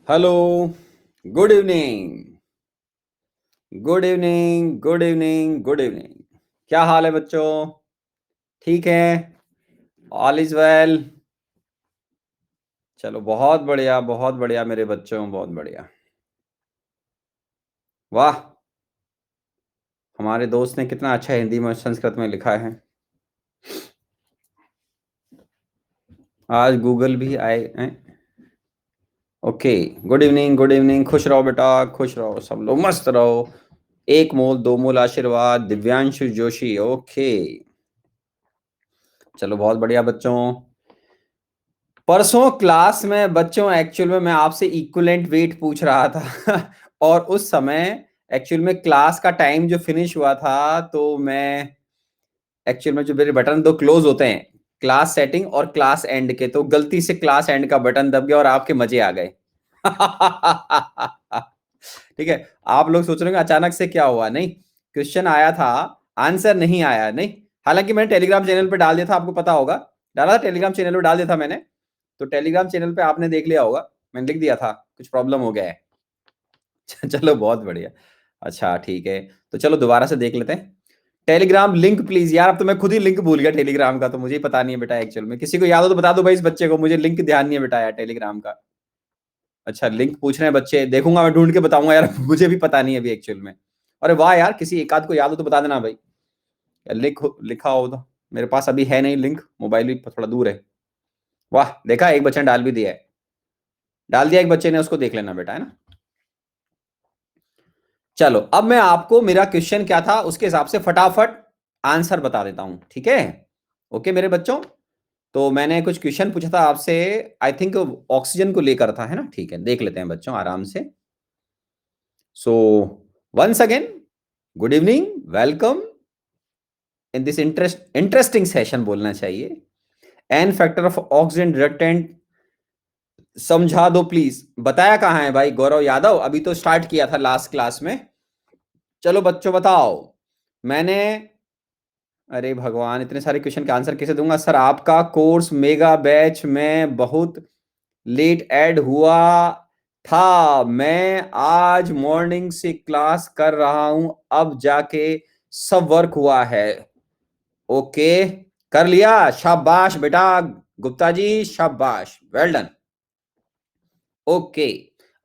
Hello. Good evening. Good evening, good evening, good evening. क्या हाल है बच्चों? ठीक है? All is well? चलो, बहुत बढ़िया मेरे बच्चों, बहुत बढ़िया। वाह, हमारे दोस्त ने कितना अच्छा हिंदी में और संस्कृत में लिखा है। आज गूगल भी आए हैं। Okay. Good evening, good evening. खुश रहो बेटा, खुश रहो, सब लोग मस्त रहो। एक मोल दो मोल आशीर्वाद, दिव्यांशु जोशी। ओके, चलो बहुत बढ़िया बच्चों। परसों क्लास में बच्चों एक्चुअल में मैं आपसे इक्विवेलेंट वेट पूछ रहा था और उस समय एक्चुअल में क्लास का टाइम जो फिनिश हुआ था, तो मैं एक्चुअल में जो मेरे बटन दो क्लोज होते हैं, क्लास सेटिंग और क्लास एंड के, तो गलती से क्लास एंड का बटन दब गया और आपके मजे आ गए। ठीक है। आप लोग सोच रहे होंगे अचानक से क्या हुआ। नहीं, क्वेश्चन आया था, आंसर नहीं आया। नहीं, हालांकि मैंने टेलीग्राम चैनल पे डाल दिया था, आपको पता होगा। डाला था टेलीग्राम चैनल पे, डाल दिया था मैंने। तो टेलीग्राम चैनल पे आपने देख लिया होगा, मैंने लिख दिया था कुछ प्रॉब्लम हो गया है। चलो बहुत बढ़िया। अच्छा ठीक है, तो चलो दोबारा से देख लेते हैं। टेलीग्राम लिंक प्लीज यार, अब तो मैं खुद ही लिंक भूल गया टेलीग्राम का, तो मुझे ही पता नहीं है बेटा एक्चुअल में। किसी को याद हो तो बता दो भाई, इस बच्चे को, मुझे लिंक ध्यान नहीं है बेटा यार टेलीग्राम का। अच्छा, लिंक पूछ रहे हैं बच्चे, देखूंगा मैं, ढूंढ के बताऊंगा यार। मुझे भी पता नहीं है अभी एक्चुअल में। अरे वाह यार, किसी एक आध को याद हो तो बता देना भाई। लिंक लिखा हो तो। मेरे पास अभी है नहीं लिंक, मोबाइल भी थोड़ा दूर है। वाह, देखा, एक बच्चे ने डाल भी दिया है। डाल दिया एक बच्चे ने, उसको देख लेना बेटा, है ना। चलो, अब मैं आपको मेरा क्वेश्चन क्या था उसके हिसाब से फटाफट आंसर बता देता हूं, ठीक है। ओके मेरे बच्चों, तो मैंने कुछ क्वेश्चन पूछा था आपसे, आई थिंक ऑक्सीजन को लेकर था, है ना। ठीक है, देख लेते हैं बच्चों आराम से। So once again, good evening, welcome in this interesting session बोलना चाहिए। N factor of oxygen reductant समझा दो प्लीज। बताया कहाँ है भाई गौरव यादव? अभी तो स्टार्ट किया था लास्ट क्लास में। चलो बच्चों बताओ। मैंने, अरे भगवान, इतने सारे क्वेश्चन का आंसर कैसे दूंगा सर? आपका कोर्स मेगा बैच में बहुत लेट ऐड हुआ था। मैं आज मॉर्निंग से क्लास कर रहा हूं, अब जाके सब वर्क हुआ है। ओके, कर लिया, शाबाश बेटा गुप्ता जी, शाबाश, वेल डन। ओके,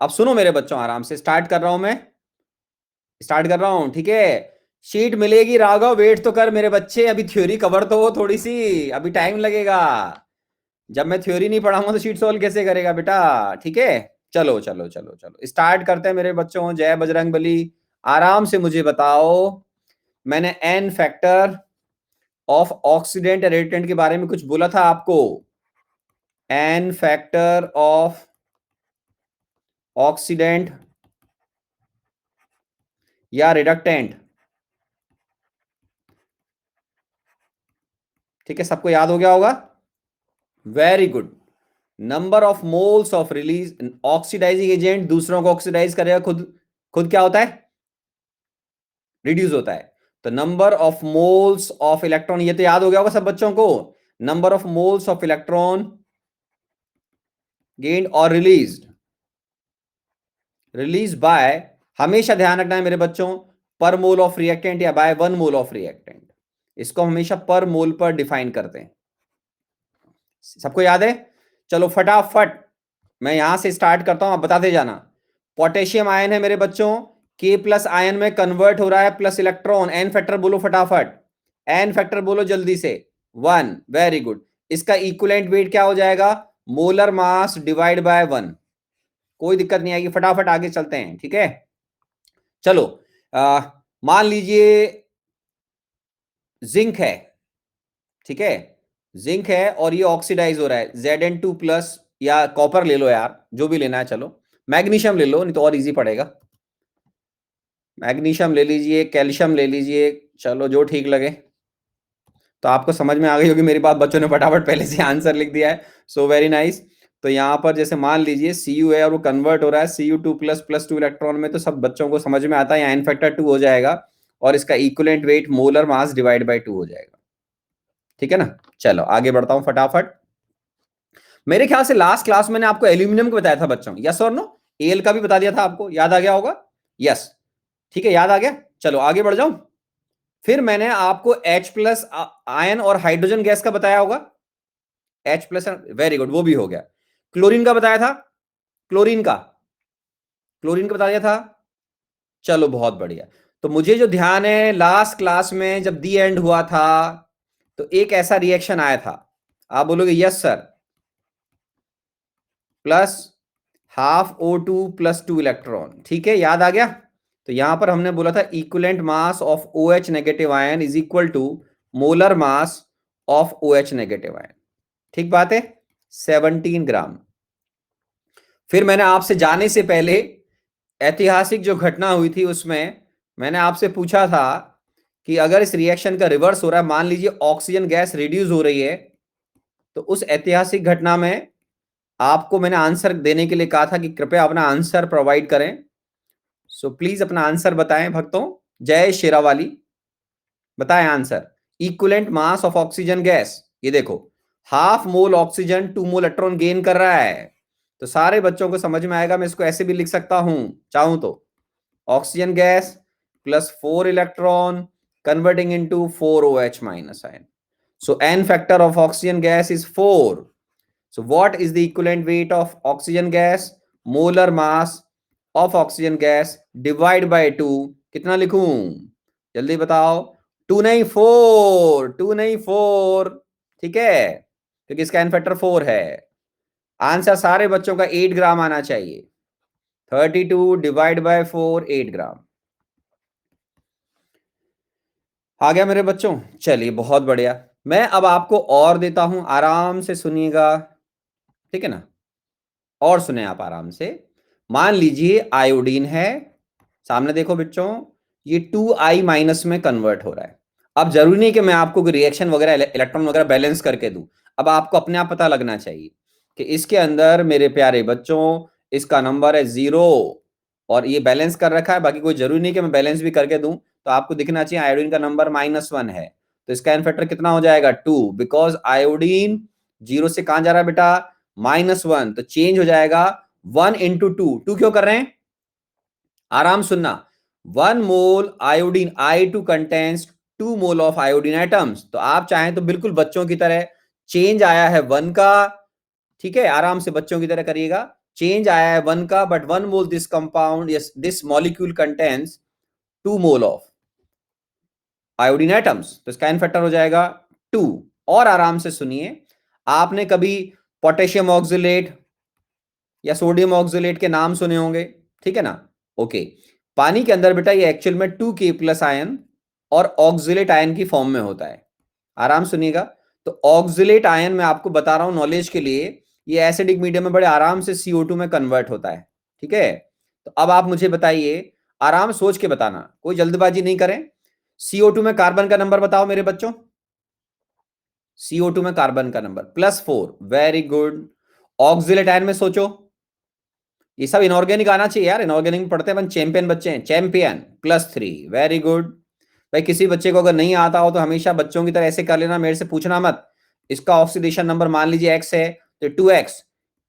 अब सुनो मेरे बच्चों, आराम से स्टार्ट कर रहा हूं मैं, स्टार्ट कर रहा हूं, ठीक है। शीट मिलेगी राघव, वेट तो कर मेरे बच्चे, अभी थ्योरी कवर तो हो थोड़ी सी, अभी टाइम लगेगा। जब मैं थ्योरी नहीं पढ़ाऊंगा तो शीट सॉल्व कैसे करेगा बेटा? ठीक है, चलो चलो चलो चलो स्टार्ट करते हैं मेरे बच्चों। जय बजरंग बली। आराम से मुझे बताओ, मैंने n factor of oxidant reactant के बारे में कुछ बोला था आपको। एन फैक्टर ऑफ ऑक्सीडेंट या रिडक्टेंट, ठीक है, सबको याद हो गया होगा। Very good. Number of moles of release, oxidising agent दूसरों को ऑक्सीडाइज करेगा, खुद खुद क्या होता है? रिड्यूस होता है। तो number of moles of electron, ये तो याद हो गया होगा सब बच्चों को। Number of moles of electron gained और रिलीज्ड, रिलीज बाय, हमेशा ध्यान रखना है मेरे बच्चों, पर मोल ऑफ रिएक्टेंट या बाय 1 मोल ऑफ रिएक्टेंट। इसको हमेशा पर मोल पर डिफाइन करते हैं। सबको याद है? चलो फटाफट मैं यहां से स्टार्ट करता हूं, आप बताते जाना। पोटेशियम आयन है मेरे बच्चों, के प्लस आयन में कन्वर्ट हो रहा है, प्लस इलेक्ट्रॉन। एन फैक्टर बोलो फटाफट, एन फैक्टर बोलो जल्दी से। 1, वेरी गुड। इसका इक्विवेलेंट वेट क्या हो जाएगा? Molar mass divide bye 1। कोई दिक्कत नहीं आएगी, फटाफट आगे चलते हैं, ठीक है। चलो, मान लीजिए जिंक है, ठीक है, जिंक है और ये ऑक्सीडाइज हो रहा है, Zn2+, या कॉपर ले लो यार, जो भी लेना है। चलो मैग्नीशियम ले लो, नहीं तो और इजी पड़ेगा। मैग्नीशियम ले लीजिए, कैल्शियम ले लीजिए, चलो जो ठीक लगे। तो आपको समझ में आ गई होगी मेरी बात, बच्चों ने फटाफट पहले से आंसर लिख दिया है। So very nice. तो यहाँ पर जैसे मान लीजिए Cu है और वो कन्वर्ट हो रहा है Cu2+ +2 इलेक्ट्रॉन में, तो सब बच्चों को समझ में आता है, यहाँ एन फैक्टर 2 हो जाएगा और इसका equivalent weight molar mass divide bye 2 हो जाएगा, ठीक है ना। चलो आगे बढ़ता हूं फटाफट। मेरे ख्याल से लास्ट क्लास मैंने आपको एल्यूमिनियम का बताया था बच्चों, यस और नो? एल का भी बता दिया था आपको, याद आ गया होगा? यस, ठीक है, याद आ गया। चलो आगे बढ़ जाऊं। फिर मैंने आपको H प्लस आयन और हाइड्रोजन गैस का बताया होगा, H प्लस, वेरी गुड, वो भी हो गया। क्लोरीन का बताया था, क्लोरीन का बता दिया था। चलो बहुत बढ़िया। तो मुझे जो ध्यान है लास्ट क्लास में जब दी एंड हुआ था तो एक ऐसा रिएक्शन आया था, आप बोलोगे yes sir, plus half O2 plus 2 electron, ठीक है, याद आ गया। तो यहां पर हमने बोला था equivalent mass of OH negative ion is equal to molar mass of OH negative ion, ठीक बात है, 17 ग्राम। फिर मैंने आपसे जाने से पहले ऐतिहासिक जो घटना हुई थी उसमें मैंने आपसे पूछा था कि अगर इस रिएक्शन का रिवर्स हो रहा है, मान लीजिए ऑक्सीजन गैस रिड्यूस हो रही है, तो उस ऐतिहासिक घटना में आपको मैंने आंसर देने के लिए कहा था कि कृपया अपना आंसर प्रोवाइड करें। सो प्लीज अपना आंसर बताएं भक्तों। जय शेरावाली, बताएं answer. Equivalent mass of oxygen gas, ये देखो हाफ मोल ऑक्सीजन 2 मोल इलेक्ट्रॉन गेन कर रहा है। तो सारे बच्चों को समझ में आएगा, मैं इसको ऐसे भी लिख सकता हूं चाहूं तो, oxygen gas plus 4 electron converting into 4OH minus ion. So n factor of oxygen gas is 4. So what is the equivalent weight of oxygen gas? Molar mass of oxygen gas divide by 2. कितना लिखूं? जल्दी बताओ। 2 नहीं 4, 2 नहीं 4, ठीक है, क्योंकि इसका एन फैक्टर 4 है। आंसर सारे बच्चों का 8 ग्राम आना चाहिए। 32 डिवाइड बाय 4, 8 ग्राम आ गया मेरे बच्चों। चलिए बहुत बढ़िया। मैं अब आपको और देता हूं, आराम से सुनिएगा, ठीक है ना, और सुने आप आराम से। मान लीजिए आयोडीन है, सामने देखो बच्चों, ये 2I माइनस में कन्वर्ट हो रहा है। अब जरूरी नहीं कि मैं आपको रिएक्शन वगैरह इलेक्ट्रॉन वगैरह बैलेंस करके दूं, अब आपको अपने आप पता लगना चाहिए कि इसके अंदर मेरे प्यारे बच्चों इसका नंबर है 0 और ये बैलेंस कर रखा है, बाकी कोई जरूरी नहीं कि मैं बैलेंस भी करके दूं। तो आपको दिखना चाहिए आयोडीन का नंबर -1 है, तो इसका एन फैक्टर कितना हो जाएगा 2, बिकॉज आयोडीन 0 से कहां जा रहा है बेटा, -1, तो चेंज हो जाएगा 1 इंटू 2 क्यों कर रहे हैं, आराम सुनना। 1 mole iodine I2 contains 2 mole of iodine atoms. तो आप चाहें तो बिल्कुल बच्चों की तरह, चेंज आया है 1 का, ठीक है, आराम से बच्चों की तरह करिएगा, चेंज आया है 1 का, but 1 mole this compound, yes this molecule contains 2 mole of iodine atoms, तो इसका एन फैक्टर हो जाएगा 2। और आराम से सुनिए, आपने कभी पोटेशियम ऑक्सलेट या सोडियम ऑक्सलेट के नाम सुने होंगे, ठीक है ना, ओके। पानी के अंदर बेटा ये एक्चुअल में 2K प्लस आयन और ऑक्सलेट आयन की फॉर्म में होता है। आराम सुनिएगा, तो ऑक्सलेट आयन मैं आपको बता रहा हूं नॉलेज के लिए, ये एसिडिक मीडियम में बड़े आराम से CO2 में कन्वर्ट होता है, ठीक है। तो अब आप मुझे बताइए, आराम सोच के बताना, कोई जल्दबाजी नहीं करें। CO2 में कार्बन का नंबर बताओ मेरे बच्चों, CO2 में कार्बन का number +4, very good. Oxalate ion में सोचो, ये सब इनऑर्गेनिक आना चाहिए यार, इनऑर्गेनिक में पढ़ते हैं अपन, चैंपियन बच्चे हैं, चैंपियन +3, वेरी गुड। भाई किसी बच्चे को अगर नहीं आता हो तो हमेशा बच्चों की तरह ऐसे कर लेना, मेरे से पूछना मत। इसका ऑक्सीडेशन नंबर मान लीजिए x है, तो 2x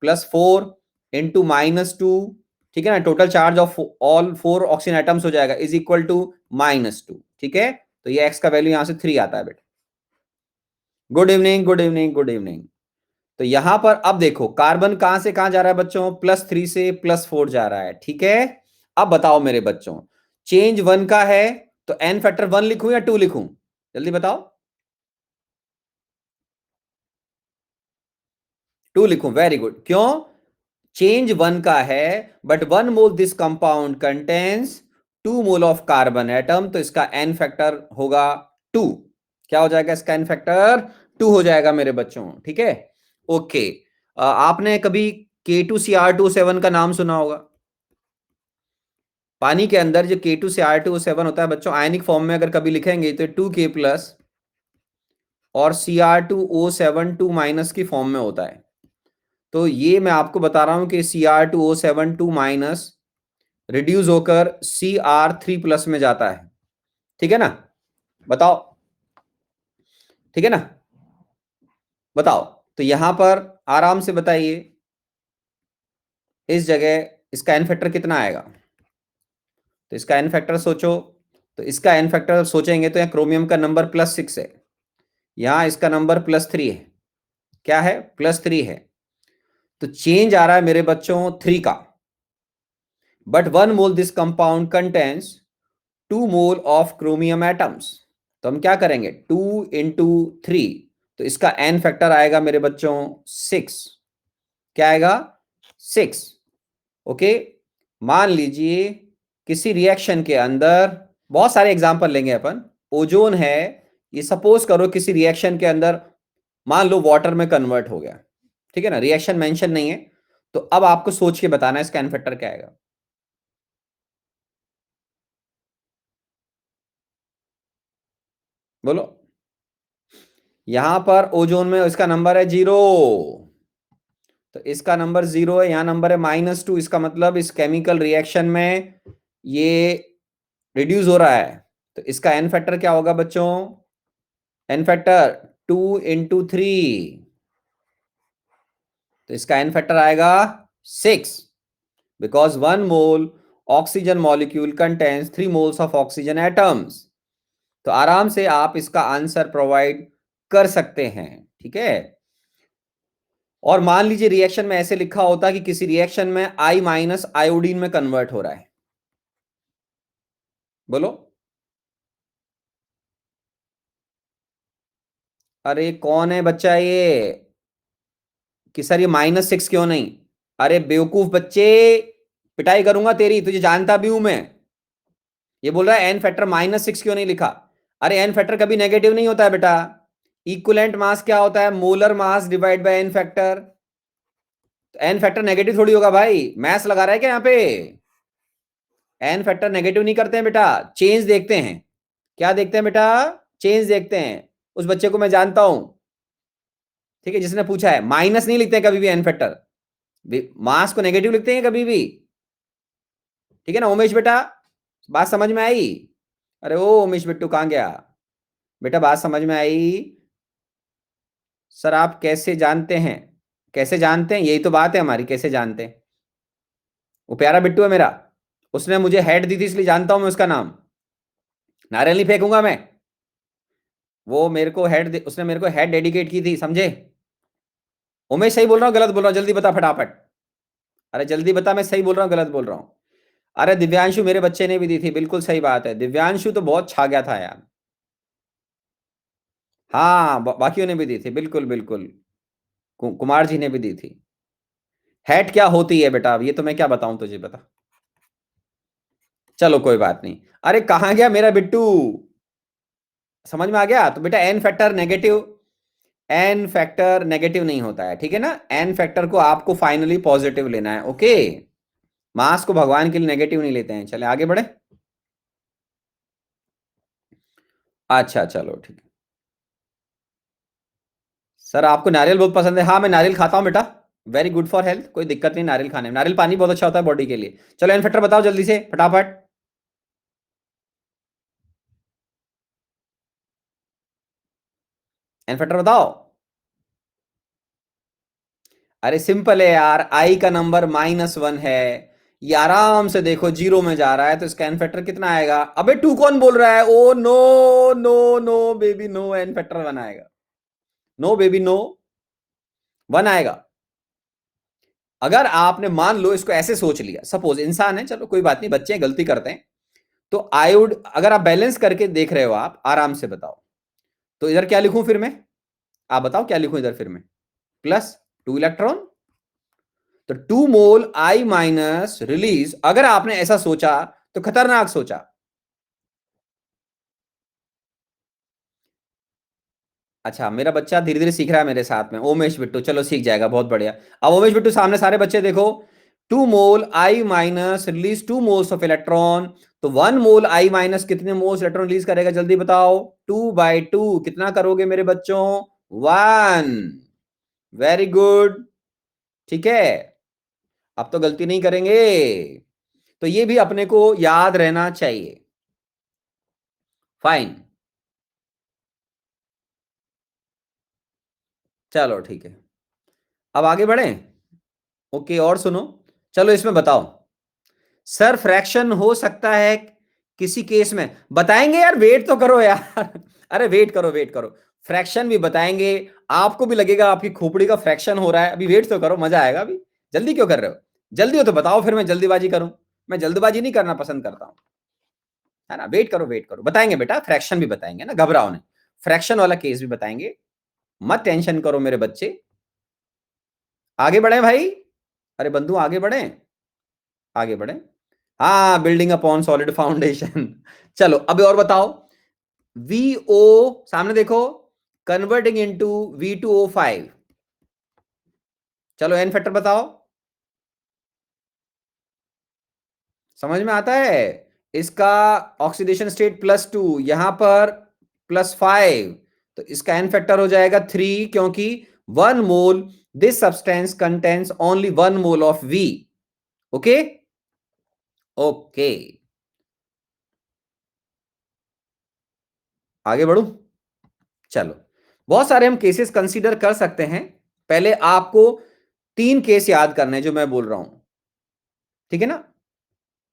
+4 इंटू -2, ठीक है ना, total charge of all 4 oxygen atoms हो जाएगा इज इक्वल टू -2, ठीक है। तो ये x का वैल्यू यहां से 3 आता है बेटा। Good evening, good evening, good evening. तो यहां पर अब देखो कार्बन कहां से कहां जा रहा है बच्चों, +3 से +4 जा रहा है, ठीक है। अब बताओ मेरे बच्चों, चेंज 1 का है तो एन फैक्टर 1 लिखूं या 2 लिखूं, जल्दी बताओ। 2 लिखूं, वेरी गुड। क्यों, चेंज 1 का है, but 1 mole this compound contains 2 mole of carbon atom, तो इसका एन फैक्टर होगा 2। क्या हो जाएगा इसका एन फैक्टर, 2 हो जाएगा मेरे बच्चों, ठीक है, ओके। आपने कभी K2Cr2O7 का नाम सुना होगा। पानी के अंदर जो K2Cr2O7 होता है बच्चों, आयनिक फॉर्म में अगर कभी लिखेंगे तो 2K प्लस और Cr2O7 2 माइनस की फॉर्म में होता है। तो ये मैं आपको बता रहा हूं कि Cr2O7 2 माइनस रिड्यूस होकर Cr3 प्लस में जाता है, ठीक है ना, बताओ, ठीक है ना, बताओ। तो यहां पर आराम से बताइए, इस जगह इसका एन फैक्टर कितना आएगा? तो इसका एन फैक्टर सोचो। तो इसका एन फैक्टर सोचेंगे तो यहाँ क्रोमियम का नंबर +6 है, यहां इसका नंबर +3 है। क्या है? +3 है। तो चेंज आ रहा है मेरे बच्चों 3 का। But 1 mole this compound contains 2 mole of chromium atoms. तो हम क्या करेंगे? 2 इंटू 3, तो इसका एन फैक्टर आएगा मेरे बच्चों 6। क्या आएगा? 6। ओके। मान लीजिए किसी रिएक्शन के अंदर, बहुत सारे एग्जांपल लेंगे अपन। ओजोन है, ये सपोज करो किसी रिएक्शन के अंदर मान लो वाटर में कन्वर्ट हो गया, ठीक है ना, रिएक्शन मेंशन नहीं है। तो अब आपको सोच के बताना है इसका एन फैक्टर क्या आएगा। बोलो। यहां पर ओजोन में इसका नंबर है 0, तो इसका नंबर 0 है, यहां नंबर है -2। इसका मतलब इस केमिकल रिएक्शन में ये रिड्यूस हो रहा है। तो इसका एन फैक्टर क्या होगा बच्चों? एन फैक्टर 2 इंटू 3, तो इसका एन फैक्टर आएगा 6, because 1 mole oxygen molecule contains 3 moles of oxygen atoms. तो आराम से आप इसका आंसर प्रोवाइड कर सकते हैं, ठीक है। और मान लीजिए रिएक्शन में ऐसे लिखा होता कि किसी रिएक्शन में I- आयोडीन में कन्वर्ट हो रहा है। बोलो। अरे कौन है बच्चा ये कि सर ये -6 क्यों नहीं? अरे बेवकूफ बच्चे, पिटाई करूंगा तेरी, तुझे जानता भी हूं मैं। ये बोल रहा है एन फैक्टर -6 क्यों नहीं लिखा? अरे एन फैक्टर कभी नेगेटिव नहीं होता है बेटा। इक्विवेलेंट मास क्या होता है? Molar mass divide by n factor. N factor negative थोड़ी होगा भाई, मैथ्स लगा रहा है क्या यहाँ पे? एन फैक्टर नेगेटिव नहीं करते हैं बेटा, चेंज देखते हैं। क्या देखते हैं बेटा? चेंज देखते हैं। उस बच्चे को मैं जानता हूं, ठीक है, जिसने पूछा है। माइनस नहीं लिखते हैं कभी भी एन फैक्टर, मास को नेगेटिव लिखते हैं कभी भी, ठीक है ना उमेश बेटा? बात समझ में आई? अरे ओ उमेश बिट्टू कहाँ गया बेटा? बात समझ में आई? सर आप कैसे जानते हैं? कैसे जानते हैं, यही तो बात है हमारी, कैसे जानते हैं? वो प्यारा बिट्टू है मेरा, उसने मुझे हेड दी थी इसलिए जानता हूं मैं उसका नाम। नारियल नहीं फेंकूंगा मैं। वो मेरे को हेड, उसने मेरे को हेड डेडिकेट की थी, समझे? उमेश सही बोल रहा हूँ गलत बोल रहा हूँ? जल्दी बता फटाफट। अरे जल्दी बता, मैं सही बोल रहा हूँ गलत बोल रहा हूँ? अरे दिव्यांशु मेरे बच्चे ने भी दी थी, बिल्कुल सही बात है, दिव्यांशु तो बहुत छा गया था यार। हाँ बाकियों ने भी दी थी, बिल्कुल बिल्कुल। कुमार जी ने भी दी थी। हैट क्या होती है बेटा, ये तो मैं क्या बताऊं तुझे, बता। चलो कोई बात नहीं। अरे कहाँ गया मेरा बिट्टू? समझ में आ गया? तो बेटा n factor negative, n factor negative नहीं होता है, ठीक है ना। एन फैक्टर को आपको फाइनली पॉजिटिव लेना है, ओके। मास को भगवान के लिए नेगेटिव नहीं लेते हैं। चले आगे बढ़े। अच्छा चलो ठीक है। सर आपको नारियल बहुत पसंद है? हाँ मैं नारियल खाता हूँ बेटा, वेरी गुड फॉर हेल्थ, कोई दिक्कत नहीं नारियल खाने में। नारियल पानी बहुत अच्छा होता है बॉडी के लिए। चलो एन फैक्टर बताओ जल्दी से फटाफट। एन फैक्टर बताओ। अरे सिंपल है यार, आई का नंबर -1 है, ये आराम से देखो 0 में जा रहा है, तो इसका एन फैक्टर कितना आएगा? अबे 2 कौन बोल रहा है? Oh no, no no baby no, n factor 1 आएगा। नो बेबी नो, 1 आएगा। अगर आपने मान लो इसको ऐसे सोच लिया, सपोज इंसान है, चलो कोई बात नहीं, बच्चे गलती करते हैं। तो आयोड अगर आप बैलेंस करके देख रहे हो, आप आराम से बताओ, तो इधर क्या लिखूं फिर मैं? आप बताओ क्या लिखूं इधर फिर मैं? +2 इलेक्ट्रॉन। तो 2 मोल I- रिलीज, अगर आपने ऐसा सोचा तो खतरनाक सोचा। अच्छा मेरा बच्चा धीरे धीरे सीख रहा है मेरे साथ में, ओमेश बिट्टू, चलो सीख जाएगा, बहुत बढ़िया। अब ओमेश बिट्टू सामने सारे बच्चे देखो, 2 मोल I- release 2 moles of electron. तो 1 मोल I- कितने मोल्स इलेक्ट्रॉन रिलीज करेगा जल्दी बताओ? 2/2 कितना करोगे मेरे बच्चों? 1। वेरी गुड, ठीक है। अब तो गलती नहीं करेंगे। तो ये भी अपने को याद रहना चाहिए। फाइन। चलो ठीक है। अब आगे बढ़े। ओके, और सुनो, चलो इसमें बताओ, सर फ्रैक्शन हो सकता है किसी केस में, बताएंगे यार, वेट तो करो यार अरे वेट करो, वेट करो, फ्रैक्शन भी बताएंगे, आपको भी लगेगा आपकी खोपड़ी का फ्रैक्शन हो रहा है, अभी वेट तो करो, मजा आएगा अभी। जल्दी क्यों कर रहे हो? जल्दी हो तो बताओ, फिर मैं जल्दीबाजी करूं? मैं जल्दबाजी नहीं करना पसंद करता हूं, है ना। वेट करो, वेट करो, बताएंगे बेटा, फ्रैक्शन भी बताएंगे ना, घबराओ नहीं, फ्रैक्शन वाला केस भी बताएंगे, मत टेंशन करो मेरे बच्चे। आगे बढ़े भाई, अरे बंधु आगे बढ़े, आगे बढ़े। हाँ, बिल्डिंग अपॉन सॉलिड फाउंडेशन चलो अब और बताओ, VO, सामने देखो, कन्वर्टिंग इनटू V2O5, चलो एन फैक्टर बताओ, समझ में आता है? इसका ऑक्सीडेशन स्टेट +2, यहां पर +5, तो इसका एन फैक्टर हो जाएगा 3, क्योंकि 1 mole, this substance contains only 1 mole of V। Okay, okay, आगे बढ़ू, चलो, बहुत सारे हम केसेस कंसीडर कर सकते हैं, पहले आपको 3 केस याद करने हैं जो मैं बोल रहा हूं, ठीक है ना।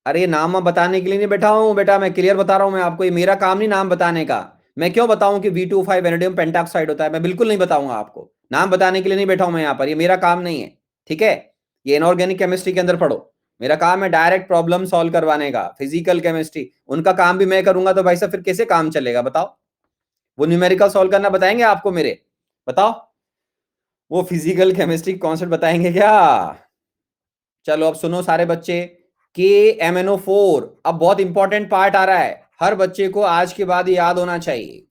अरे नाम मैं बताने के लिए नहीं बैठा हूं बेटा, मैं क्लियर बता रहा हूं, मैं आपको, ये मेरा काम नहीं नाम बताने का। मैं क्यों बताऊं कि V2O5 वेनेडियम पेंटॉक्साइड होता है, मैं बिल्कुल नहीं बताऊंगा आपको, नाम बताने के लिए नहीं बैठा हूं मैं यहां पर, ये मेरा काम नहीं है, ठीक है। ये इनऑर्गेनिक केमिस्ट्री के अंदर पढ़ो, मेरा काम है डायरेक्ट प्रॉब्लम सॉल्व करवाने का। फिजिकल केमिस्ट्री उनका काम भी मैं करूंगा तो भाई साहब फिर कैसे काम चलेगा बताओ? वो न्यूमेरिकल सॉल्व करना बताएंगे आपको मेरे, बताओ, वो फिजिकल केमिस्ट्री कॉन्सेप्ट बताएंगे क्या? चलो अब सुनो सारे बच्चे, KMnO4, अब बहुत इंपॉर्टेंट पार्ट आ रहा है, हर बच्चे को आज के बाद याद होना चाहिए।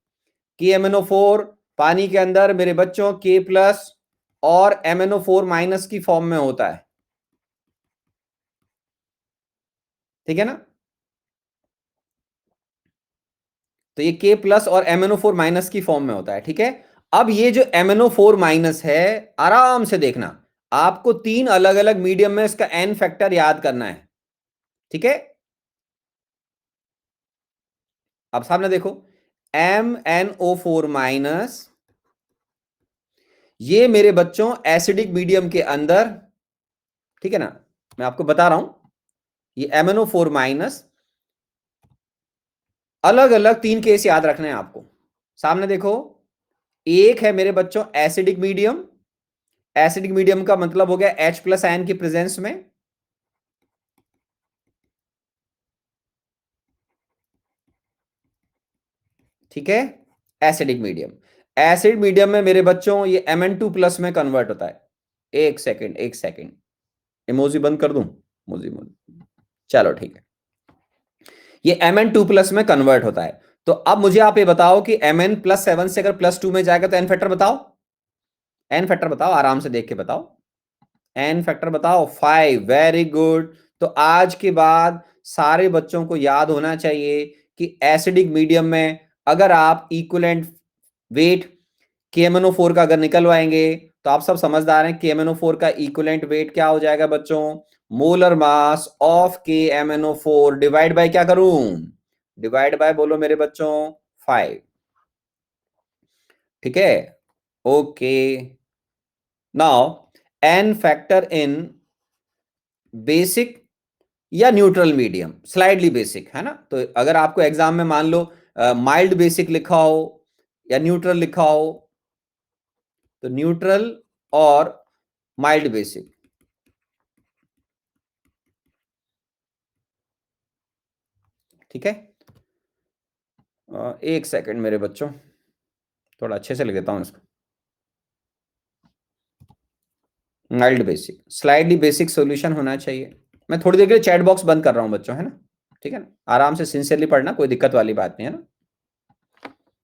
KMnO4 पानी के अंदर मेरे बच्चों K+ और MnO4- की फॉर्म में होता है, ठीक है ना। तो ये K+ और MnO4- की फॉर्म में होता है, ठीक है। अब ये जो MnO4- है, आराम से देखना, आपको 3 अलग अलग मीडियम में इसका एन फैक्टर याद करना है, ठीक है। अब सामने देखो, MnO4-, ये मेरे बच्चों एसिडिक मीडियम के अंदर, ठीक है ना, मैं आपको बता रहा हूं, ये MnO4-, अलग अलग 3 केस याद रखने हैं आपको। सामने देखो, एक है मेरे बच्चों एसिडिक मीडियम, एसिडिक मीडियम का मतलब हो गया H+ आयन की प्रेजेंस में, ठीक है, एसिडिक मीडियम। एसिड मीडियम में मेरे बच्चों ये Mn2+ में कन्वर्ट होता है, एक सेकेंड, एक सेकेंड, इमोजी बंद कर दूं, मोजी मोजी, चलो ठीक है, ये Mn2+ में कन्वर्ट होता है। तो अब मुझे आप ये बताओ कि Mn+7 से अगर +2 में जाएगा तो एन फैक्टर बताओ, एन फैक्टर बताओ, आराम से देख के बताओ, एन फैक्टर बताओ, 5, वेरी गुड। तो आज के बाद सारे बच्चों को याद होना चाहिए कि एसिडिक मीडियम में अगर आप इक्विवेलेंट वेट KMnO4 का अगर निकलवाएंगे तो आप सब समझदार हैं, KMnO4 का इक्विवेलेंट वेट क्या हो जाएगा बच्चों, molar mass of KMnO4 divide by क्या करूं, डिवाइड बाय बोलो मेरे बच्चों 5, ठीक है। Okay, now n factor in basic या न्यूट्रल मीडियम, स्लाइडली बेसिक, है ना। तो अगर आपको एग्जाम में मान लो माइल्ड बेसिक लिखा हो या न्यूट्रल लिखा हो, तो न्यूट्रल और माइल्ड बेसिक, ठीक है। एक सेकंड मेरे बच्चों, थोड़ा अच्छे से लिख देता हूं इसको, mild basic, slightly basic solution होना चाहिए। मैं थोड़ी देर के लिए चैट बॉक्स बंद कर रहा हूं बच्चों, है ना, ठीक है ना, आराम से सिंसियरली पढ़ना, कोई दिक्कत वाली बात नहीं है ना,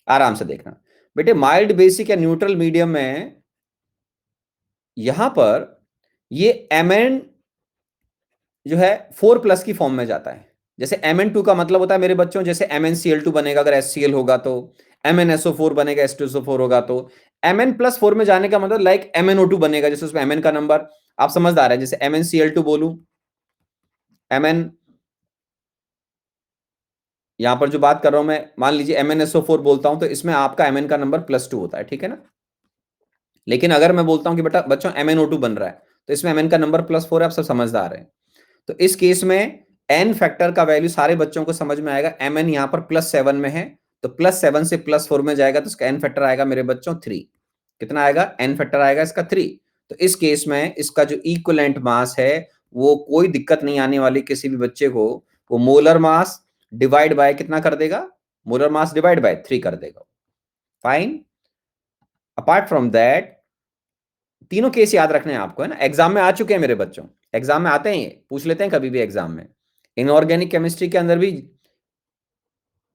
आराम से देखना बेटे। माइल्ड बेसिक या न्यूट्रल मीडियम में यहां पर ये Mn जो है 4+ की फॉर्म में जाता है, जैसे Mn2 का मतलब होता है मेरे बच्चों, जैसे MnCl2 बनेगा अगर HCl होगा तो, MnSO4 बनेगा H2SO4 होगा तो, Mn+4 में जाने का मतलब लाइक MnO2 बनेगा, जैसे उसमें Mn का नंबर, आप समझदार है, जैसे MnCl2 बोलूं, Mn, यहां पर जो बात कर रहा हूं मैं, मान लीजिए MnSO4 बोलता हूं तो इसमें आपका Mn का नंबर +2 होता है, ठीक है ना। लेकिन अगर मैं बोलता हूं कि बेटा बच्चों MnO2 बन रहा है, तो इसमें Mn का नंबर +4 है, आप सब समझदार हैं। तो इस केस में n फैक्टर का वैल्यू सारे बच्चों को समझ में आएगा। Mn यहां पर +7 में है, तो +7 से +4 में जाएगा, तो इसका n फैक्टर आएगा मेरे बच्चों 3। कितना आएगा? n फैक्टर आएगा इसका 3। तो इस केस में इसका जो इक्विवेलेंट मास है, वो कोई दिक्कत नहीं आने वाली किसी भी बच्चे को, वो मोलर मास डिवाइड बाय कितना कर देगा? मोलर मास डिवाइड बाय 3 कर देगा। फाइन। अपार्ट फ्रॉम दैट, तीनों केस याद रखने हैं आपको, है ना, एग्जाम में आ चुके हैं मेरे बच्चों, एग्जाम में आते हैं, ये पूछ लेते हैं कभी भी एग्जाम में। इनऑर्गेनिक केमिस्ट्री के अंदर भी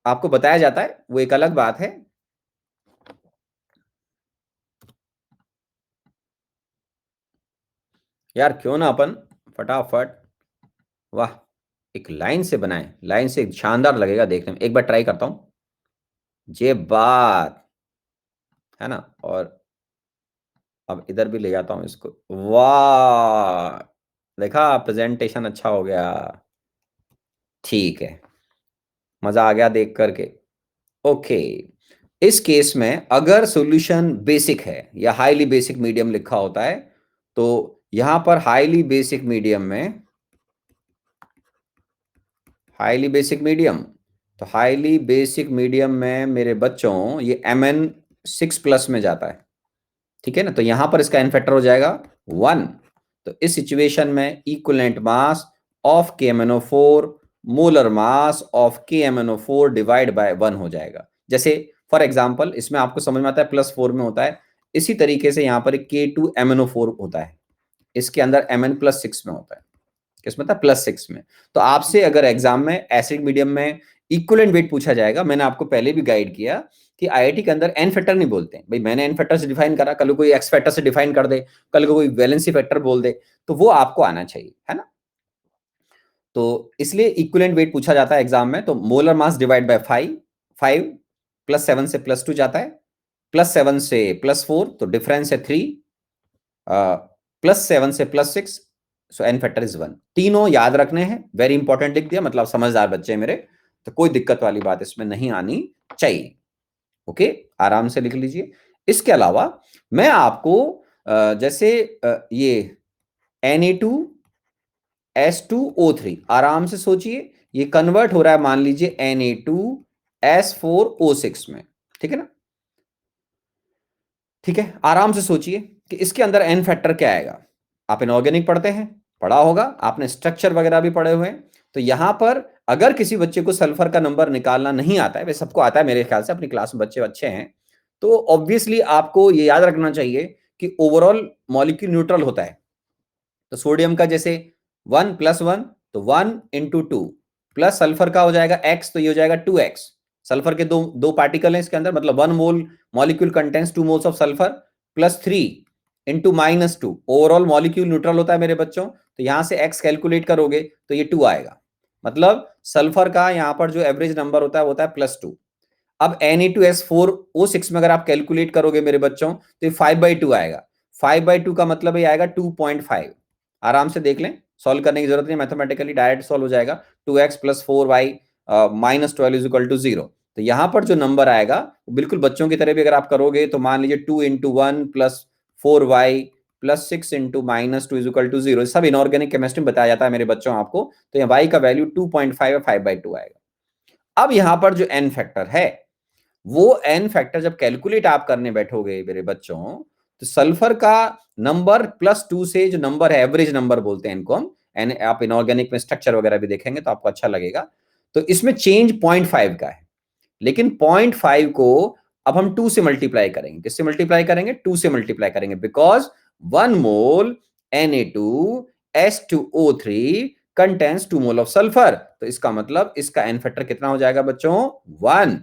आपको बताया जाता है, वो एक अलग बात है। यार क्यों ना अपन फटाफट, वाह, एक लाइन से बनाए, लाइन से शानदार लगेगा देखने में। एक बार ट्राई करता हूं, ये बात है ना। और अब इधर भी ले जाता हूं इसको। वाह, देखा, प्रेजेंटेशन अच्छा हो गया। ठीक है, मजा आ गया देख करके। ओके, इस केस में अगर सॉल्यूशन बेसिक है या हाईली बेसिक मीडियम लिखा होता है, तो यहां पर हाईली बेसिक मीडियम में, हाईली बेसिक मीडियम, तो हाईली बेसिक मीडियम में मेरे बच्चों ये Mn6+ में जाता है, ठीक है ना। तो यहां पर इसका एन फैक्टर हो जाएगा 1। तो इस सिचुएशन में equivalent mass of KMnO4 molar mass of KMnO4 divide by 1 हो जाएगा। जैसे फॉर एग्जांपल इसमें आपको समझ में आता है +4 में होता है, इसी तरीके से यहां पर K2MnO4 होता है, इसके अंदर Mn+6 में होता है। किसमें था? +6 में। तो आपसे अगर एग्जाम में एसिड मीडियम में इक्विवेलेंट वेट पूछा जाएगा, मैंने आपको पहले भी गाइड किया कि आईआईटी के अंदर एन फैक्टर नहीं बोलते हैं भाई, मैंने एन फैक्टर से डिफाइन करा, कल कोई एक्स फैक्टर से डिफाइन कर दे, कल को कोई वैलेंसी फैक्टर बोल दे, तो वो आपको आना चाहिए, है ना। तो इसलिए इक्विवेलेंट वेट पूछा जाता है एग्जाम में, तो मोलर मास डिवाइड बाय 5, 5 +7 से +2 जाता है, +7 से +4 तो डिफरेंस है 3, +7 से +6, सो एन फैक्टर इज 1। तीनों याद रखने हैं, वेरी इंपॉर्टेंट लिख दिया, मतलब समझदार बच्चे मेरे, तो कोई दिक्कत वाली बात इसमें नहीं आनी चाहिए। ओके, आराम से लिख लीजिए। इसके अलावा मैं आपको जैसे ये Na2S2O3, आराम से सोचिए, ये कन्वर्ट हो रहा है मान लीजिए Na2S4O6 में, ठीक है ना। ठीक है, आराम से सोचिए कि इसके अंदर एन फैक्टर क्या आएगा। आप इनऑर्गेनिक पढ़ते हैं, पढ़ा होगा आपने, स्ट्रक्चर वगैरह भी पढ़े हुए हैं। तो यहां पर अगर किसी बच्चे को सल्फर का नंबर निकालना नहीं आता है, वैसे सबको आता है मेरे ख्याल से, अपनी क्लास में बच्चे अच्छे हैं, तो ऑब्वियसली आपको ये याद रखना चाहिए कि ओवरऑल मॉलिक्यूल न्यूट्रल होता है। तो सोडियम का जैसे 1+1, तो 1 × 2 प्लस सल्फर का हो जाएगा x, तो ये हो जाएगा 2x। सल्फर के दो दो पार्टिकल हैं इसके अंदर, मतलब 1 mole molecule contains 2 moles of sulphur, +3 × -2, overall molecule neutral होता है मेरे बच्चों। तो यहां से x कैलकुलेट करोगे तो ये 2 आएगा, मतलब सल्फर का यहां पर जो एवरेज नंबर होता है वो होता है +2। अब Na2S4O6 में अगर आप कैलकुलेट करोगे मेरे बच्चों, तो ये 5/2 आएगा। 5/2 का मतलब ये आएगा 2.5। आराम से देख लें, सॉल्व करने की जरूरत नहीं, मैथमेटिकली डायरेक्ट सॉल्व हो जाएगा। 2x + 4y -12 = 0। तो यहां पर जो नंबर आएगा वो बिल्कुल बच्चों की तरह भी अगर आप करोगे, तो मान लीजिए 2 × 1 + 4y + 6 × -2 = 0। सब इनऑर्गेनिक केमिस्ट्री में बताया जाता है मेरे बच्चों आपको। तो यहाँ y का वैल्यू 2.5 है, 5/2 आएगा। अब यहां पर जो n फैक्टर है, वो n फैक्टर जब कैलकुलेट आप करने बैठोगे मेरे बच्चों, तो सल्फर का नंबर +2 से जो नंबर है, एवरेज नंबर बोलते हैं इनको हम, आप इनऑर्गेनिक में स्ट्रक्चर वगैरह भी देखेंगे तो आपको अच्छा लगेगा। तो इसमें चेंज 0.5 का है, लेकिन 0.5 को अब हम 2 से मल्टीप्लाई करेंगे। किससे मल्टीप्लाई करेंगे? 2 से मल्टीप्लाई करेंगे, because 1 mole Na2S2O3 contains 2 mole of sulphur. तो इसका मतलब इसका एन फैक्टर कितना हो जाएगा बच्चों? 1।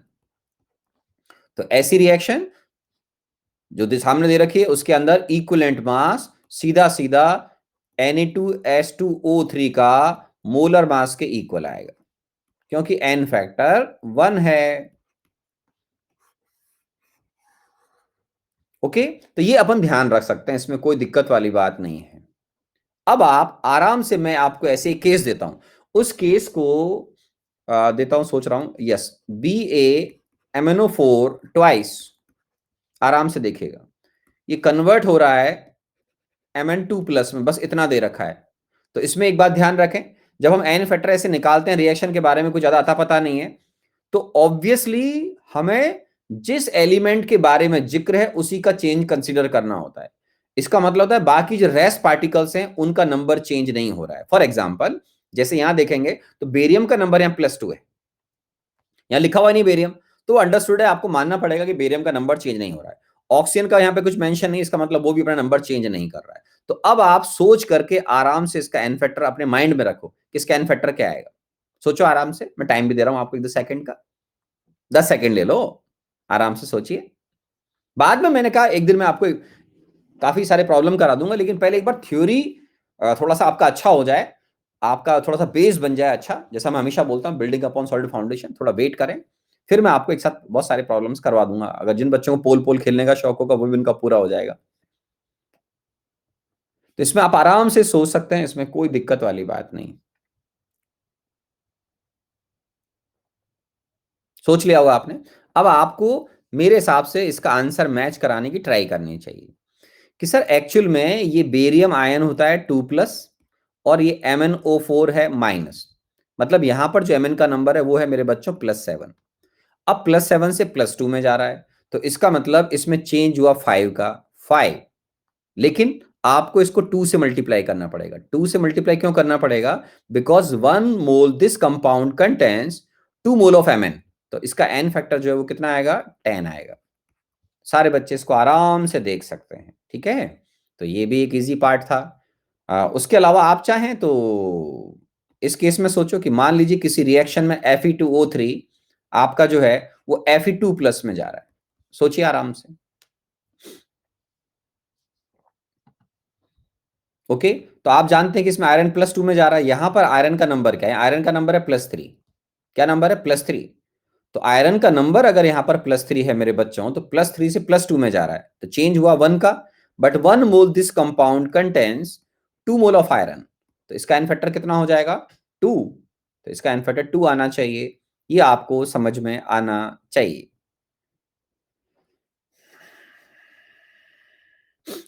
तो ऐसी रिएक्शन जो सामने दे रखी है उसके अंदर इक्विवेलेंट मास सीधा सीधा Na2S2O3 का मोलर मास के इक्वल आएगा, क्योंकि एन फैक्टर 1 है। ओके, तो ये अपन ध्यान रख सकते हैं, इसमें कोई दिक्कत वाली बात नहीं है। अब आप आराम से, मैं आपको ऐसे एक केस देता हूं, उस केस को देता हूं, सोच रहा हूं, यस, BaMnO4 ट्वाइस। आराम से देखिएगा, ये कन्वर्ट हो रहा है Mn2+ में, बस इतना दे रखा है। तो इसमें एक बात ध्यान रखें, जब हम एन फैक्टर ऐसे निकालते हैं, रिएक्शन के बारे में कुछ ज्यादा अता पता नहीं है, तो ऑब्वियसली हमें जिस एलिमेंट के बारे में जिक्र है उसी का चेंज कंसीडर करना होता है। इसका मतलब होता है बाकी जो रेस्ट पार्टिकल्स हैं उनका नंबर चेंज नहीं हो रहा है। फॉर एग्जाम्पल जैसे यहां देखेंगे तो बेरियम का नंबर यहां +2 है, यहां लिखा हुआ नहीं बेरियम, तो अंडरस्टूड है, आपको मानना पड़ेगा कि बेरियम का नंबर चेंज नहीं हो रहा है। ऑक्सीजन का यहां पे कुछ मेंशन नहीं, इसका मतलब वो भी अपना नंबर चेंज नहीं कर रहा है। तो अब आप सोच करके आराम से इसका एन फैक्टर अपने माइंड में रखो कि इसका एन फैक्टर क्या आएगा। सोचो आराम से, मैं टाइम भी दे रहा हूं आपको 1-2 सेकंड का, 10 सेकंड ले लो, आराम से सोचिए। बाद में मैंने कहा एक दिन मैं आपको काफी सारे प्रॉब्लम करा दूंगा, लेकिन पहले एक बार थ्योरी थोड़ा सा आपका अच्छा हो जाए, आपका थोड़ा सा बेस बन जाए अच्छा, जैसा मैं हमेशा बोलता हूँ बिल्डिंग अपॉन सॉलिड फाउंडेशन। थोड़ा वेट करें, फिर मैं आपको एक साथ बहुत सारे प्रॉब्लम्स करवा दूंगा। अगर जिन बच्चों को पोल पोल खेलने का शौक होगा वो भी उनका पूरा हो जाएगा। तो इसमें आप आराम से सोच सकते हैं, इसमें कोई दिक्कत वाली बात नहीं। सोच लिया होगा आपने। अब आपको मेरे हिसाब से इसका आंसर मैच कराने की ट्राई करनी चाहिए कि सर एक्चुअल में ये बेरियम आयन होता है 2+, और ये MnO4 है माइनस। मतलब यहां पर जो Mn का नंबर है वो है मेरे बच्चों +7। अब +7 से +2 में जा रहा है, तो इसका मतलब इसमें चेंज हुआ 5 का 5। लेकिन आपको इसको 2 से मल्टीप्लाई करना पड़ेगा। 2 से मल्टीप्लाई क्यों करना पड़ेगा? Because 1 mole this compound contains 2 mole of Mn। तो इसका एन फैक्टर जो है वो कितना आएगा? 10 आएगा। सारे बच्चे इसको आराम से देख सकते हैं, ठीक है। तो ये भी एक इजी पार्ट था। उसके अलावा आप चाहें तो इस केस में सोचो कि मान लीजिए किसी रिएक्शन में Fe2O3 आपका जो है वो Fe2+ में जा रहा है। सोचिए आराम से। ओके, तो आप जानते हैं कि इसमें आयरन +2 में जा रहा है। यहां पर आयरन का नंबर क्या है? आयरन का नंबर है +3। क्या नंबर है? +3। तो आयरन का नंबर अगर यहां पर +3 है मेरे बच्चों, तो +3 से +2 में जा रहा है, तो चेंज हुआ 1 का। But 1 mole this compound contains 2 mole of iron. तो इसका एन फैक्टर कितना हो जाएगा? 2। तो इसका एन फैक्टर 2 आना चाहिए, ये आपको समझ में आना चाहिए,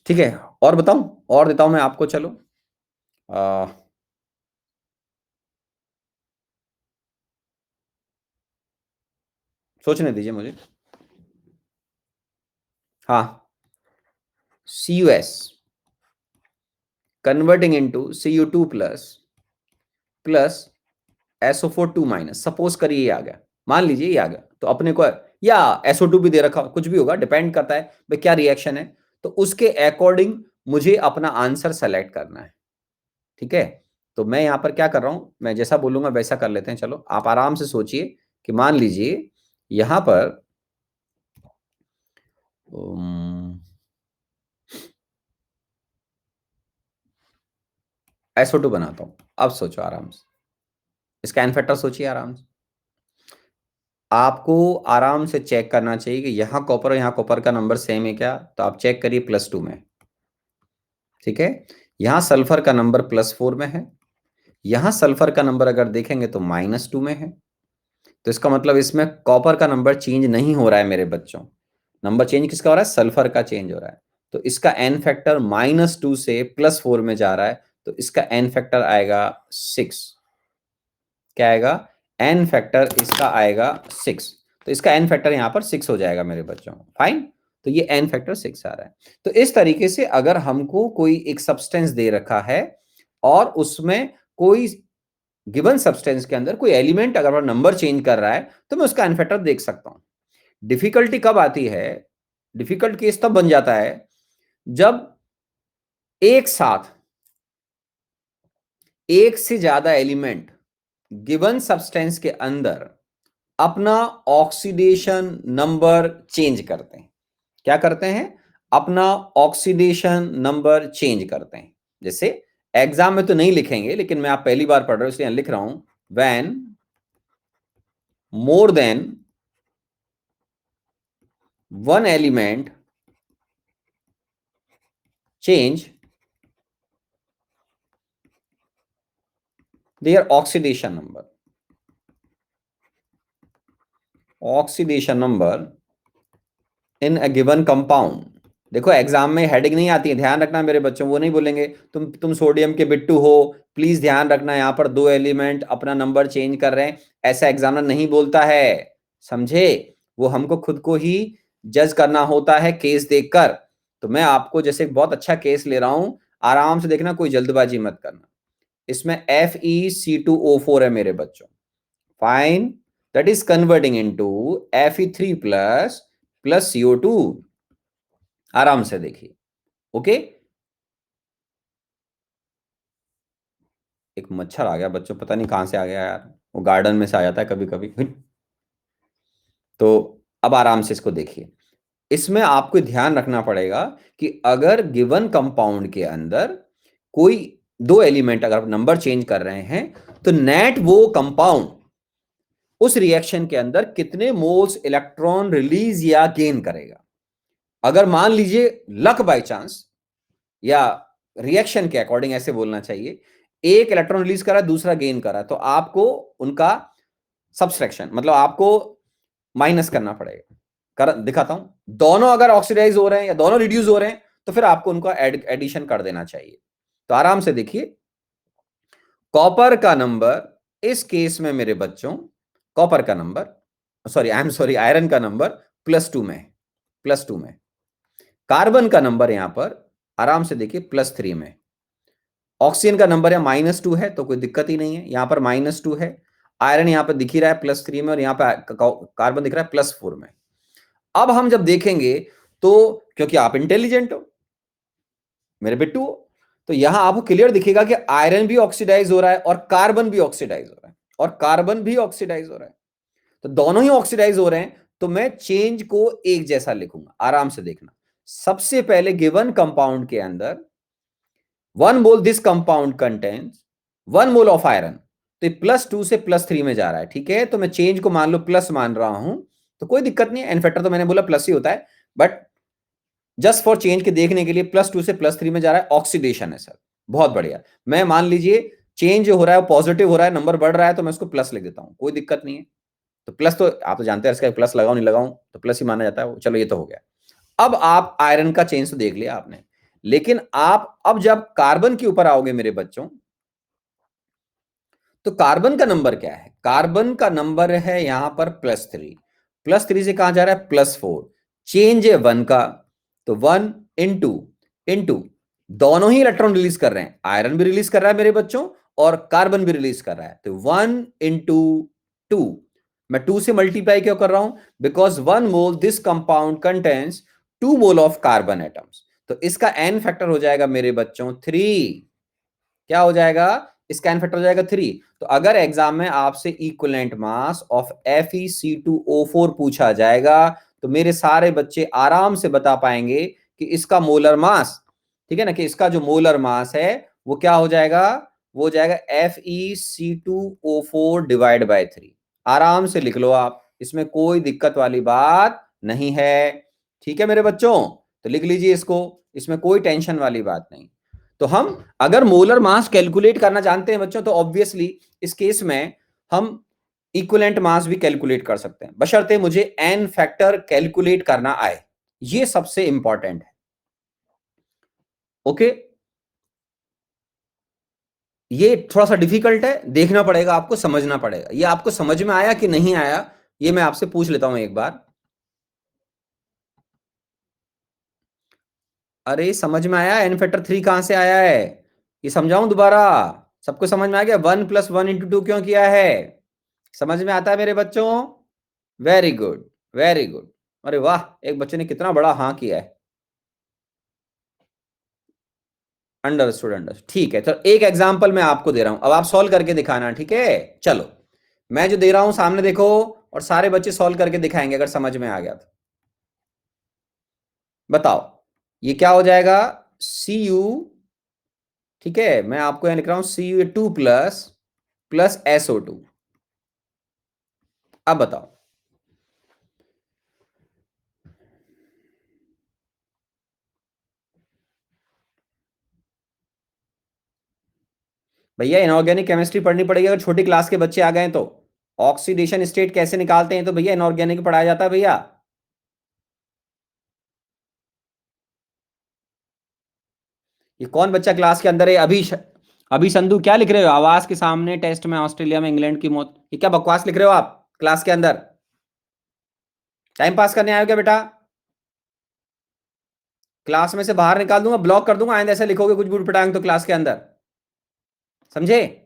ठीक है। और बताऊं, और देता हूं मैं आपको, चलो आ, सोचने दीजिए मुझे। हाँ, CuS converting into Cu2+ SO4 2-, suppose करिए ये आ गया, मान लीजिए ये आ गया, तो अपने को, या SO2 भी दे रखा, कुछ भी होगा, डिपेंड करता है भाई क्या रिएक्शन है, तो उसके अकॉर्डिंग मुझे अपना आंसर सेलेक्ट करना है, ठीक है। तो मैं यहां पर क्या कर रहा हूं, मैं जैसा बोलूंगा वैसा कर लेते हैं। चलो आप आराम से सोचिए कि मान लीजिए यहां पर SO2 बनाता हूं। अब सोचो आराम से, इसका एन फैक्टर सोचिए आराम से। आपको आराम से चेक करना चाहिए कि यहाँ कॉपर और यहाँ कॉपर का नंबर सेम है क्या, तो आप चेक करिए +2 में, ठीक है। यहाँ सल्फर का नंबर +4 में है, यहाँ सल्फर का नंबर अगर देखेंगे तो -2 में है। तो इसका मतलब इसमें कॉपर का नंबर चेंज नहीं हो रहा है मेरे बच्चों। नंबर चेंज किसका हो रहा है? सल्फर का चेंज हो रहा है। तो इसका एन फैक्टर -2 से +4 में जा रहा है, तो इसका एन फैक्टर आएगा 6। क्या आएगा? एन फैक्टर इसका आएगा 6। तो इसका एन फैक्टर यहां पर 6 हो जाएगा मेरे बच्चों, फाइन। तो ये एन फैक्टर 6 आ रहा है। तो इस तरीके से अगर हमको कोई एक सब्सटेंस दे रखा है और उसमें कोई गिवन सब्सटेंस के अंदर कोई एलिमेंट अगर नंबर चेंज कर रहा है, तो मैं उसका एन फैक्टर देख सकता हूं। डिफिकल्टी कब आती है? डिफिकल्ट केस तब बन जाता है जब एक साथ एक से ज्यादा एलिमेंट गिवन सब्सटेंस के अंदर अपना ऑक्सीडेशन नंबर चेंज करते हैं। क्या करते हैं? अपना ऑक्सीडेशन नंबर चेंज करते हैं। जैसे एग्जाम में तो नहीं लिखेंगे, लेकिन मैं आप पहली बार पढ़ रहे हो इसलिए लिख रहा हूं, when more than one element change their oxidation number, oxidation number in a given compound, देखो एग्जाम में हेडिंग नहीं आती है, ध्यान रखना मेरे बच्चों, वो नहीं बोलेंगे तुम सोडियम के बिट्टू हो, प्लीज ध्यान रखना यहाँ पर दो एलिमेंट अपना नंबर चेंज कर रहे हैं, ऐसा एग्जामिनर नहीं बोलता है, समझे? वो हमको खुद को ही जज करना होता है केस देखकर। तो मैं आपको जैसे एक बहुत अच्छा केस ले रहा हूं, आराम से देखना, कोई जल्दबाजी मत करना। इसमें FeC2O4 है मेरे बच्चों, fine, that is converting into Fe3 plus CO2। आराम से देखिए, ओके। एक मच्छर आ गया बच्चों, पता नहीं कहां से आ गया यार, वो गार्डन में से आ जाता है कभी कभी। तो अब आराम से इसको देखिए, इसमें आपको ध्यान रखना पड़ेगा कि अगर गिवन कंपाउंड के अंदर कोई दो एलिमेंट अगर नंबर चेंज कर रहे हैं, तो नेट वो कंपाउंड उस रिएक्शन के अंदर कितने मोल्स इलेक्ट्रॉन रिलीज या गेन करेगा। अगर मान लीजिए लक बाय चांस या रिएक्शन के अकॉर्डिंग ऐसे बोलना चाहिए, एक इलेक्ट्रॉन रिलीज करा दूसरा गेन करा, तो आपको उनका सब्सट्रैक्शन मतलब आपको माइनस करना पड़ेगा। दिखाता हूं, दोनों अगर ऑक्सीडाइज हो रहे हैं या दोनों रिड्यूस हो रहे हैं, तो फिर आपको उनका एडिशन कर देना चाहिए। तो आराम से देखिए, कॉपर का नंबर इस केस में मेरे बच्चों, कॉपर का नंबर, सॉरी आयरन का नंबर +2 में, +2 में। कार्बन का नंबर यहां पर आराम से देखिए +3 में। ऑक्सीजन का नंबर है -2 है, तो कोई दिक्कत ही नहीं है, यहां पर -2 है। आयरन यहां पर दिख ही रहा है +3 में, और यहां पर कार्बन दिख रहा है +4 में। अब हम जब देखेंगे, तो क्योंकि आप इंटेलिजेंट हो मेरे बिट्टू, तो यहां आपको क्लियर दिखेगा कि आयरन भी ऑक्सीडाइज हो रहा है और कार्बन भी ऑक्सीडाइज हो रहा है, और कार्बन भी ऑक्सीडाइज हो रहा है, तो दोनों ही ऑक्सीडाइज हो रहे हैं। तो मैं चेंज को एक जैसा लिखूंगा, आराम से देखना। सबसे पहले गिवन कंपाउंड के अंदर 1 mole this compound contains 1 mole of iron, तो ये +2 से +3 में जा रहा है, ठीक है। तो मैं चेंज को मान लो प्लस मान रहा हूं, तो कोई दिक्कत नहीं है, एन फैक्टर तो मैंने बोला प्लस ही होता है, बट जस्ट फॉर चेंज के देखने के लिए +2 से +3 में जा रहा है, ऑक्सीडेशन है सर, बहुत बढ़िया। मैं मान लीजिए चेंज हो रहा है, पॉजिटिव हो रहा है, नंबर बढ़ रहा है, तो मैं उसको प्लस लिख देता हूं, कोई दिक्कत नहीं है। तो प्लस तो आप तो जानते हैं, इसका प्लस लगाऊं नहीं लगाऊं तो प्लस ही माना जाता है, चलो ये तो हो गया। अब आप आयरन का चेंज तो देख लिया आपने, लेकिन आप अब जब कार्बन के ऊपर आओगे मेरे बच्चों, तो कार्बन का नंबर क्या है? कार्बन का नंबर है यहां पर +3, +3 से कहां जा रहा है? +4, चेंज है 1 का, तो 1 इंटू दोनों ही इलेक्ट्रॉन रिलीज कर रहे हैं, आयरन भी रिलीज कर रहा है मेरे बच्चों और कार्बन भी रिलीज कर रहा है, तो 1 × 2। मैं 2 से मल्टीप्लाई क्यों कर रहा हूं? Because 1 mole this compound contains 2 mole of carbon atoms, तो इसका एन फैक्टर हो जाएगा मेरे बच्चों 3। क्या हो जाएगा? इसका एन फैक्टर हो जाएगा 3। तो अगर एग्जाम में आपसे इक्विवेलेंट मास ऑफ FeC2O4 पूछा जाएगा, तो मेरे सारे बच्चे आराम से बता पाएंगे कि इसका मोलर मास, ठीक है ना, कि इसका जो मोलर मास है वो क्या हो जाएगा? वो हो जाएगा FeC2O4 डिवाइड बाय 3। आराम से लिख लो आप, इसमें कोई दिक्कत वाली बात नहीं है, ठीक है मेरे बच्चों। तो लिख लीजिए इसको, इसमें कोई टेंशन वाली बात नहीं। तो हम अगर मोलर मास कैलकुलेट करना जानते हैं बच्चों, तो ऑब्वियसली इस केस में हम इक्विवेलेंट मास भी कैलकुलेट कर सकते हैं, बशर्ते मुझे एन फैक्टर कैलकुलेट करना आए, ये सबसे इंपॉर्टेंट है, ओके। ये थोड़ा सा डिफिकल्ट है, देखना पड़ेगा आपको, समझना पड़ेगा, ये आपको समझ में आया कि नहीं आया, ये मैं आपसे पूछ लेता हूं एक बार। अरे समझ में आया, एन फैक्टर 3 कहां से आया है, ये समझाऊं दोबारा? सबको समझ में आ गया? 1 + 1 × 2 क्यों किया है? समझ में आता है मेरे बच्चों? Very good, very good. अरे वाह, एक बच्चे ने कितना बड़ा हाँ किया है। अंडरस्टूड, अंडरस्टूड, ठीक है। तो एक एग्जांपल मैं आपको दे रहा हूं, अब आप सॉल्व करके दिखाना, ठीक है? चलो, मैं जो दे रहा हूं सामने देखो, और सारे बच्चे सॉल्व करके दिखाएंगे अगर समझ में आ गया तो। बताओ, ये क्या हो जाएगा? Cu, ठीक है, मैं आपको यहां लिख रहा हूं Cu2 प्लस SO2। अब बताओ, भैया इनऑर्गेनिक केमिस्ट्री पढ़नी पड़ेगी अगर छोटी क्लास के बच्चे आ गए तो। ऑक्सीडेशन स्टेट कैसे निकालते हैं तो भैया इनऑर्गेनिक पढ़ाया जाता है भैया। ये कौन बच्चा क्लास के अंदर है? अभी संधू क्या लिख रहे हो? आवाज के सामने टेस्ट में ऑस्ट्रेलिया में इंग्लैंड की मौत, ये क्या बकवास लिख रहे हो आप क्लास के अंदर? टाइम पास करने आए हो क्या बेटा? क्लास में से बाहर निकाल दूंगा, ब्लॉक कर दूंगा आइंदा ऐसे लिखोगे कुछ भी पटांग तो क्लास के अंदर, समझे?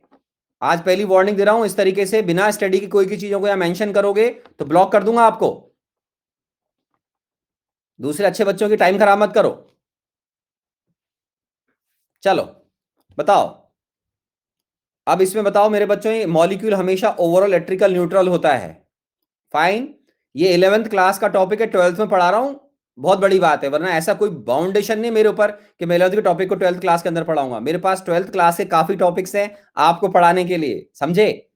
आज पहली वार्निंग दे रहा हूं, इस तरीके से बिना स्टडी की कोई की चीजों को या मेंशन करोगे तो ब्लॉक कर दूंगा आपको। दूसरे अच्छे बच्चों की टाइम खराब मत करो। चलो बताओ, अब इसमें बताओ मेरे बच्चों, ये मॉलिक्यूल हमेशा ओवरऑल इलेक्ट्रिकल न्यूट्रल होता है। फाइन, ये 11th क्लास का टॉपिक है, 12th में पढ़ा रहा हूं, बहुत बड़ी बात है, वरना ऐसा कोई बाउंडेशन नहीं मेरे ऊपर कि मैं 11th के टॉपिक को 12th क्लास के अंदर पढ़ाऊंगा। मेरे पास 12th क्लास के काफी टॉपिक्स हैं आपको पढ़ाने के लिए, समझे?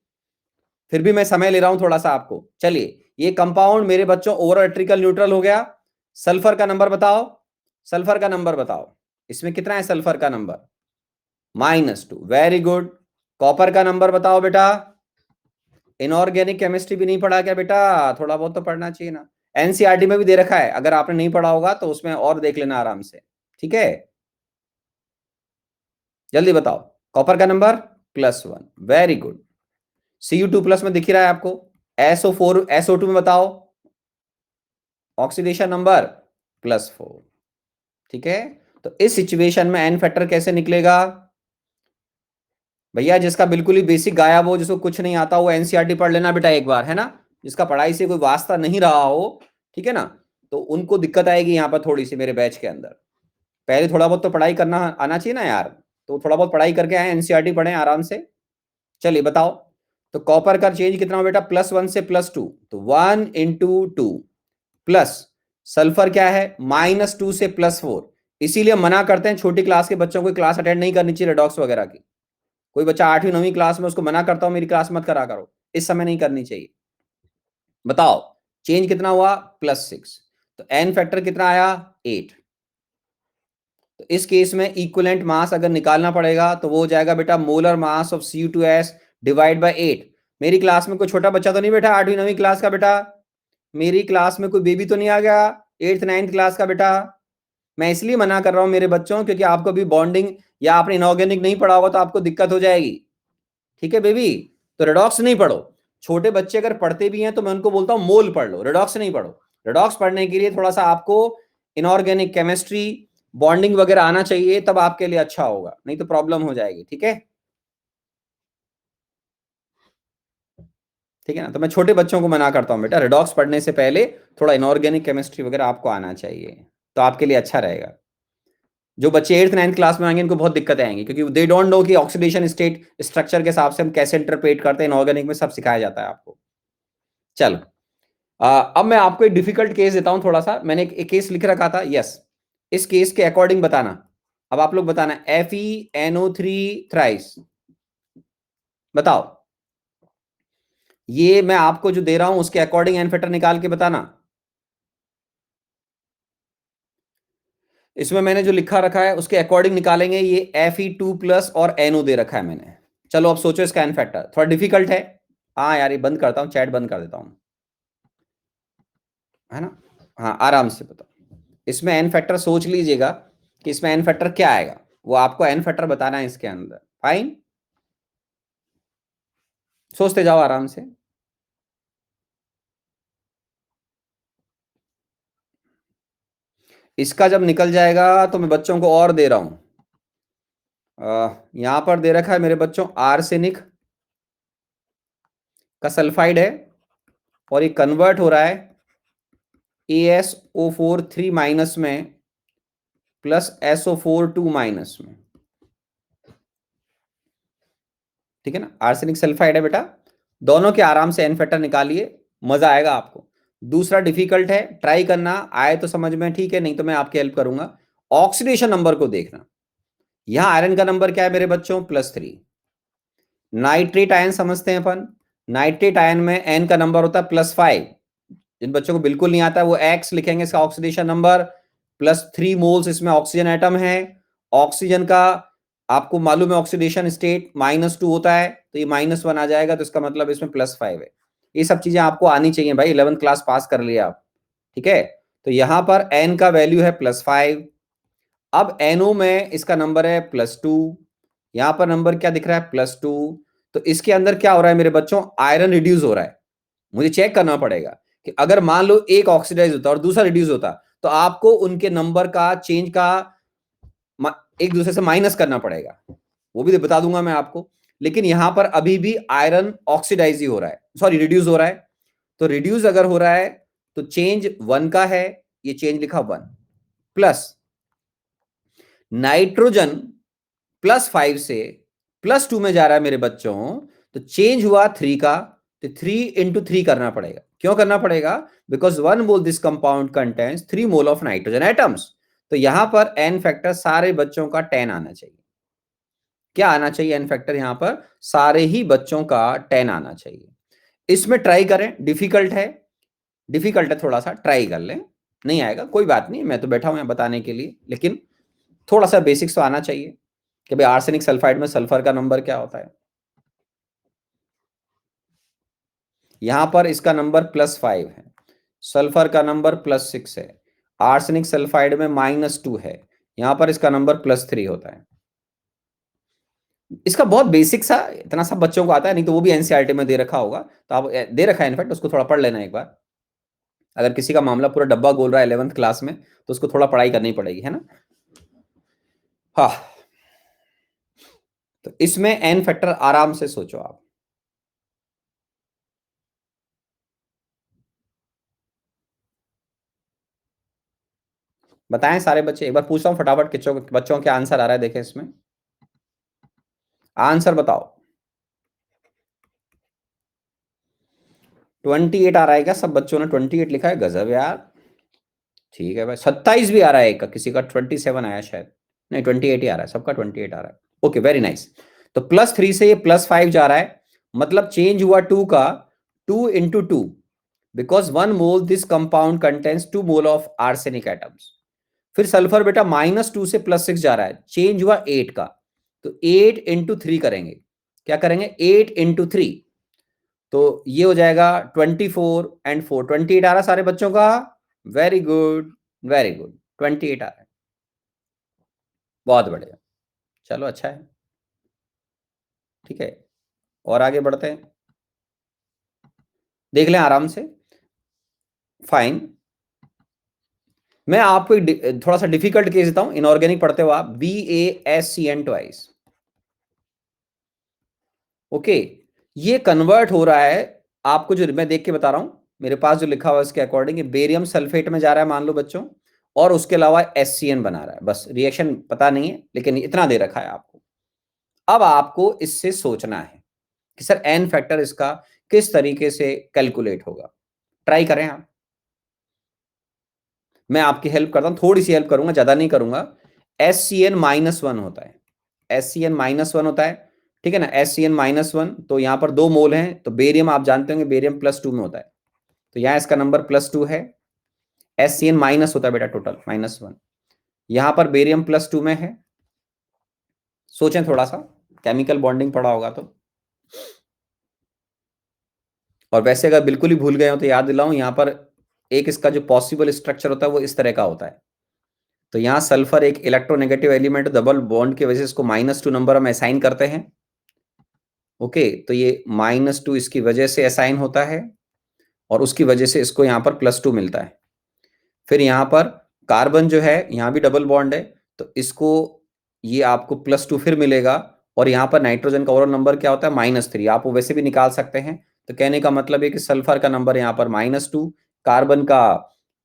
फिर भी मैं समय ले रहा हूं थोड़ा सा आपको। चलिए, ये कंपाउंड मेरे बच्चों ओवरऑल इलेक्ट्रिकल न्यूट्रल हो गया। सल्फर का नंबर बताओ, सल्फर का नंबर बताओ, इसमें कितना है सल्फर का नंबर? -2, very good. कॉपर का नंबर बताओ बेटा। इनऑर्गेनिक केमिस्ट्री भी नहीं पढ़ा क्या बेटा? थोड़ा बहुत तो पढ़ना चाहिए ना। एनसीईआरटी में भी दे रखा है, अगर आपने नहीं पढ़ा होगा तो उसमें और देख लेना आराम से, ठीक है? जल्दी बताओ, कॉपर का नंबर +1, वेरी गुड। Cu2+ में दिख रहा है आपको। SO4 SO2 में बताओ, ऑक्सीडेशन नंबर +4, ठीक है? तो इस सिचुएशन में एन फैक्टर कैसे निकलेगा भैया? जिसका बिल्कुल ही बेसिक गायब हो, जिसको कुछ नहीं आता, वो एनसीईआरटी पढ़ लेना बेटा एक बार, है ना? जिसका पढ़ाई से कोई वास्ता नहीं रहा हो, ठीक है ना, तो उनको दिक्कत आएगी यहाँ पर थोड़ी सी मेरे बैच के अंदर। पहले थोड़ा बहुत तो पढ़ाई करना आना चाहिए ना यार, तो थोड़ा बहुत पढ़ाई करके आए, एनसीईआरटी पढ़े आराम से। चलिए बताओ, तो कॉपर का चेंज कितना हो बेटा? +1 से +2, तो 1 × 2 प्लस सल्फर क्या है? -2 से +4। इसीलिए मना करते हैं छोटी क्लास के बच्चों को क्लास अटेंड नहीं करनी चाहिए रेडॉक्स वगैरह की। कोई बच्चा 8वीं 9वीं क्लास में, उसको मना करता हूं मेरी क्लास मत करा करो, इस समय नहीं करनी चाहिए। बताओ, चेंज कितना हुआ? +6, तो एन फैक्टर कितना आया? 8। तो इस केस में इक्विवेलेंट मास अगर निकालना पड़ेगा तो वो हो जाएगा बेटा molar mass of Cu2s divide by 8। मेरी क्लास में कोई छोटा बच्चा तो नहीं बैठा 8वीं 9वीं क्लास का बेटा? मेरी क्लास में कोई बेबी तो नहीं आ गया 8th 9th क्लास का बेटा? मैं इसलिए मना कर रहा हूं मेरे बच्चों, क्योंकि आपको भी बॉन्डिंग या आपने इनऑर्गेनिक नहीं पढ़ा होगा तो आपको दिक्कत हो जाएगी, ठीक है बेबी? तो रेडॉक्स नहीं पढ़ो। छोटे बच्चे अगर पढ़ते भी हैं तो मैं उनको बोलता हूं मोल पढ़ लो, रेडॉक्स नहीं पढ़ो। रेडॉक्स पढ़ने के लिए थोड़ा सा आपको इनऑर्गेनिक केमिस्ट्री बॉन्डिंग वगैरह आना चाहिए, तब आपके लिए अच्छा होगा, नहीं तो प्रॉब्लम हो जाएगी, ठीक है? ठीक है ना? तो मैं छोटे बच्चों को मना करता हूं बेटा, रेडॉक्स पढ़ने से पहले थोड़ा इनऑर्गेनिक केमिस्ट्री वगैरह आपको आना चाहिए, तो आपके लिए अच्छा रहेगा। जो बच्चे 8th 9th क्लास में आएंगे इनको बहुत दिक्कत आएंगी, क्योंकि दे डोंट नो कि ऑक्सीडेशन स्टेट स्ट्रक्चर के हिसाब से हम कैसे इंटरप्रेट करते हैं, इनऑर्गेनिक में सब सिखाया जाता है आपको। चलो, अब मैं आपको एक डिफिकल्ट केस देता हूं थोड़ा सा, मैंने एक केस लिख रखा था, यस, इस केस के अकॉर्डिंग बताना। अब आप लोग बताना, FeNO3 थ्राइस, बताओ, ये मैं आपको जो दे रहा हूं उसके अकॉर्डिंग एन फैक्टर निकाल के बताना। इसमें मैंने जो लिखा रखा है उसके अकॉर्डिंग निकालेंगे, ये Fe2+ और NO दे रखा है मैंने। चलो अब सोचो इसका एन फैक्टर, थोड़ा डिफिकल्ट है। हाँ यार, ये बंद करता हूँ, चैट बंद कर देता हूँ, है ना? हाँ आराम से बताओ, इसमें एन फैक्टर सोच लीजिएगा कि इसमें एन फैक्टर क्या आएगा, वो आपको एन फैक्टर बताना है इसके अंदर। फाइन, सोचते जाओ आराम से। इसका जब निकल जाएगा तो मैं बच्चों को और दे रहा हूं, यहां पर दे रखा है मेरे बच्चों आर्सेनिक का सल्फाइड है, और ये कन्वर्ट हो रहा है AsO4 3- में प्लस SO4 2- में, ठीक है ना? आर्सेनिक सल्फाइड है बेटा, दोनों के आराम से एन फैक्टर निकालिए, मजा आएगा आपको। दूसरा डिफिकल्ट है, ट्राई करना, आए तो समझ में ठीक है, नहीं तो मैं आपकी हेल्प करूंगा। ऑक्सीडेशन नंबर को देखना, यहां आयरन का नंबर क्या है मेरे बच्चों? +3। नाइट्रेट आयन समझते हैं अपन, नाइट्रेट आयन में एन का नंबर होता है +5। जिन बच्चों को बिल्कुल नहीं आता है वो एक्स लिखेंगे, इसका ऑक्सीडेशन नंबर +3 मोल्स, इसमें ऑक्सीजन एटम है। ऑक्सीजन का आपको मालूम है ऑक्सीडेशन स्टेट -2 होता है, तो ये -1 आ जाएगा, तो इसका मतलब इसमें +5 है। ये सब चीजें आपको आनी चाहिए भाई, 11th क्लास पास कर लिया आप, ठीक है? तो यहां पर एन का वैल्यू है +5, अब NO में इसका नंबर है +2, यहां पर नंबर क्या दिख रहा है +2, तो इसके अंदर क्या हो रहा है मेरे बच्चों, आयरन रिड्यूस हो रहा है। मुझे चेक करना पड़ेगा कि अगर मान लो एक ऑक्सीडाइज होता और दूसरा रिड्यूस होता, तो आपको उनके नंबर का चेंज का एक दूसरे से माइनस करना पड़ेगा, वो भी बता दूंगा मैं आपको। लेकिन यहां पर अभी भी आयरन ऑक्सीडाइज ही हो रहा है, सॉरी रिड्यूस हो रहा है। तो रिड्यूस अगर हो रहा है तो चेंज 1 का है, ये चेंज लिखा 1, प्लस नाइट्रोजन +5 से +2 में जा रहा है मेरे बच्चों, तो चेंज हुआ 3 का, तो 3 × 3 करना पड़ेगा। क्यों करना पड़ेगा? Because 1 mole this compound contains 3 mole of nitrogen atoms. तो यहां पर एन फैक्टर सारे बच्चों का 10 आना चाहिए। क्या आना चाहिए एन फैक्टर? यहां पर सारे ही बच्चों का 10 आना चाहिए। इसमें ट्राई करें, डिफिकल्ट है, डिफिकल्ट है, थोड़ा सा ट्राई कर लें, नहीं आएगा कोई बात नहीं, मैं तो बैठा हूं बताने के लिए, लेकिन थोड़ा सा बेसिक्स तो आना चाहिए कि भाई आर्सेनिक सल्फाइड में सल्फर का नंबर क्या होता है। यहां पर इसका नंबर +5 है, सल्फर का नंबर +6 है, आर्सेनिक सल्फाइड में -2 है, यहां पर इसका नंबर +3 होता है। इसका बहुत बेसिक सा, इतना सब बच्चों को आता है नहीं, तो वो भी एनसीईआरटी में दे रखा होगा, तो आप दे रखा है इनफैक्ट, उसको थोड़ा पढ़ लेना एक बार। अगर किसी का मामला पूरा डब्बा गोल रहा है 11th क्लास में, तो उसको थोड़ा पढ़ाई करनी पड़ेगी, है ना। हाँ, तो इसमें एन फैक्टर आराम से सोचो आप। बताएं सारे बच्चे, एक बार पूछता हूं फटाफट, बच्चों के आंसर आ रहा है, देखें इसमें आंसर बताओ। 28 आ रहा है क्या? सब बच्चों ने 28 लिखा है, गजब यार। ठीक है भाई, 27 भी आ रहा है एक का, किसी का 27 आया शायद, नहीं 28 ही आ रहा है, सबका 28 आ रहा है। Okay very nice. तो +3 से ये +5 जा रहा है, मतलब चेंज हुआ 2 का, 2 × 2, because 1 mole this compound contains 2 mole of arsenic atoms. फिर सल्फर बेटा -2 से +6 जा रहा है, चेंज हुआ 8 का, तो 8 × 3 करेंगे। क्या करेंगे? 8 × 3, तो ये हो जाएगा 24 एंड 4, 28 आ रहा सारे बच्चों का। वेरी गुड, वेरी गुड, 28 आ रहा है, बहुत बढ़िया। चलो अच्छा है, ठीक है, और आगे बढ़ते हैं, देख लें आराम से। फाइन, मैं आपको एक थोड़ा सा डिफिकल्ट केस देता हूं, इनऑर्गेनिक पढ़ते हो आप, BaSCN ट्वाइस। ओके, ये कन्वर्ट हो रहा है, आपको जो मैं देख के बता रहा हूं, मेरे पास जो लिखा हुआ है इसके अकॉर्डिंग बेरियम सल्फेट में जा रहा है मान लो बच्चों, और उसके अलावा SCN बना रहा है, बस रिएक्शन पता नहीं है लेकिन इतना दे रखा है आपको। अब आपको इससे सोचना है कि सर एन फैक्टर इसका किस तरीके से कैलकुलेट होगा। ट्राई करें आप, मैं आपकी हेल्प करता हूं, थोड़ी सी हेल्प करूंगा, ज्यादा नहीं करूंगा। SCN-1 होता है, SCN-1 होता है, ठीक है ना। SCN-1, तो यहां पर 2 मोल हैं, तो बेरियम आप जानते होंगे बेरियम +2 में होता है, तो यहां इसका नंबर +2 है। SCN- होता है बेटा टोटल -1, यहां पर बेरियम +2 में है। सोचें थोड़ा सा, केमिकल बॉन्डिंग पढ़ा होगा तो, और वैसे अगर बिल्कुल ही भूल गए हो तो याद दिलाऊं, यहां पर एक इसका जो पॉसिबल स्ट्रक्चर होता है वो इस तरह का होता है। तो यहां सल्फर एक इलेक्ट्रोनेगेटिव एलिमेंट, डबल बॉन्ड की वजह से इसको -2 नंबर हम असाइन करते हैं। ओके, तो ये -2 इसकी वजह से असाइन होता है, और उसकी वजह से इसको यहां पर +2 मिलता है। फिर यहां पर कार्बन जो है, यहां भी डबल बॉन्ड है, तो इसको ये आपको +2 फिर मिलेगा, और यहां पर नाइट्रोजन का ओवरऑल नंबर क्या होता है -3, आप वो वैसे भी निकाल सकते हैं। तो कहने का मतलब है कि सल्फर का नंबर यहां पर -2, कार्बन का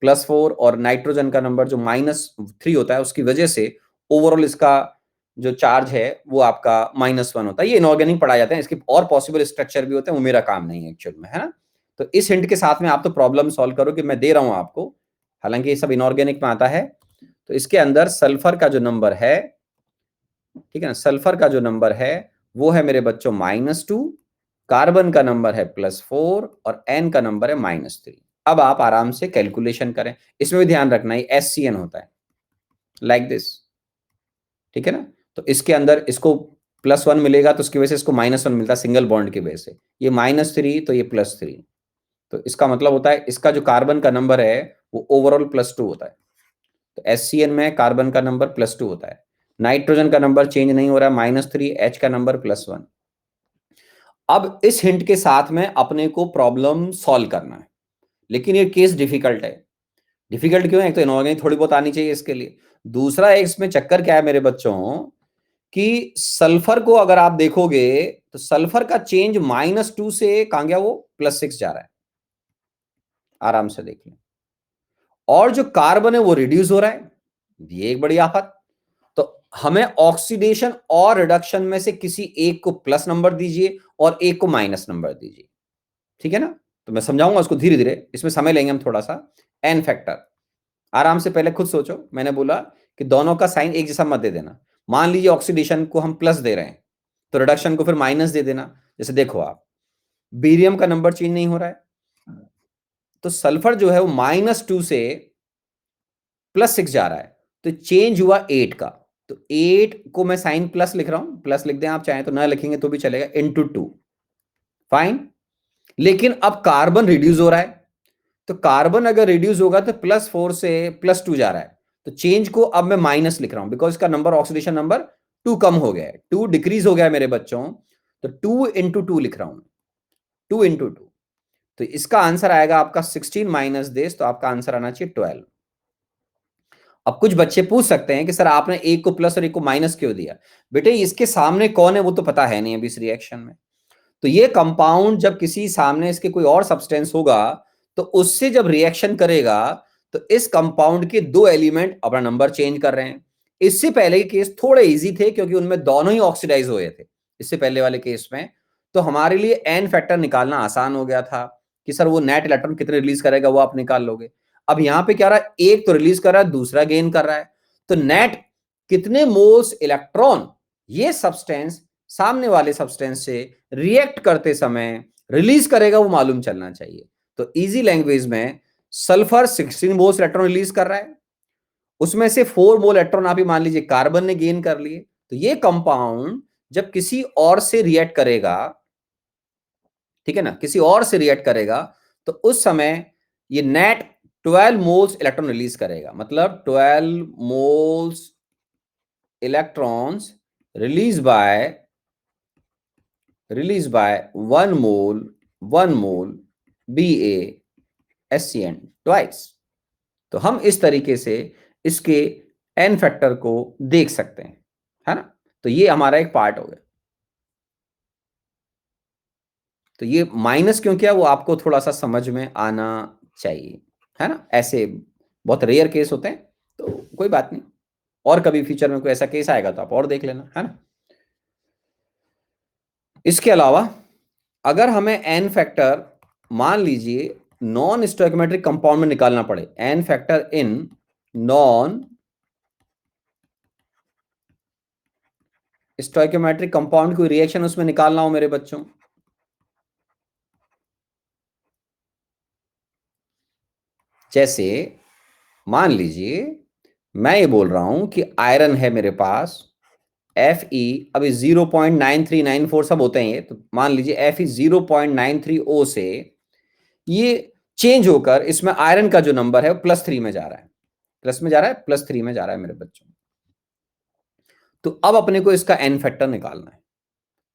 +4, और नाइट्रोजन का नंबर जो -3 होता है, उसकी वजह से ओवरऑल इसका जो चार्ज है वो आपका -1 होता है। ये इनऑर्गेनिक पढ़ा जाता है, इसके और पॉसिबल स्ट्रक्चर भी होते हैं, वो मेरा काम नहीं है एक्चुअल में, है ना। तो इस हिंट के साथ में आप तो प्रॉब्लम सॉल्व करो कि मैं दे रहा हूं आपको, हालांकि ये सब इनऑर्गेनिक में आता है। तो इसके अंदर सल्फर का जो नंबर है, ठीक है ना, सल्फर का जो नंबर है वो है मेरे बच्चों -2, कार्बन का नंबर है +4, और एन का नंबर है -3। अब आप आराम से कैलकुलेशन करें, इसमें भी ध्यान रखना है SCN होता है लाइक दिस, ठीक है ना। तो इसके अंदर इसको +1 मिलेगा, तो उसकी वजह से इसको -1 मिलता है सिंगल बॉन्ड की वजह से, ये -3 तो ये +3, तो इसका मतलब होता है इसका जो कार्बन का नंबर है वो ओवरऑल +2 होता है। तो HCN में कार्बन का नंबर +2 होता है, नाइट्रोजन का नंबर चेंज नहीं हो रहा है -3, H का नंबर +1। अब इस हिंट के साथ में अपने को प्रॉब्लम सॉल्व करना है, लेकिन ये केस डिफिकल्ट है। डिफिकल्ट क्यों है? एक तो इनऑर्गेनिक थोड़ी बहुत आनी चाहिए इसके लिए, दूसरा इसमें चक्कर क्या है मेरे बच्चों कि सल्फर को अगर आप देखोगे तो सल्फर का चेंज -2 से कहां गया, वो +6 जा रहा है, आराम से देख लें। और जो कार्बन है वो रिड्यूस हो रहा है, ये एक बड़ी आफत। तो हमें ऑक्सीडेशन और रिडक्शन में से किसी एक को प्लस नंबर दीजिए और एक को माइनस नंबर दीजिए, ठीक है ना? तो मैं समझाऊंगा उसको धीरे धीरे, इसमें समय लेंगे हम थोड़ा सा। एन फैक्टर आराम से पहले खुद सोचो, मैंने बोला कि दोनों का साइन एक जैसा मत दे देना। मान लीजिए ऑक्सीडेशन को हम प्लस दे रहे हैं तो रिडक्शन को फिर माइनस दे देना। जैसे देखो आप, बेरियम का नंबर चेंज नहीं हो रहा है, तो सल्फर जो है वो -2 से +6 जा रहा है, तो चेंज हुआ 8 का। तो 8 को मैं साइन प्लस लिख रहा हूं, प्लस लिख दें आप चाहें तो, ना लिखेंगे तो भी चलेगा, इंटू 2, फाइन। लेकिन अब कार्बन रिड्यूस हो रहा है, तो कार्बन अगर रिड्यूस होगा तो +4 से +2 जा रहा है, तो चेंज को अब मैं माइनस लिख रहा हूं, बिकॉज इसका नंबर ऑक्सीडेशन नंबर 2 कम हो गया है, 2 डिक्रीज हो गया है मेरे बच्चों, तो 2 इंटू 2 लिख रहा हूं, 2 इंटू 2। तो इसका आंसर आएगा आपका 16 माइनस दिस, तो आपका आंसर आना चाहिए 12। अब कुछ बच्चे पूछ सकते हैं कि सर आपने एक को प्लस और एक को माइनस क्यों दिया? बेटे इसके सामने कौन है वो तो पता है नहीं अभी इस रिएक्शन में। तो ये कंपाउंड जब किसी सामने इसके कोई और सब्सटेंस होगा तो उससे जब रिएक्शन करेगा तो इस कंपाउंड के दो एलिमेंट अपना नंबर चेंज कर रहे हैं। इससे पहले के केस थोड़े इजी थे क्योंकि उनमें दोनों ही ऑक्सीडाइज हुए थे, इससे पहले वाले केस में। तो हमारे लिए एन फैक्टर निकालना आसान हो गया था कि सर वो नेट इलेक्ट्रॉन कितने रिलीज करेगा वो आप निकाल लोगे। अब यहां पे क्या रहा है, एक तो रिलीज कर रहा है दूसरा गेन कर रहा है, तो नेट कितने मोल्स इलेक्ट्रॉन ये सब्सटेंस सामने वाले सब्सटेंस से रिएक्ट करते समय रिलीज करेगा वो मालूम चलना चाहिए। तो इजी लैंग्वेज में सल्फर 16 मोल्स इलेक्ट्रॉन रिलीज कर रहा है, उसमें से 4 मोल इलेक्ट्रॉन आप ही मान लीजिए कार्बन ने गेन कर लिए। तो ये कंपाउंड जब किसी और से रिएक्ट करेगा, ठीक है ना, किसी और से रिएक्ट करेगा, तो उस समय ये नेट 12 मोल्स इलेक्ट्रॉन रिलीज करेगा, मतलब 12 moles electrons release by 1 mole BaSCN twice. तो हम इस तरीके से इसके एन फैक्टर को देख सकते हैं, है ना? तो ये हमारा एक पार्ट हो गया। तो ये माइनस क्यों किया वो आपको थोड़ा सा समझ में आना चाहिए, है ना? ऐसे बहुत रेयर केस होते हैं तो कोई बात नहीं, और कभी फ्यूचर में कोई ऐसा केस आएगा तो आप और देख लेना, है ना? इसके अलावा अगर हमें एन फैक्टर मान लीजिए नॉन स्टोइकोमेट्रिक कंपाउंड में निकालना पड़े, n factor in non stoichiometric compound कोई रिएक्शन उसमें निकालना हो मेरे बच्चों, जैसे मान लीजिए मैं ये बोल रहा हूं कि आयरन है मेरे पास Fe, अभी 0.9394 सब होते हैं ये, तो मान लीजिए Fe 0.93O से ये चेंज होकर इसमें आयरन का जो नंबर है वो +3 में जा रहा है, +3 में जा रहा है मेरे बच्चों। तो अब अपने को इसका एन फैक्टर निकालना है।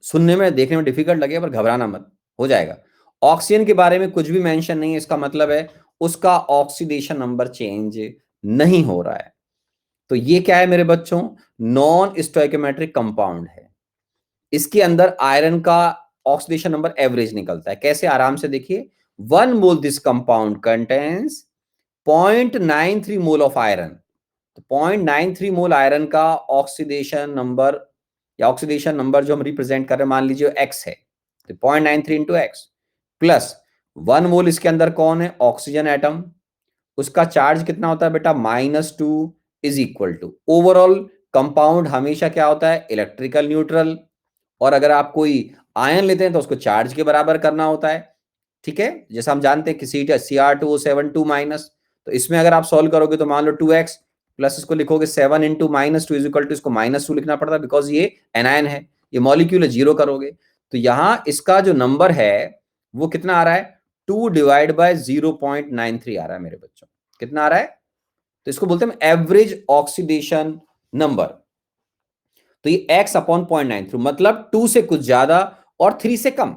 सुनने में देखने में डिफिकल्ट लगे पर घबराना मत, हो जाएगा। ऑक्सीजन के बारे में कुछ भी मेंशन नहीं है, इसका मतलब है उसका ऑक्सीडेशन नंबर चेंज नहीं हो रहा है। तो ये क्या है मेरे बच्चों, नॉन स्टोइकोमेट्रिक कंपाउंड है। इसके अंदर आयरन का ऑक्सीडेशन नंबर एवरेज निकलता है, कैसे? आराम से देखिए, 1 mole this compound contains 0.93 mole of iron. तो 0.93 मोल आयरन का ऑक्सीडेशन नंबर या ऑक्सीडेशन नंबर जो हम रिप्रेजेंट कर रहे हैं मान लीजिए x है, तो 0.93 इंटू एक्स प्लस 1 मोल इसके अंदर कौन है, ऑक्सीजन एटम, उसका चार्ज कितना होता है बेटा, -2 is equal to overall compound हमेशा क्या होता है, इलेक्ट्रिकल न्यूट्रल, और अगर आप कोई आयन लेते हैं तो उसको चार्ज के बराबर करना होता है, ठीक है? जैसा हम जानते हैं कि Cr2O7 2-, तो इसमें अगर आप सॉल्व करोगे तो मान लो 2x प्लस इसको लिखोगे 7 इंटू -2 इज इक्वल टू, इसको -2 लिखना पड़ता है बिकॉज ये एनायन है, ये मॉलिक्यूल है, 0 करोगे तो यहां इसका जो नंबर है वो कितना आ रहा है, 2 डिवाइड बाय 0.93 आ रहा है मेरे बच्चों, कितना आ रहा है? तो इसको बोलते हैं एवरेज ऑक्सीडेशन नंबर। तो ये x अपॉन 0.93 मतलब 2 से कुछ ज्यादा और 3 से कम,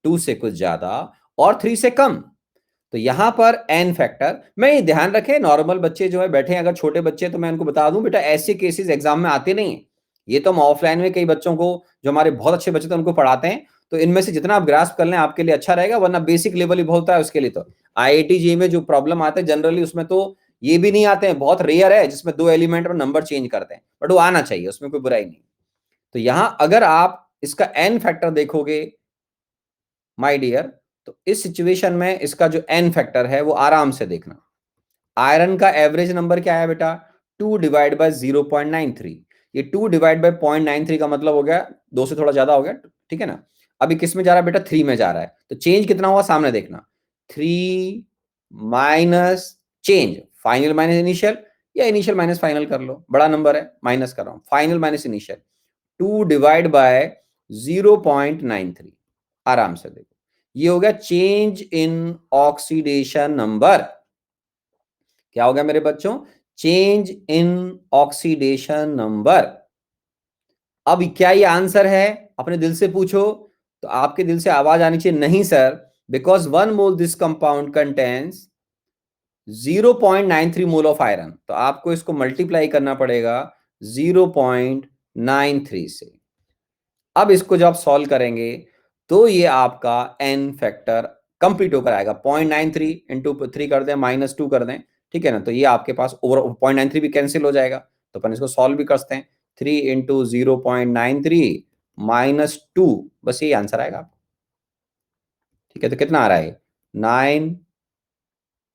2 से कुछ ज्यादा और 3 से कम। तो यहां पर n फैक्टर, मैं ये ध्यान रखें नॉर्मल बच्चे जो है बैठे हैं, अगर छोटे बच्चे तो मैं उनको बता दूं बेटा ऐसे केसेस एग्जाम में आते नहीं है। ये तो हम ऑफलाइन में कई बच्चों को जो हमारे बहुत अच्छे बच्चे थे उनको पढ़ाते हैं, तो इनमें से जितना आप ग्रास्प कर लें आपके लिए अच्छा रहेगा, वरना बेसिक लेवल ही बहुत होता है उसके लिए। तो IIT जी में जो प्रॉब्लम आते हैं जनरली उसमें तो ये भी नहीं आते हैं, बहुत रेयर है जिसमें 2 एलिमेंट और नंबर चेंज करते हैं, बट वो आना चाहिए, उसमें कोई बुराई नहीं। तो यहां अगर आप इसका n फैक्टर देखोगे माय डियर, तो इस सिचुएशन में इसका जो n फैक्टर है वो आराम से देखना। आयरन का एवरेज नंबर क्या है बेटा, 2 डिवाइड बाय 0.93। ये 2 डिवाइड बाय 0.93 का मतलब हो गया 2 से थोड़ा ज्यादा हो गया, ठीक है ना। अभी किस में जा रहा है बेटा, 3 में जा रहा है, तो चेंज कितना हुआ सामने देखना, 3 minus change final minus initial, या इनिशियल माइनस फाइनल कर लो, बड़ा नंबर है माइनस कर रहा हूं, final minus initial, 2 divide by 0.93। आराम से देखो, ये हो गया चेंज इन ऑक्सीडेशन नंबर। क्या हो गया मेरे बच्चों, चेंज इन ऑक्सीडेशन नंबर। अब क्या ये आंसर है, अपने दिल से पूछो, तो आपके दिल से आवाज आनी चाहिए नहीं sir, because 1 mole this compound contains 0.93 mole of iron. तो आपको इसको मल्टीप्लाई करना पड़ेगा 0.93 से। अब इसको जब आप सॉल्व करेंगे तो ये आपका n फैक्टर कंप्लीट होकर आएगा, 0.93 इंटू 3 कर दें माइनस 2 कर दें, ठीक है ना। तो ये आपके पास ओवर 0.93 भी कैंसिल हो जाएगा, तो अपन इसको सॉल्व भी कर सकते हैं, 3 इंटू 0.93 माइनस 2, बस यही आंसर आएगा आपको, ठीक है। तो कितना आ रहा है,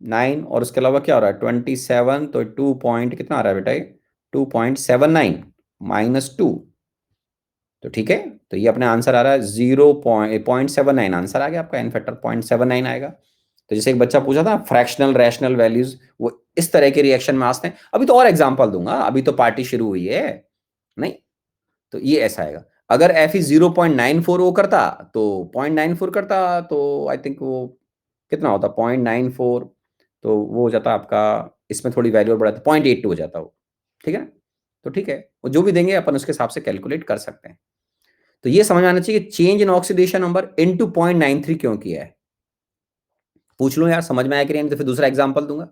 9 और उसके अलावा क्या हो रहा है 27, तो 2 पॉइंट कितना आ रहा है बेटा, 2.79 माइनस 2, तो ठीक है। तो ये अपने आंसर आ रहा है 0.79 आंसर आ गया आपका, एन फैक्टर 0.79 आएगा। तो जैसे एक बच्चा पूछा था फ्रैक्शनल रैशनल वैल्यूज, वो इस तरह के रिएक्शन में आते हैं। अभी तो और एग्जांपल दूंगा, अभी तो पार्टी शुरू हुई है नहीं, तो ये ऐसा आएगा। अगर एफ ई 0.94 वो करता तो 0.94 करता, तो आई थिंक वो कितना होता 0.94, तो वो हो जाता आपका, इसमें थोड़ी वैल्यू और बढ़ाता 0.82 हो जाता वो, ठीक है ना। तो ठीक है, वो जो भी देंगे अपन उसके हिसाब से कैलकुलेट कर सकते हैं। तो ये समझ आना चाहिए change in oxidation number into 0.93 क्यों किया है। पूछ लो यार समझ में आया कि नहीं, तो फिर दूसरा एग्जांपल दूंगा।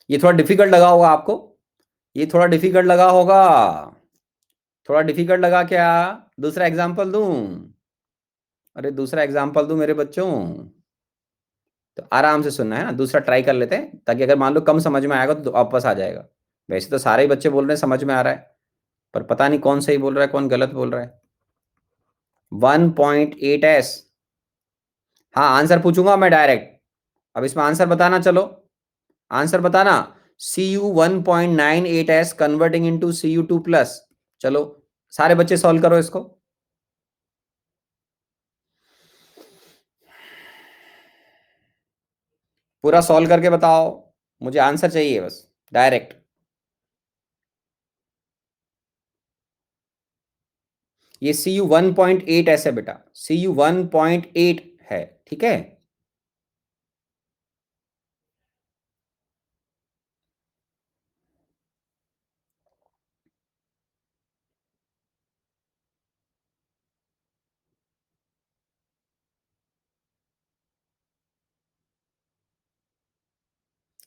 ये थोड़ा डिफिकल्ट लगा होगा आपको, ये थोड़ा डिफिकल्ट लगा होगा, थोड़ा डिफिकल्ट लगा क्या, दूसरा एग्जांपल दूं, अरे दूसरा एग्जांपल दूं मेरे बच्चों, तो आराम से सुनना है ना, दूसरा ट्राई कर लेते हैं, ताकि अगर मान लो कम समझ में आएगा तो वापस आ जाएगा। वैसे तो सारे ही बच्चे बोल रहे हैं समझ में आ रहा है, पर पता नहीं कौन सही बोल रहा है कौन गलत बोल रहा है। 1.8s, हाँ आंसर पूछूंगा मैं डायरेक्ट, अब इसमें आंसर बताना, चलो आंसर बताना, Cu1.98s कन्वर्टिंग इनटू Cu2+, चलो सारे बच्चे सॉल्व करो इसको। पूरा सॉल्व करके बताओ, मुझे आंसर चाहिए बस डायरेक्ट। ये Cu1.8s है बेटा, Cu1.8 है, ठीक है।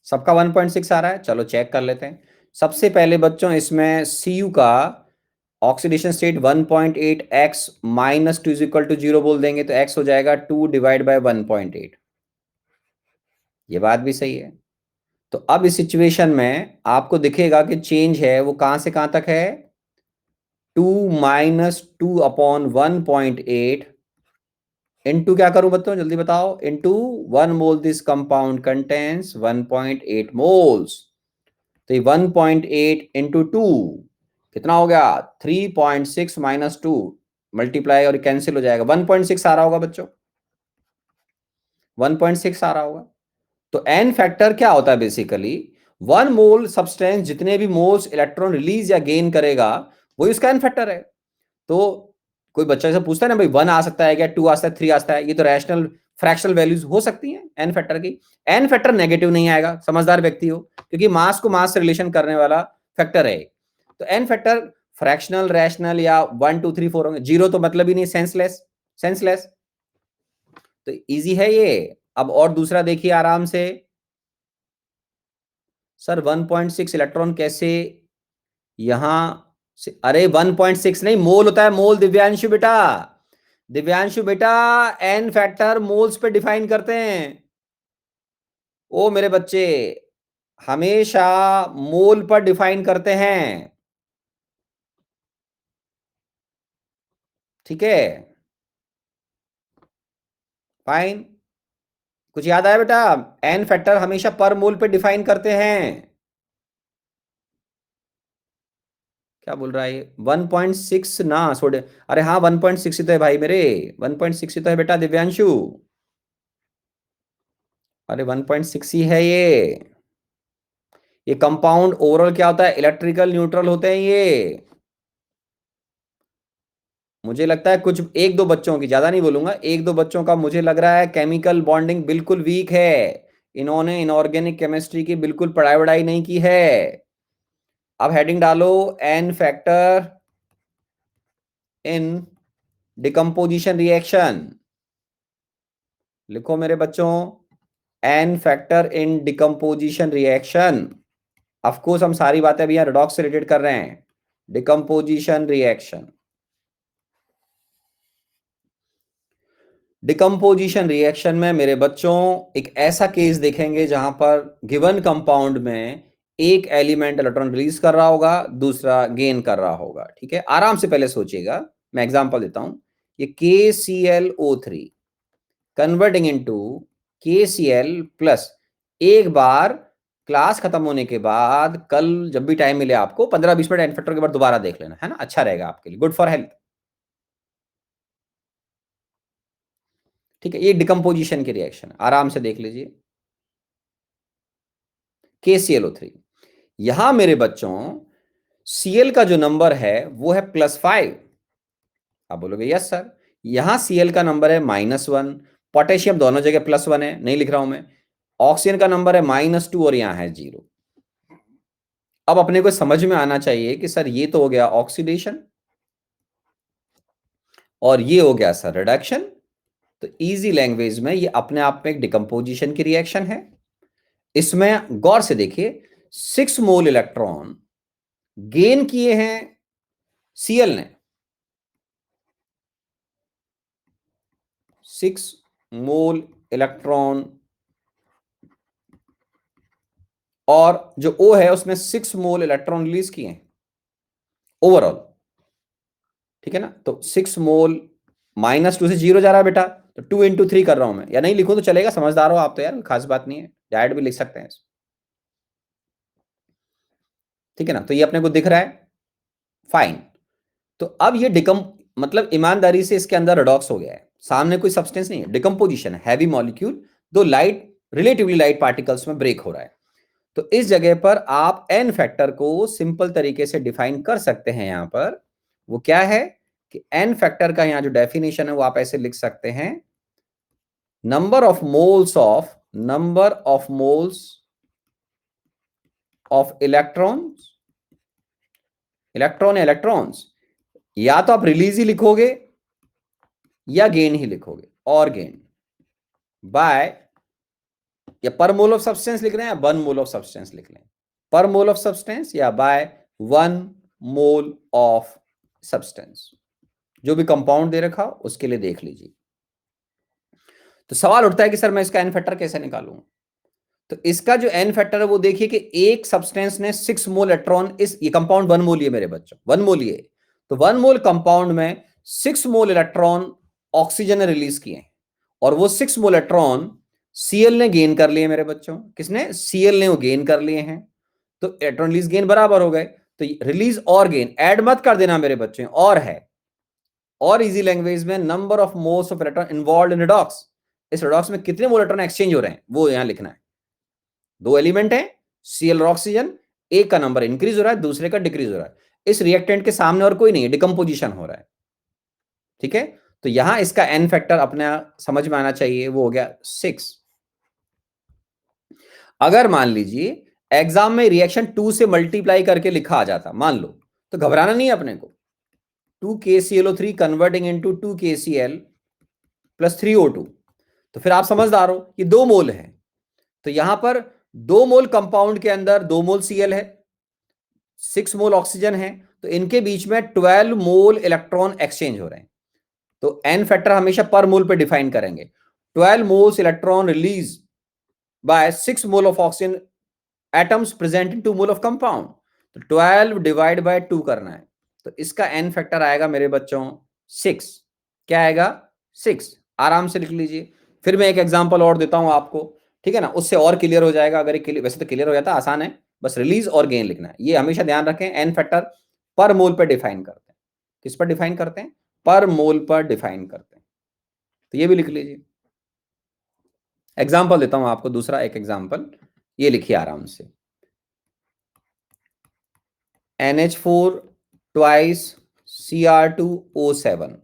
सबका 1.6 आ रहा है, चलो चेक कर लेते हैं। सबसे पहले बच्चों इसमें Cu का oxidation state 1.8x minus 2 is equal to 0 बोल देंगे, तो x हो जाएगा 2 डिवाइड बाय 1.8, ये बात भी सही है। तो अब इस सिचुएशन में आपको दिखेगा कि चेंज है वो कहां से कहां तक है, 2 माइनस 2 अपॉन 1.8 इनटू क्या करूं बच्चों जल्दी बताओ, into 1 mole this compound contains 1.8 moles, तो 1.8 इंटू 2 कितना हो गया 3.6 माइनस 2, मल्टीप्लाई और कैंसिल हो जाएगा, 1.6 आ रहा होगा बच्चों, 1.6 आ रहा होगा। तो एन फैक्टर क्या होता है बेसिकली, 1 मोल सब्सटेंस जितने भी मोल्स इलेक्ट्रॉन रिलीज या गेन करेगा वही उसका एन फैक्टर है। तो कोई बच्चा ऐसा पूछता है ना भाई 1 आ सकता है क्या, 2 आ सकता है, 3 आ सकता है, ये तो रैशनल फ्रैक्शनल वैल्यूज हो सकती हैं एन फैक्टर की। एन फैक्टर नेगेटिव नहीं आएगा, समझदार व्यक्ति हो, क्योंकि मास को मास से रिलेशन करने वाला फैक्टर है। तो एन फैक्टर फ्रैक्शनल, रैशनल या 1 2 3 4 होंगे। जीरो तो मतलब ही नहीं, सेंसलेस, सेंसलेस। तो इजी है ये। अब और दूसरा देखिए आराम से। सर 1.6 इलेक्ट्रॉन कैसे यहां से? अरे 1.6 नहीं, मोल होता है, मोल। दिव्यांशु बेटा, दिव्यांशु बेटा, एन फैक्टर मोल्स पे डिफाइन करते हैं। ओ मेरे बच्चे, हमेशा मोल पर डिफाइन करते हैं, ठीक है? फाइन। कुछ याद आया बेटा? एन फैक्टर हमेशा पर मोल पे डिफाइन करते हैं। क्या बोल रहा है ये? 1.6 ना छोड़े। अरे हाँ 1.6 ही तो है भाई मेरे, 1.6 ही तो है बेटा दिव्यांशु। अरे 1.6 ही है ये। ये कंपाउंड ओवरऑल क्या होता है? इलेक्ट्रिकल न्यूट्रल होते हैं ये। मुझे लगता है कुछ एक दो बच्चों की, ज्यादा नहीं बोलूंगा, एक दो बच्चों का मुझे लग रहा है केमिकल बॉन्डिंग बिल्कुल वीक है। इन्होंने इनऑर्गेनिक केमिस्ट्री की बिल्कुल पढ़ाई वढ़ाई नहीं की है। अब हेडिंग डालो, n factor in decomposition reaction. लिखो मेरे बच्चों, n factor in decomposition reaction. Of course हम सारी बातें अभी यहां रिडॉक्स से रिलेटेड कर रहे हैं। डिकम्पोजिशन रिएक्शन, डिकम्पोजिशन रिएक्शन में मेरे बच्चों एक ऐसा केस देखेंगे जहां पर गिवन कंपाउंड में एक एलिमेंट इलेक्ट्रॉन रिलीज कर रहा होगा, दूसरा गेन कर रहा होगा, ठीक है? आराम से पहले सोचिएगा, मैं एग्जांपल देता हूं। ये KClO3 converting into KCl plus. एक बार क्लास खत्म होने के बाद, कल जब भी टाइम मिले आपको, 15-20 मिनट एन फैक्टर के बाद दोबारा देख लेना, है ना? अच्छा रहेगा आपके लिए, गुड फॉर हेल्थ, ठीक है? ये डिकम्पोजिशन की रिएक्शन आराम से देख लीजिए। KClO3, यहां मेरे बच्चों Cl का जो नंबर है वो है +5। आप बोलोगे यस सर। यहां Cl का नंबर है -1, पोटेशियम दोनों जगह +1 है, नहीं लिख रहा हूं मैं। ऑक्सीजन का नंबर है -2 और यहां है 0। अब अपने को समझ में आना चाहिए कि सर ये तो हो गया ऑक्सीडेशन और ये हो गया सर रिडक्शन। तो इजी लैंग्वेज में ये अपने आप में एक डिकम्पोजिशन की रिएक्शन है। इसमें गौर से देखिए, 6 मोल इलेक्ट्रॉन गेन किए हैं Cl ने, 6 मोल इलेक्ट्रॉन, और जो O है उसने 6 मोल इलेक्ट्रॉन रिलीज किए हैं ओवरऑल, ठीक है ना? तो 6 मोल -2 से 0 जा रहा है बेटा, तो 2 × 3 कर रहा हूं मैं, या नहीं लिखूं तो चलेगा, समझदार हो आप तो यार, खास बात नहीं है, डायरेक्ट भी लिख सकते हैं, ठीक है ना? तो ये अपने को दिख रहा है, फाइन। तो अब ये डिकम मतलब ईमानदारी से इसके अंदर रिडॉक्स हो गया है, सामने कोई सब्सटेंस नहीं है, डिकम्पोजिशन, हैवी मॉलिक्यूल, दो लाइट, रिलेटिवली लाइट पार्टिकल्स में ब्रेक हो रहा है। तो इस जगह पर आप एन फैक्टर को सिंपल तरीके से डिफाइन कर सकते हैं। यहां पर वो क्या है कि एन फैक्टर का यहां जो डेफिनेशन है वो आप ऐसे लिख सकते हैं, number of moles of electrons, electrons, या तो आप रिलीज ही लिखोगे या गेन ही लिखोगे, और गेन बाय, या पर मोल ऑफ सब्सटेंस लिख रहे हैं या 1 मोल ऑफ सब्सटेंस लिख रहे हैं, पर मोल ऑफ सब्सटेंस या बाय 1 मोल ऑफ सब्सटेंस, जो भी कंपाउंड दे रखा उसके लिए देख लीजिए। तो सवाल उठता है कि सर मैं इसका एन फैक्टर कैसे निकालूं? तो इसका जो एन फैक्टर है वो देखिए कि एक सब्सटेंस ने 6 मोल इलेक्ट्रॉन, इस ये कंपाउंड 1 मोल ही है मेरे बच्चों, 1 मोल ही है। तो 1 मोल कंपाउंड में 6 मोल इलेक्ट्रॉन ऑक्सीजन ने रिलीज किए हैं, और वो 6 मोल इलेक्ट्रॉन Cl ने गेन कर लिए मेरे बच्चों। किसने? Cl ने वो गेन कर लिए हैं। तो इलेक्ट्रॉन रिलीज गेन बराबर हो गए। तो रिलीज और गेन ऐड मत कर देना मेरे बच्चों, और है, और इजी लैंग्वेज में number of moles of electron involved in redox. इस रिडॉक्स में कितने मोल इलेक्ट्रॉन एक्सचेंज हो रहे हैं वो यहां लिखना है। दो एलिमेंट है Cl और ऑक्सीजन, एक का नंबर इंक्रीज हो रहा है, दूसरे का डिक्रीज हो रहा है। इस रिएक्टेंट के सामने और कोई नहीं है, डिकम्पोजिशन हो रहा है, ठीक है? तो यहां इसका एन फैक्टर अपने समझ में आना चाहिए, वो हो गया 6। अगर मान लीजिए एग्जाम में रिएक्शन 2 से मल्टीप्लाई करके लिखा आ जाता मान लो, तो घबराना नहीं है अपने को। 2KClO3 converting into 2KCl plus 3O2, तो फिर आप समझदार हो, ये 2 मोल है, तो यहां पर 2 मोल कंपाउंड के अंदर 2 मोल Cl है, 6 मोल ऑक्सीजन है, तो इनके बीच में 12 मोल इलेक्ट्रॉन एक्सचेंज हो रहे हैं। तो एन फैक्टर हमेशा पर मोल पे डिफाइन करेंगे। 12 moles electron release by 6 mole of oxygen atoms present in 2 mole of compound, तो 12 डिवाइड बाय 2 करना है, तो इसका एन फैक्टर आएगा मेरे बच्चों 6। क्या आएगा? 6। आराम से लिख लीजिए। फिर मैं एक एग्जांपल और देता हूं आपको, ठीक है ना, उससे और क्लियर हो जाएगा। अगर वैसे तो क्लियर हो जाता, आसान है, बस रिलीज और गेन लिखना है। ये हमेशा ध्यान रखें, एन फैक्टर पर मोल पर डिफाइन करते हैं। किस पर डिफाइन करते हैं? पर मोल पर डिफाइन करते हैं। तो ये भी लिख लीजिए। एग्जाम्पल देता हूं आपको, दूसरा एक एग्जाम्पल, ये लिखिए आराम से। NH4 twice Cr2O7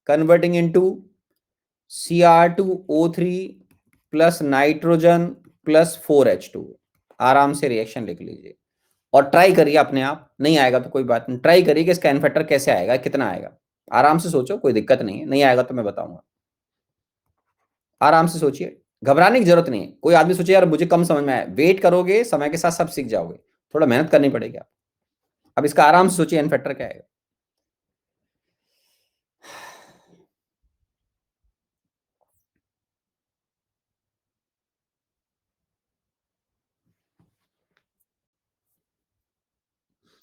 converting into Cr2O3 plus nitrogen plus 4H2। आराम से रिएक्शन लिख लीजिए और ट्राई करिए अपने आप। नहीं आएगा तो कोई बात नहीं, ट्राई करिए कि इसका एन फैक्टर कैसे आएगा, कितना आएगा। आराम से सोचो, कोई दिक्कत नहीं है, नहीं आएगा तो मैं बताऊंगा। आराम से सोचिए, घबराने की जरूरत नहीं है। कोई आदमी सोचे यार मुझे कम समझ में आया, वेट करोगे समय के साथ सब सीख जाओगे, थोड़ा मेहनत करनी पड़ेगी आप। अब इसका आराम से सोचिए एन फैक्टर क्या आएगा।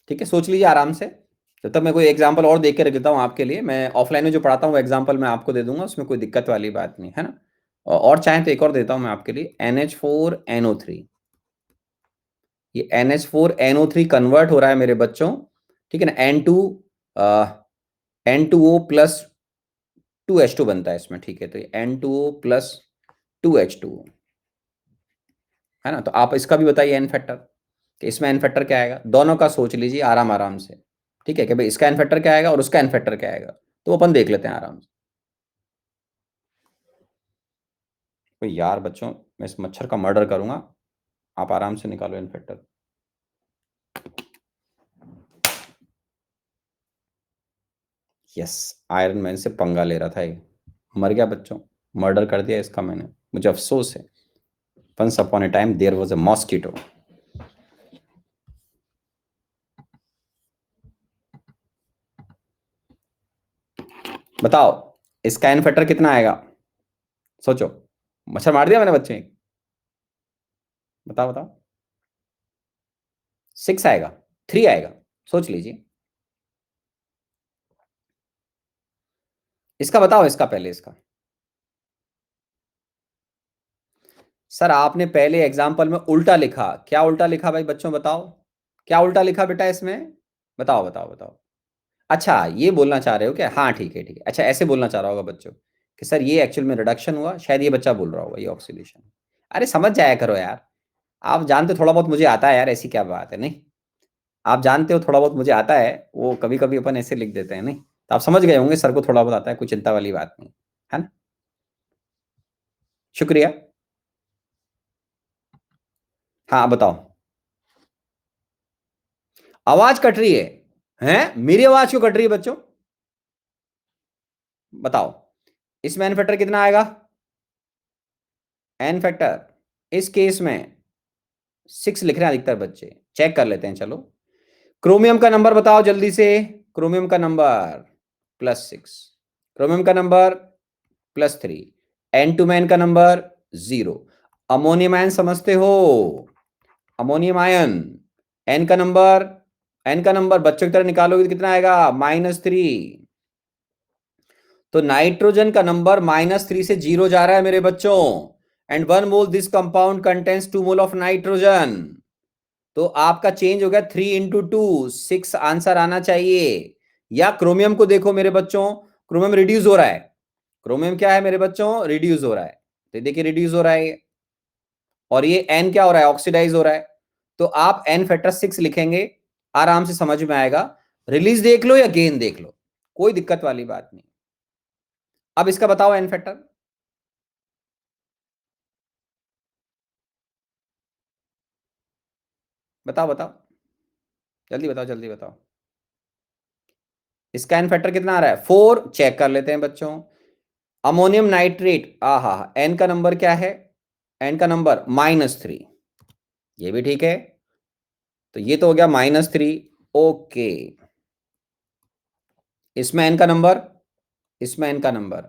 ठीक है, सोच लीजिए आराम से। जब तक मैं कोई एग्जांपल और देख के रख देता हूँ आपके लिए, मैं ऑफलाइन में जो पढ़ाता हूँ वो एग्जांपल मैं आपको दे दूंगा, उसमें कोई दिक्कत वाली बात नहीं है ना। और चाहें तो एक और देता हूँ मैं आपके लिए, NH4NO3। ये NH4NO3 कन्वर्ट हो रहा है मेरे बच्चों, ठीक है ना, N2O प्लस 2H2 बनता है इसमें, ठीक है। तो N2O प्लस 2H2 है ना। तो आप इसका भी बताइए एन फैक्टर, कि इसमें एन फैक्टर क्या आएगा। दोनों का सोच लीजिए आराम आराम से, ठीक है, कि भाई इसका एन फैक्टर क्या आएगा और उसका एन फैक्टर क्या आएगा, तो अपन देख लेते हैं आराम से। तो यार बच्चों, मैं इस मच्छर का मर्डर करूंगा, आप आराम से निकालो n factor. Yes, iron man से पंगा ले रहा था ये, मर गया बच्चों, मर्डर कर दिया इसका मैंने, मुझे अफसोस है। Once upon a time there was a mosquito. बताओ इसका एन फैक्टर कितना आएगा, सोचो। मच्छर मार दिया मैंने बच्चे, बताओ बताओ। 6 आएगा, 3 आएगा, सोच लीजिए। इसका बताओ, इसका पहले इसका। सर आपने पहले एग्जाम्पल में उल्टा लिखा, क्या उल्टा लिखा भाई बच्चों बताओ, क्या उल्टा लिखा बेटा इसमें, बताओ बताओ बताओ। अच्छा ये बोलना चाह रहे हो क्या? हाँ ठीक है ठीक है, अच्छा ऐसे बोलना चाह रहा होगा बच्चों कि सर ये एक्चुअल में रिडक्शन हुआ, शायद ये बच्चा बोल रहा होगा ये ऑक्सीडेशन। अरे समझ जाया करो यार, आप जानते हो थोड़ा बहुत मुझे आता है यार, ऐसी क्या बात है। नहीं, आप जानते हो थोड़ा बहुत मुझे आता है, वो कभी कभी अपन ऐसे लिख देते हैं। नहीं तो आप समझ गए होंगे सर को थोड़ा बहुत आता है, कोई चिंता वाली बात नहीं है ना। शुक्रिया। हाँ बताओ। आवाज कट रही है? हैं, मेरी आवाज क्यों कट रही है बच्चों? बताओ इसमें एन फैक्टर कितना आएगा? एन फैक्टर इस केस में 6 लिख रहे हैं अधिकतर बच्चे, चेक कर लेते हैं चलो। क्रोमियम का नंबर बताओ जल्दी से, क्रोमियम का नंबर +6, क्रोमियम का नंबर +3, N2 का नंबर 0। अमोनियम आयन समझते हो? अमोनियम आयन, एन का नंबर, एन का नंबर बच्चों की तरह निकालोगे तो कितना आएगा? -3। तो नाइट्रोजन का नंबर -3 से 0 जा रहा है मेरे बच्चों, and 1 mole this compound contains 2 mole of nitrogen. तो आपका चेंज हो गया 3 × 2, 6 आंसर आना चाहिए। या क्रोमियम को देखो मेरे बच्चों, क्रोमियम रिड्यूस हो रहा है, क्रोमियम क्या है मेरे बच्चों? रिड्यूस हो रहा है। तो देखिए रिड्यूस हो रहा है, और ये एन क्या हो रहा है? ऑक्सीडाइज हो रहा है। तो आप एन फैक्टर 6 लिखेंगे, आराम से समझ में आएगा। रिलीज देख लो या गेन देख लो, कोई दिक्कत वाली बात नहीं। अब इसका बताओ एन फैक्टर। बताओ बताओ, जल्दी बताओ, जल्दी बताओ। इसका एन फैक्टर कितना आ रहा है? 4। चेक कर लेते हैं बच्चों। अमोनियम नाइट्रेट, आहा, एन का नंबर क्या है? एन का नंबर -3। ये भी ठीक है। तो ये तो हो गया -3। ओके। इसमें एन का नंबर, इसमें एन का नंबर,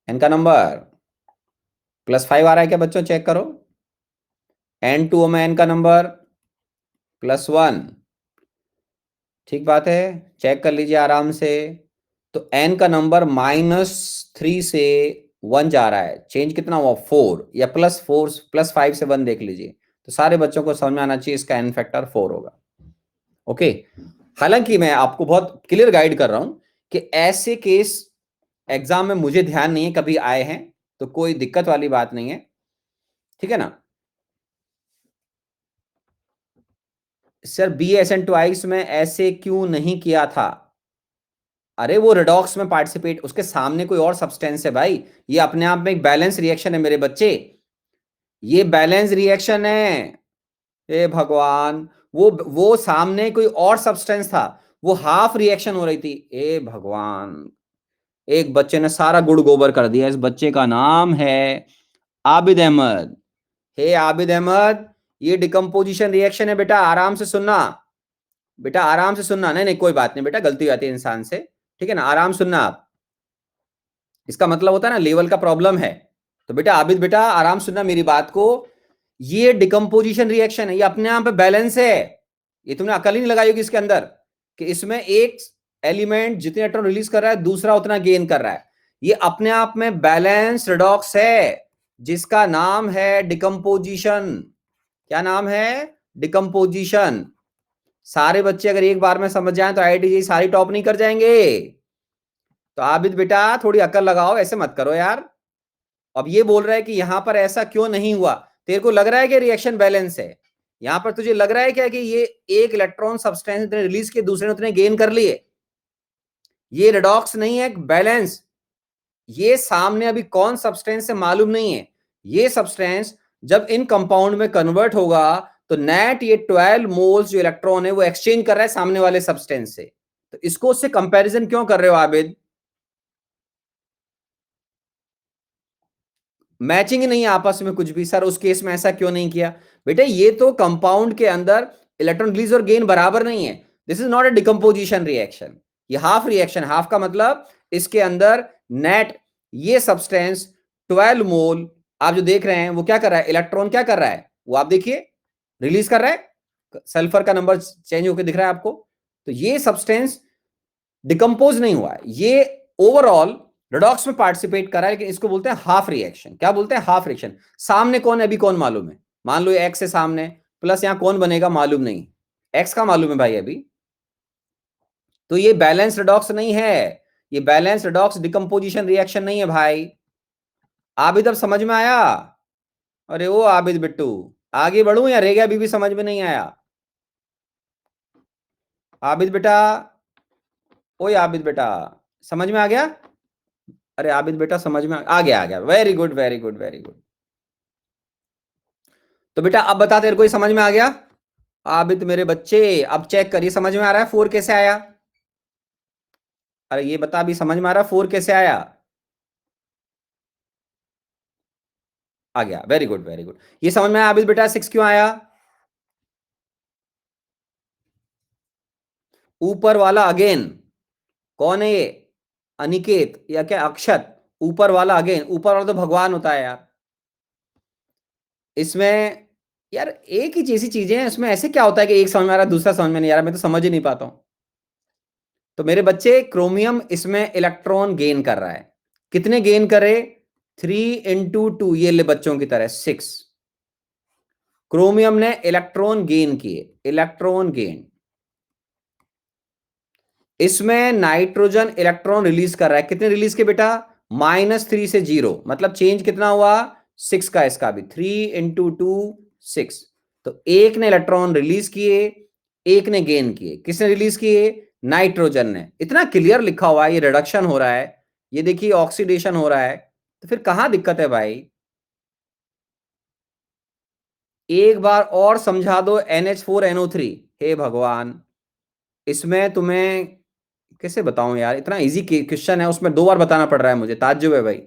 एन का नंबर +5 आ रहा है क्या बच्चों? चेक करो। N2O में एन का नंबर +1। ठीक बात है, चेक कर लीजिए आराम से। तो एन का नंबर -3 से 1 जा रहा है, चेंज कितना हुआ? 4, या +4 +5 से 1 देख लीजिए। तो सारे बच्चों को समझ में आना चाहिए इसका एन फैक्टर 4 होगा। ओके। हालांकि मैं आपको बहुत क्लियर गाइड कर रहा हूं कि ऐसे केस एग्जाम में मुझे ध्यान नहीं है कभी आए हैं, तो कोई दिक्कत वाली बात नहीं है, ठीक है ना। सर BSN ट्वाइस में ऐसे क्यों नहीं किया था? अरे वो रेडॉक्स में पार्टिसिपेट, उसके सामने कोई और सब्सटेंस है भाई। ये अपने आप में एक बैलेंस रिएक्शन है मेरे बच्चे, ये बैलेंस रिएक्शन है। हे भगवान, वो सामने कोई और सब्सटेंस था, वो हाफ रिएक्शन हो रही थी। ए भगवान, एक बच्चे ने सारा गुड़ गोबर कर दिया। इस बच्चे का नाम है आबिद अहमद। हे आबिद अहमद, ये डिकम्पोजिशन रिएक्शन है बेटा, आराम से सुनना। बेटा आराम से सुनना। नहीं नहीं कोई बात नहीं बेटा, गलती आती है इंसान से, ठीक है ना, आराम सुनना आप। इसका मतलब होता है ना लेवल का प्रॉब्लम है। तो बेटा आबिद, बेटा आराम सुनना मेरी बात को। ये डिकम्पोजिशन रिएक्शन है, ये अपने आप में बैलेंस है। ये तुमने अकल ही नहीं लगाई होगी इसके अंदर, कि इसमें एक एलिमेंट जितने इलेक्ट्रॉन रिलीज कर रहा है दूसरा उतना गेन कर रहा है। ये अपने आप में बैलेंस रिडॉक्स है, जिसका नाम है डिकम्पोजिशन। क्या नाम है? डिकम्पोजिशन। सारे बच्चे अगर एक बार में समझ जाएं तो IIT सारी टॉप नहीं कर जाएंगे। तो आबिद बेटा थोड़ी अकल लगाओ, ऐसे मत करो यार। अब ये बोल रहा है कि यहां पर ऐसा क्यों नहीं हुआ? तेरे को लग रहा है कि रिएक्शन बैलेंस है? यहां पर तुझे लग रहा है क्या कि ये एक इलेक्ट्रॉन सब्सटेंस ने रिलीज किए, दूसरे ने उतने गेन कर लिए? ये रिडॉक्स नहीं है, बैलेंस। ये सामने अभी कौन सब्सटेंस है मालूम नहीं है। ये सब्सटेंस जब इन कंपाउंड में कन्वर्ट होगा तो नेट ये 12 मोल्स जो इलेक्ट्रॉन है वो एक्सचेंज कर रहा है सामने वाले सब्सटेंस से। तो इसको उससे कंपैरिजन क्यों कर रहे हो आबिद? मैचिंग ही नहीं है आपस में कुछ भी। सर उस केस में ऐसा क्यों नहीं किया? बेटे ये तो कंपाउंड के अंदर इलेक्ट्रॉन रिलीज और गेन बराबर नहीं है। This is not a decomposition reaction, ये हाफ रिएक्शन। हाफ का मतलब इसके अंदर नेट ये सब्सटेंस 12 मोल आप जो देख रहे हैं वो क्या कर रहा है? इलेक्ट्रॉन क्या कर रहा है वो आप देखिए, रिलीज कर रहा है। सल्फर का नंबर चेंज होकर दिख रहा है आपको। तो ये सब्सटेंस डिकम्पोज नहीं हुआ है, ये ओवरऑल रिडॉक्स में पार्टिसिपेट कर रहा है, लेकिन इसको बोलते हैं हाफ रिएक्शन। क्या बोलते हैं? Half reaction. सामने कौन है अभी कौन मालूम है? मान लो एक्स है सामने, प्लस यहां कौन बनेगा मालूम नहीं, एक्स का मालूम है भाई अभी। तो ये बैलेंस रिडॉक्स नहीं है, ये बैलेंस रिडॉक्स डिकम्पोजिशन रिएक्शन नहीं है भाई। आबिद अब समझ में आया? अरे वो आबिद बिट्टू, आगे बढ़ू या रह गया अभी भी समझ में नहीं आया? आबिद बेटा, ओए आबिद बेटा, समझ में आ गया? अरे आबिद बेटा समझ में आ गया, आ गया। Very good, very good, very good. तो बेटा अब बता, तेरे को ही समझ में आ गया? आबिद मेरे बच्चे अब चेक करिए समझ में आ रहा है 4 कैसे आया? अरे ये बता अभी समझ में आ रहा है 4 कैसे आया? आ गया, वेरी गुड, वेरी गुड। ये समझ में आया आबिद बेटा 6 क्यों आया? ऊपर वाला अगेन कौन है ये? अनिकेत या क्या अक्षत? ऊपर वाला अगेन, ऊपर वाला तो भगवान होता है यार। इसमें यार एक ही जैसी चीजें हैं, इसमें ऐसे क्या होता है कि एक समझ में आ रहा है दूसरा समझ में नहीं आ रहा? मैं तो समझ ही नहीं पाता हूं। तो मेरे बच्चे क्रोमियम इसमें इलेक्ट्रॉन गेन कर रहा है। कितने गेन करे? 3 × 2, ये ले बच्चों की तरह 6। क्रोमियम ने इलेक्ट्रॉन गेन किए, इलेक्ट्रॉन गेन। इसमें नाइट्रोजन इलेक्ट्रॉन रिलीज कर रहा है। कितने रिलीज के बेटा? -3 से 0, मतलब चेंज कितना हुआ? 6 का। इसका भी 3 × 2 6। तो एक ने इलेक्ट्रॉन रिलीज किए, एक ने गेन किए। किसने रिलीज किए? नाइट्रोजन ने। इतना क्लियर लिखा हुआ है, ये रिडक्शन हो रहा है, ये देखिए ऑक्सीडेशन हो रहा है, तो फिर कहां दिक्कत है भाई? एक बार और समझा दो NH4NO3। हे भगवान, इसमें तुम्हें कैसे बताऊं यार, इतना इजी क्वेश्चन है, उसमें 2 बार बताना पड़ रहा है मुझे, ताज्जुब है भाई।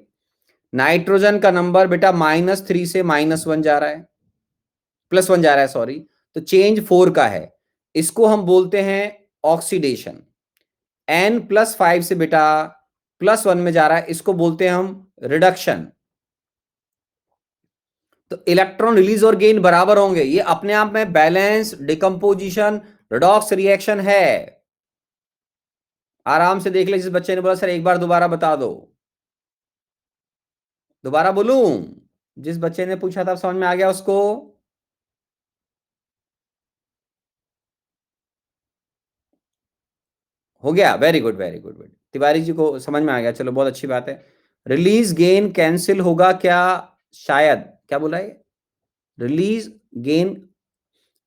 नाइट्रोजन का नंबर बेटा -3 से -1 जा रहा है, +1 जा रहा है, सॉरी। तो चेंज 4 का है, इसको हम बोलते हैं ऑक्सीडेशन। N+5 से बेटा +1 में जा रहा है, इसको बोलते हैं हम रिडक्शन। तो इलेक्ट्रॉन रिलीज और गेन बराबर होंगे, ये अपने आप में बैलेंस डिकम्पोजिशन रिडॉक्स रिएक्शन है। आराम से देख ले, जिस बच्चे ने बोला सर एक बार दोबारा बता दो, दोबारा बोलूं? जिस बच्चे ने पूछा था समझ में आ गया उसको? हो गया, very good very good very, Tiwari ji को समझ में आ गया, चलो बहुत अच्छी बात है। रिलीज गेन कैंसिल होगा क्या? शायद, क्या बोला है? रिलीज गेन,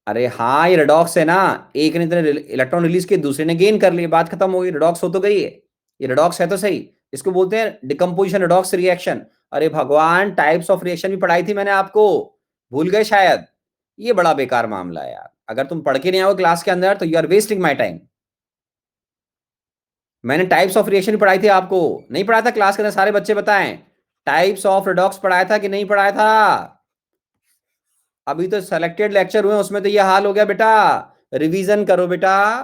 अरे हाँ, ये रेडॉक्स है ना, एक ने इलेक्ट्रॉन रिलीज किए, दूसरे ने गेन कर लिए, बात खत्म हो गई, रेडॉक्स हो तो गई है। ये रेडॉक्स है तो सही, इसको बोलते हैं डिकम्पोजिशन रेडॉक्स रिएक्शन। अरे भगवान, टाइप्स ऑफ रिएक्शन भी पढ़ाई थी मैंने आपको, भूल गए शायद? ये बड़ा बेकार मामला है यार, अगर तुम पढ़ के नहीं आओ क्लास के अंदर तो you are wasting my time. मैंने टाइप्स ऑफ रिएक्शन पढ़ाई थी आपको, नहीं पढ़ाया था क्लास के अंदर? सारे बच्चे बताएं, टाइप्स ऑफ रेडॉक्स पढ़ाया था कि नहीं पढ़ाया था? अभी तो सेलेक्टेड लेक्चर हुए, उसमें तो ये हाल हो गया बेटा। रिवीजन करो बेटा।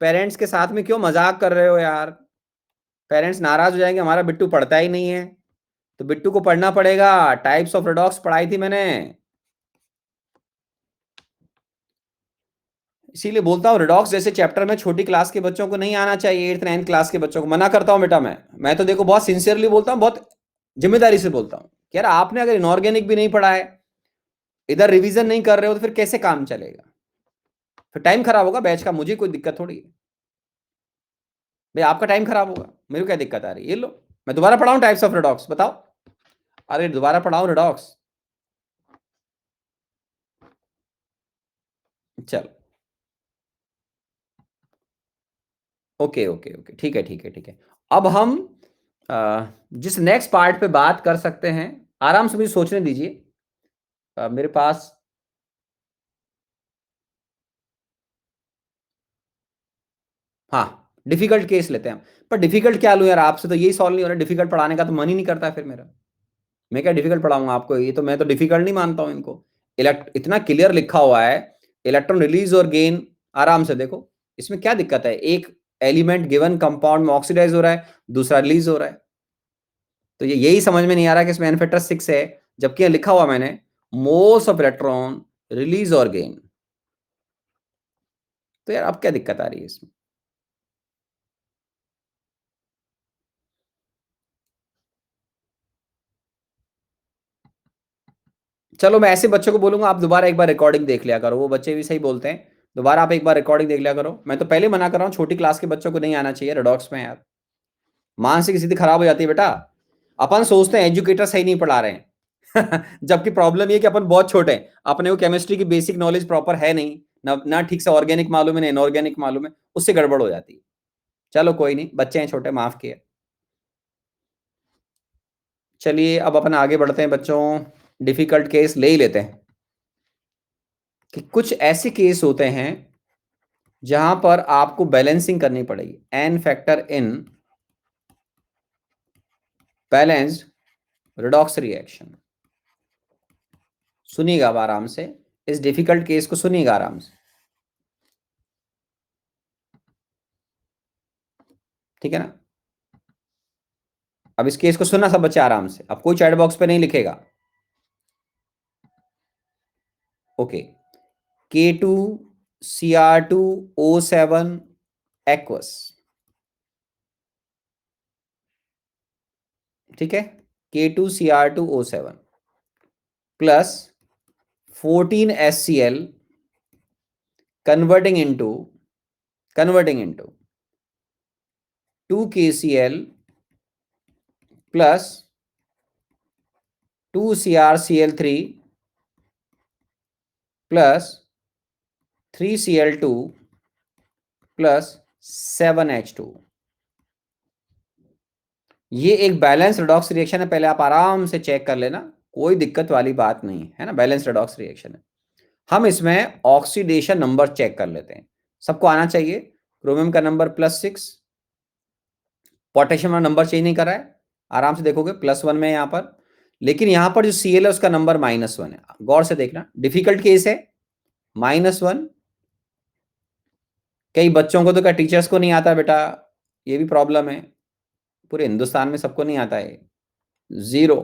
पेरेंट्स के साथ में क्यों मजाक कर रहे हो यार? पेरेंट्स नाराज हो जाएंगे, हमारा बिट्टू पढ़ता ही नहीं है। तो बिट्टू को पढ़ना पड़ेगा, टाइप्स ऑफ रेडॉक्स पढ़ाई थी मैंने। इसीलिए बोलता हूँ रेडॉक्स जैसे चैप्टर में छोटी क्लास के बच्चों को नहीं आना चाहिए, 8th 9th क्लास के बच्चों को मना करता हूँ बेटा। मैं तो देखो बहुत सिंसियरली बोलता हूँ, बहुत जिम्मेदारी से बोलता हूँ कि यार आपने अगर इनऑर्गेनिक भी नहीं पढ़ा है, इधर रिवीजन नहीं कर रहे हो, तो फिर कैसे काम चलेगा? फिर टाइम खराब होगा बैच का, मुझे कोई दिक्कत थोड़ी है भाई, आपका टाइम खराब होगा, मेरे को क्या दिक्कत आ रही है? ये लो, मैं दोबारा पढ़ाऊं टाइप्स ऑफ रेडॉक्स, बताओ। अरे दोबारा पढ़ाऊं रेडॉक्स? चलो, ओके ओके ओके, ठीक है ठीक है ठीक है। अब हम जिस नेक्स्ट पार्ट पे बात कर सकते हैं, आराम से मुझे सोचने दीजिए। मेरे पास, हाँ, डिफिकल्ट केस लेते हैं हम। पर डिफिकल्ट क्या लूं यार, आपसे तो यही सॉल्व नहीं हो रहा, डिफिकल्ट पढ़ाने का तो मन ही नहीं करता है फिर मेरा। मैं क्या डिफिकल्ट पढ़ाऊंगा आपको, ये तो मैं तो डिफिकल्ट नहीं मानता हूं इनको। इतना क्लियर लिखा हुआ है, इलेक्ट्रॉन रिलीज और गेन। आराम से देखो, इसमें क्या दिक्कत है? एक एलिमेंट गिवन कंपाउंड में ऑक्सीडाइज हो रहा है, दूसरा रिलीज हो रहा है। तो ये यही समझ में नहीं आ रहा कि इसमें एन फैक्टर 6 है, जबकि यहाँ लिखा हुआ मैंने मोल्स ऑफ इलेक्ट्रॉन रिलीज और गेन। तो यार अब क्या दिक्कत आ रही है इसमें? चलो मैं ऐसे बच्चों को बोलूंगा, आप दोबारा एक बार रिकॉर्डिंग देख लिया करो, वो बच्चे भी सही बोलते हैं। दोबारा आप एक बार रिकॉर्डिंग देख लिया करो, मैं तो पहले मना कर रहा हूँ, छोटी क्लास के बच्चों को नहीं आना चाहिए रेडॉक्स में यार, मानसिक स्थिति खराब हो जाती है बेटा। अपन सोचते हैं एजुकेटर सही नहीं पढ़ा रहे हैं जबकि प्रॉब्लम ये कि अपन बहुत छोटे हैं, अपने को केमिस्ट्री की बेसिक नॉलेज प्रॉपर है नहीं, ना ठीक से ऑर्गेनिक मालूम है ना इनऑर्गेनिक मालूम है, उससे गड़बड़ हो जाती है। चलो कोई नहीं, बच्चे हैं छोटे, माफ किए। चलिए अब अपन आगे बढ़ते हैं बच्चों, डिफिकल्ट केस ले ही लेते हैं। कि कुछ ऐसे केस होते हैं जहां पर आपको बैलेंसिंग करनी पड़ेगी, n factor in balanced redox reaction. सुनिएगा अब आराम से, इस डिफिकल्ट केस को सुनिएगा आराम से, ठीक है ना? अब इस केस को सुनना सब बच्चे आराम से, अब कोई चैट बॉक्स पे नहीं लिखेगा। ओके, K2Cr2O7 एक्वस, ठीक है, K2Cr2O7 plus 14HCl converting into 2KCl plus 2CrCl3 plus 3Cl2 plus 7H2। ये एक बैलेंस रेडॉक्स रिएक्शन है, पहले आप आराम से चेक कर लेना, कोई दिक्कत वाली बात नहीं है ना, बैलेंस रेडॉक्स रिएक्शन है। हम इसमें ऑक्सीडेशन नंबर चेक कर लेते हैं, सबको आना चाहिए। क्रोमियम का नंबर +6, पोटेशियम का नंबर चेंज नहीं कर रहा है, आराम से देखोगे +1 में यहाँ पर, लेकिन यहाँ पर जो Cl है उसका नंबर -1 है। गौर से देखना, डिफिकल्ट केस है, -1। कई बच्चों को तो क्या टीचर्स को नहीं आता बेटा, ये भी प्रॉब्लम है, पूरे हिंदुस्तान में सबको नहीं आता है। 0।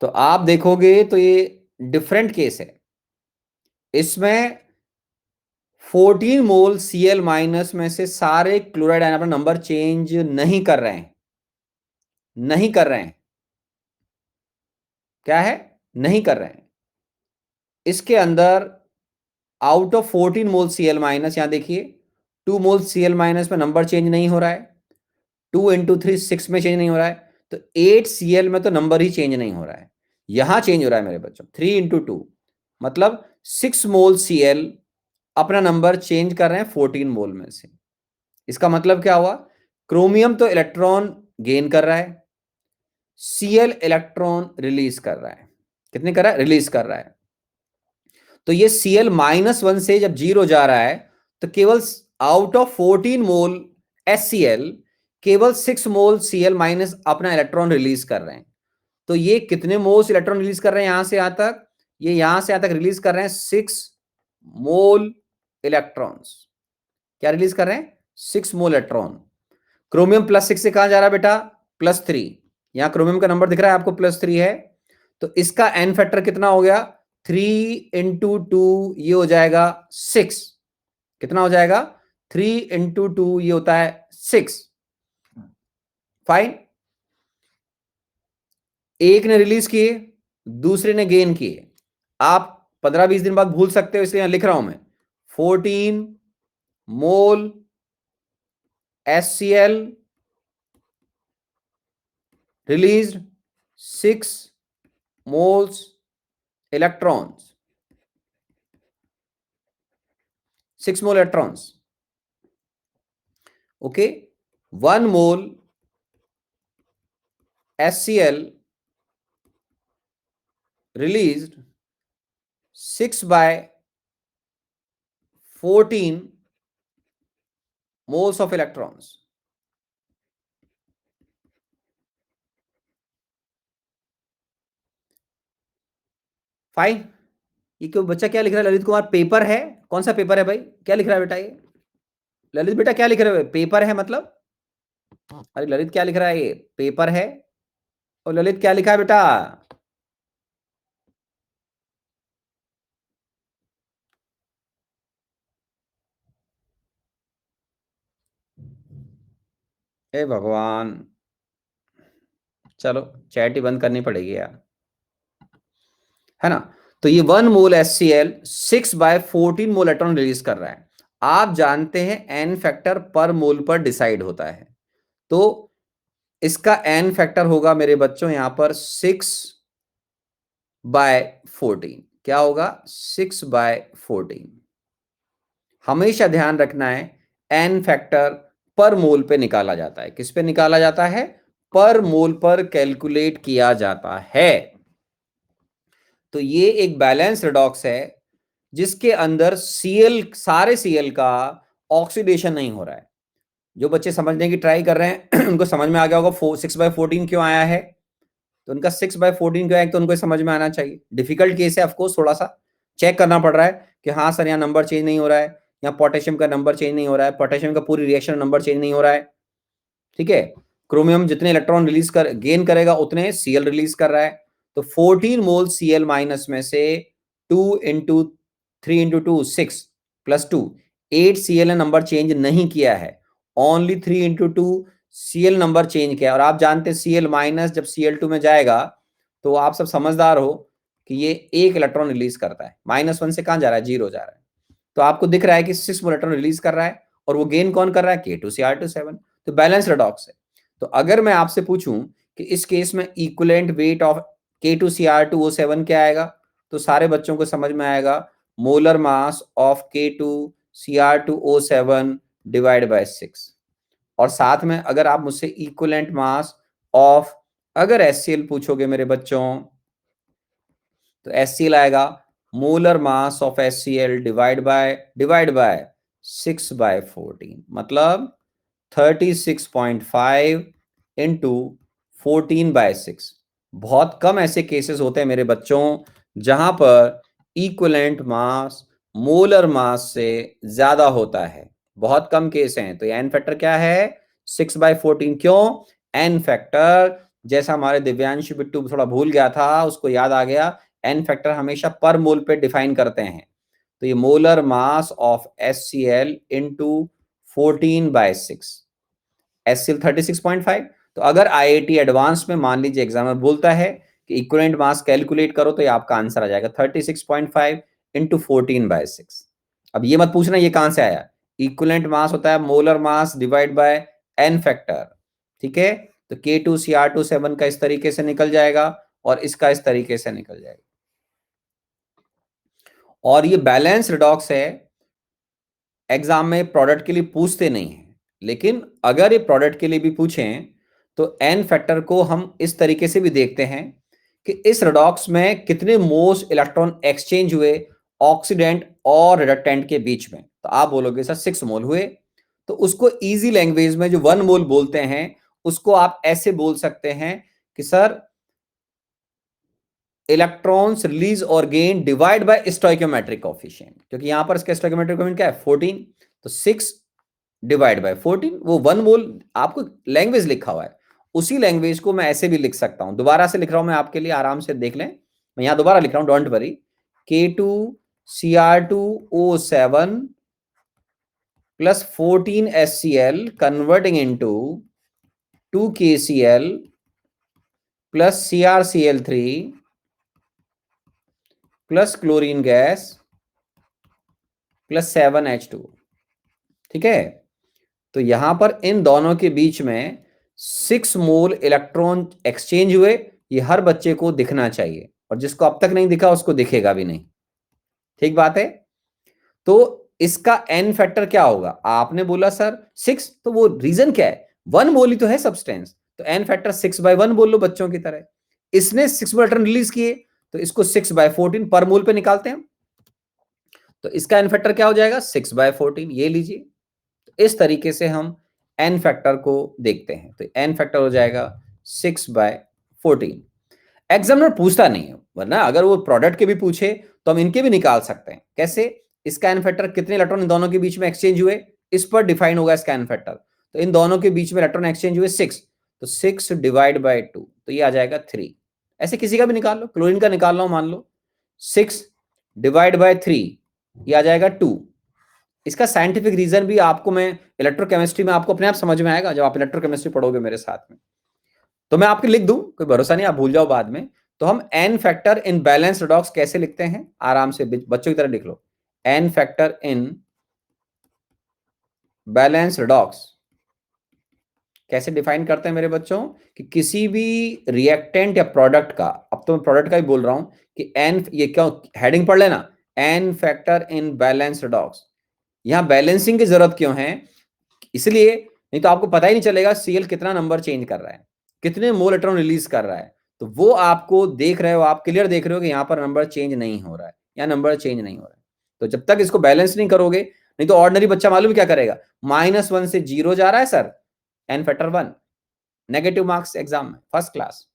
तो आप देखोगे तो ये डिफरेंट केस है, इसमें 14 मोल Cl- में से सारे क्लोराइड आयन अपना नंबर चेंज नहीं कर रहे हैं, नहीं कर रहे हैं, क्या है, नहीं कर रहे हैं। इसके अंदर आउट ऑफ 14 मोल Cl-, यहां देखिए 2 मोल Cl- में नंबर चेंज नहीं हो रहा है, 2 × 3 6 में चेंज नहीं हो रहा है, तो 8 Cl में तो नंबर ही चेंज नहीं हो रहा है, यहां चेंज हो रहा है मेरे बच्चों, 3 × 2 मतलब 6 मोल Cl अपना नंबर चेंज कर रहे हैं 14 मोल में से। इसका मतलब क्या हुआ, क्रोमियम तो इलेक्ट्रॉन गेन कर रहा है, Cl इलेक्ट्रॉन रिलीज कर रहा है, कितने कर रहा है, रिलीज कर रहा है। तो ये Cl-1 से जब 0 जा रहा है तो केवल आउट ऑफ 14 मोल HCl केवल 6 मोल Cl- अपना इलेक्ट्रॉन रिलीज कर रहे हैं। तो ये कितने मोल्स इलेक्ट्रॉन रिलीज कर रहे हैं, यहां से यहां तक, ये यहां से यहां तक रिलीज कर रहे हैं 6 मोल इलेक्ट्रॉन्स। क्या रिलीज कर रहे हैं, 6 मोल इलेक्ट्रॉन। क्रोमियम +6 से कहां जा रहा है बेटा, +3। यहां क्रोमियम का नंबर दिख रहा है आपको, +3 है, तो इसका एन फैक्टर कितना हो गया, 3 × 2 ये हो जाएगा 6। कितना हो जाएगा, 3 × 2 ये होता है 6। फाइन, एक ने रिलीज किए, दूसरे ने गेन किए, आप 15-20 दिन बाद भूल सकते हो, इसलिए यहां लिख रहा हूं मैं 14 मोल HCl released 6 moles electrons, 6 mole electrons, okay, 1 mole HCl released 6/14 moles of electrons। Fine, ये क्यों बच्चा क्या लिख रहा है, ललित कुमार पेपर है, कौन सा पेपर है भाई, क्या लिख रहा है बेटा ये, ललित बेटा क्या लिख रहे हो, पेपर है मतलब, अरे ललित क्या लिख रहा है, ये पेपर है, और ललित क्या लिखा है बेटा, हे भगवान, चलो चैट ही बंद करनी पड़ेगी यार, है ना। तो ये 1 मोल HCl 6/14 मोल इलेक्ट्रॉन रिलीज कर रहा है। आप जानते हैं एन फैक्टर पर मोल पर डिसाइड होता है, तो इसका एन फैक्टर होगा मेरे बच्चों यहां पर 6/14। क्या होगा, 6/14। हमेशा ध्यान रखना है, एन फैक्टर पर मोल पे निकाला जाता है, किस पे निकाला जाता है, पर मोल पर कैलकुलेट किया जाता है। तो ये एक बैलेंस रेडॉक्स है जिसके अंदर Cl, सारे Cl का ऑक्सीडेशन नहीं हो रहा है। जो बच्चे समझने की ट्राई कर रहे हैं उनको समझ में आ गया होगा 6/14 क्यों आया है, तो उनका 6/14 क्यों आया तो उनको समझ में आना चाहिए। डिफिकल्ट केस है, ऑफकोर्स थोड़ा सा चेक करना पड़ रहा है कि हाँ सर यहाँ नंबर चेंज नहीं हो रहा है, यहाँ पोटेशियम का नंबर चेंज नहीं हो रहा है, पोटेशियम का पूरी रिएक्शन नंबर चेंज नहीं हो रहा है, ठीक है। क्रोमियम जितने इलेक्ट्रॉन रिलीज कर गेन करेगा उतने Cl रिलीज कर रहा है, तो 14 मोल Cl- में से 2 × 3 × 2 6 +2 8 Cl ने नंबर चेंज नहीं किया है, ओनली 3 × 2 Cl नंबर चेंज किया। और आप जानते हैं Cl- जब Cl2 में जाएगा तो आप सब समझदार हो कि ये एक इलेक्ट्रॉन रिलीज करता है, -1 से कहां जा रहा है, 0 जा रहा है। तो आपको दिख रहा है कि 6 मोल इलेक्ट्रॉन रिलीज कर रहा है, और वो गेन कौन कर रहा है, K2Cr27। तो बैलेंस रेडॉक्स है। तो अगर मैं आपसे पूछूं कि इस केस में इक्विवेलेंट वेट ऑफ K2Cr2O7 क्या आएगा, तो सारे बच्चों को समझ में आएगा, molar mass of K2Cr2O7 divide by 6। और साथ में अगर आप मुझसे इक्विवेलेंट मास ऑफ अगर HCl पूछोगे मेरे बच्चों, तो HCl आएगा molar mass of HCl divide by 6/14, मतलब 36.5 इंटू 14/6। बहुत कम ऐसे केसेस होते हैं मेरे बच्चों जहां पर इक्विवेलेंट मास मोलर मास से ज्यादा होता है, बहुत कम केस हैं। तो एन फैक्टर क्या है? 6/14। क्यों? एन फैक्टर, जैसा हमारे दिव्यांश बिट्टू थोड़ा भूल गया था, उसको याद आ गया, एन फैक्टर हमेशा पर मोल पे डिफाइन करते हैं। तो ये molar mass of HCl into 14/6, HCl 36.5। तो अगर IIT एडवांस में मान लीजिए एग्जामिनर बोलता है कि इक्विवेलेंट मास कैलकुलेट करो, तो ये आपका आंसर आ जाएगा 36.5 इंटू 14/6। अब ये मत पूछना ये कहां से आया, इक्विवेलेंट मास होता है molar mass divide by n factor, ठीक है। तो K2Cr2 7 का इस तरीके से निकल जाएगा और इसका इस तरीके से निकल जाएगा। और ये बैलेंस रिडॉक्स है, एग्जाम में प्रोडक्ट के लिए पूछते नहीं है, लेकिन अगर ये प्रोडक्ट के लिए भी पूछें तो एन फैक्टर को हम इस तरीके से भी देखते हैं कि इस रिडॉक्स में कितने मोल्स इलेक्ट्रॉन एक्सचेंज हुए ऑक्सीडेंट और रिडक्टेंट के बीच में। तो आप बोलोगे सर 6 मोल हुए, तो उसको इजी लैंग्वेज में जो 1 मोल बोलते हैं उसको आप ऐसे बोल सकते हैं कि सर इलेक्ट्रॉन्स रिलीज और gain divide by stoichiometric coefficient, क्योंकि यहां पर इसका स्टोइकियोमेट्रिक कोएफिशिएंट क्या है 14। तो 6 डिवाइड बाय 14, वो 1 मोल आपको लैंग्वेज लिखा हुआ है, उसी लैंग्वेज को मैं ऐसे भी लिख सकता हूं। दोबारा से लिख रहा हूं मैं आपके लिए, आराम से देख लें, मैं यहां दोबारा लिख रहा हूं, don't worry. K2Cr2O7 plus 14 HCl converting into 2 KCl plus CrCl3 plus chlorine gas plus 7H2, ठीक है। तो यहां पर इन दोनों के बीच में 6 मोल इलेक्ट्रॉन एक्सचेंज हुए, ये हर बच्चे को दिखना चाहिए, और जिसको अब तक नहीं दिखा उसको दिखेगा भी नहीं, ठीक बात है। तो इसका एन फैक्टर क्या होगा? आपने बोला सर 6, तो वो रीजन क्या है, 1 मोल ही तो है सब्सटेंस, तो एन फैक्टर 6/1 बोल लो बच्चों की तरह। इसने 6 मोल इलेक्ट्रॉन रिलीज किए, तो इसको 6/14 पर मोल पे निकालते हैं, तो इसका एन फैक्टर क्या हो जाएगा 6/14, ये लीजिए। इस तरीके से हम एन फैक्टर को देखते हैं, तो एन फैक्टर हो जाएगा 6/14। एग्जामिनर पूछता नहीं है, वरना अगर वो प्रोडक्ट के भी पूछे तो हम इनके भी निकाल सकते हैं। कैसे? इसका एन फैक्टर कितने इलेक्ट्रॉन इन दोनों के बीच में एक्सचेंज हुए, इस पर डिफाइन होगा इसका एन फैक्टर। तो इन दोनों के बीच में इलेक्ट्रॉन एक्सचेंज हुए 6, तो 6 डिवाइड बाय 2, तो ये आ जाएगा 3। ऐसे किसी का भी निकाल लो, क्लोरीन का निकाल लो, मान लो 6 डिवाइड बाय 3, ये आ जाएगा 2। इसका साइंटिफिक रीजन भी आपको मैं इलेक्ट्रोकेमिस्ट्री में आपको अपने आप समझ में आएगा, जब आप इलेक्ट्रोकेमिस्ट्री पढ़ोगे मेरे साथ में। तो मैं आपके लिख दूं, कोई भरोसा नहीं, आप भूल जाओ बाद में। तो हम N factor in balance redox कैसे लिखते हैं, आराम से बच्चों की तरह लिख लो। N factor in balance redox कैसे डिफाइन करते हैं मेरे बच्चों, कि किसी भी रिएक्टेंट या प्रोडक्ट का, अब तो मैं प्रोडक्ट का ही बोल रहा हूं, कि एन, ये क्यों हेडिंग पढ़ लेना, n factor in balance redox. यहां बैलेंसिंग की जरूरत क्यों है? इसलिए, नहीं तो आपको पता ही नहीं चलेगा सीएल कितना नंबर चेंज कर रहा है, कितने मोल इलेक्ट्रॉन रिलीज कर रहा है। तो वो आपको देख रहे हो, आप क्लियर देख रहे हो कि यहाँ पर नंबर चेंज नहीं हो रहा है, या नंबर चेंज नहीं हो रहा है। तो जब तक इसको बैलेंस नहीं करोगे, नहीं तो ऑर्डिनरी बच्चा मालूम क्या करेगा, -1 से 0 जा रहा है sir, n factor 1, negative marks exam में फर्स्ट क्लास।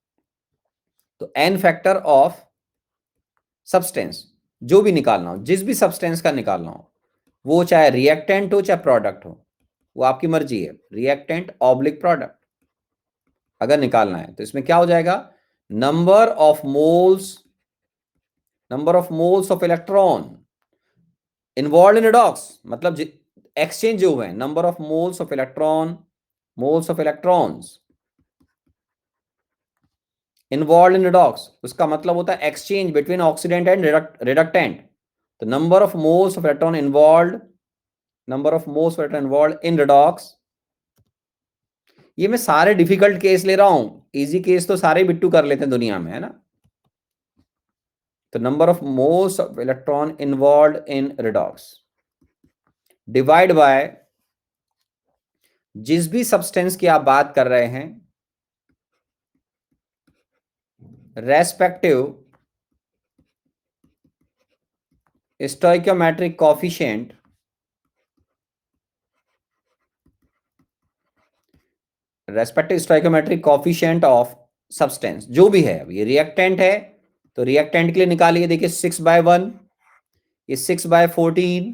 तो एन फैक्टर ऑफ सब्सटेंस जो भी निकालना हो, जिस भी सब्सटेंस का निकालना हो, वो चाहे रिएक्टेंट हो चाहे प्रोडक्ट हो, वो आपकी मर्जी है, रिएक्टेंट ऑब्लिक प्रोडक्ट अगर निकालना है, तो इसमें क्या हो जाएगा, number of moles of electron involve in redox, मतलब एक्सचेंज जो हुए हैं, number of moles of electrons involve in redox, उसका मतलब होता है exchange between oxidant and reductant. तो number of moles of electron involve in redox. ये मैं सारे डिफिकल्ट केस ले रहा हूं, इजी केस तो सारे बिट्टू कर लेते हैं दुनिया में, है ना। तो number of moles of electron involve in redox divide by जिस भी सब्सटेंस की आप बात कर रहे हैं, respective stoichiometric coefficient, respective stoichiometric coefficient of substance, जो भी है, अब ये रिएक्टेंट है तो रिएक्टेंट के लिए निकालिए, देखिए 6/1, ये 6/14,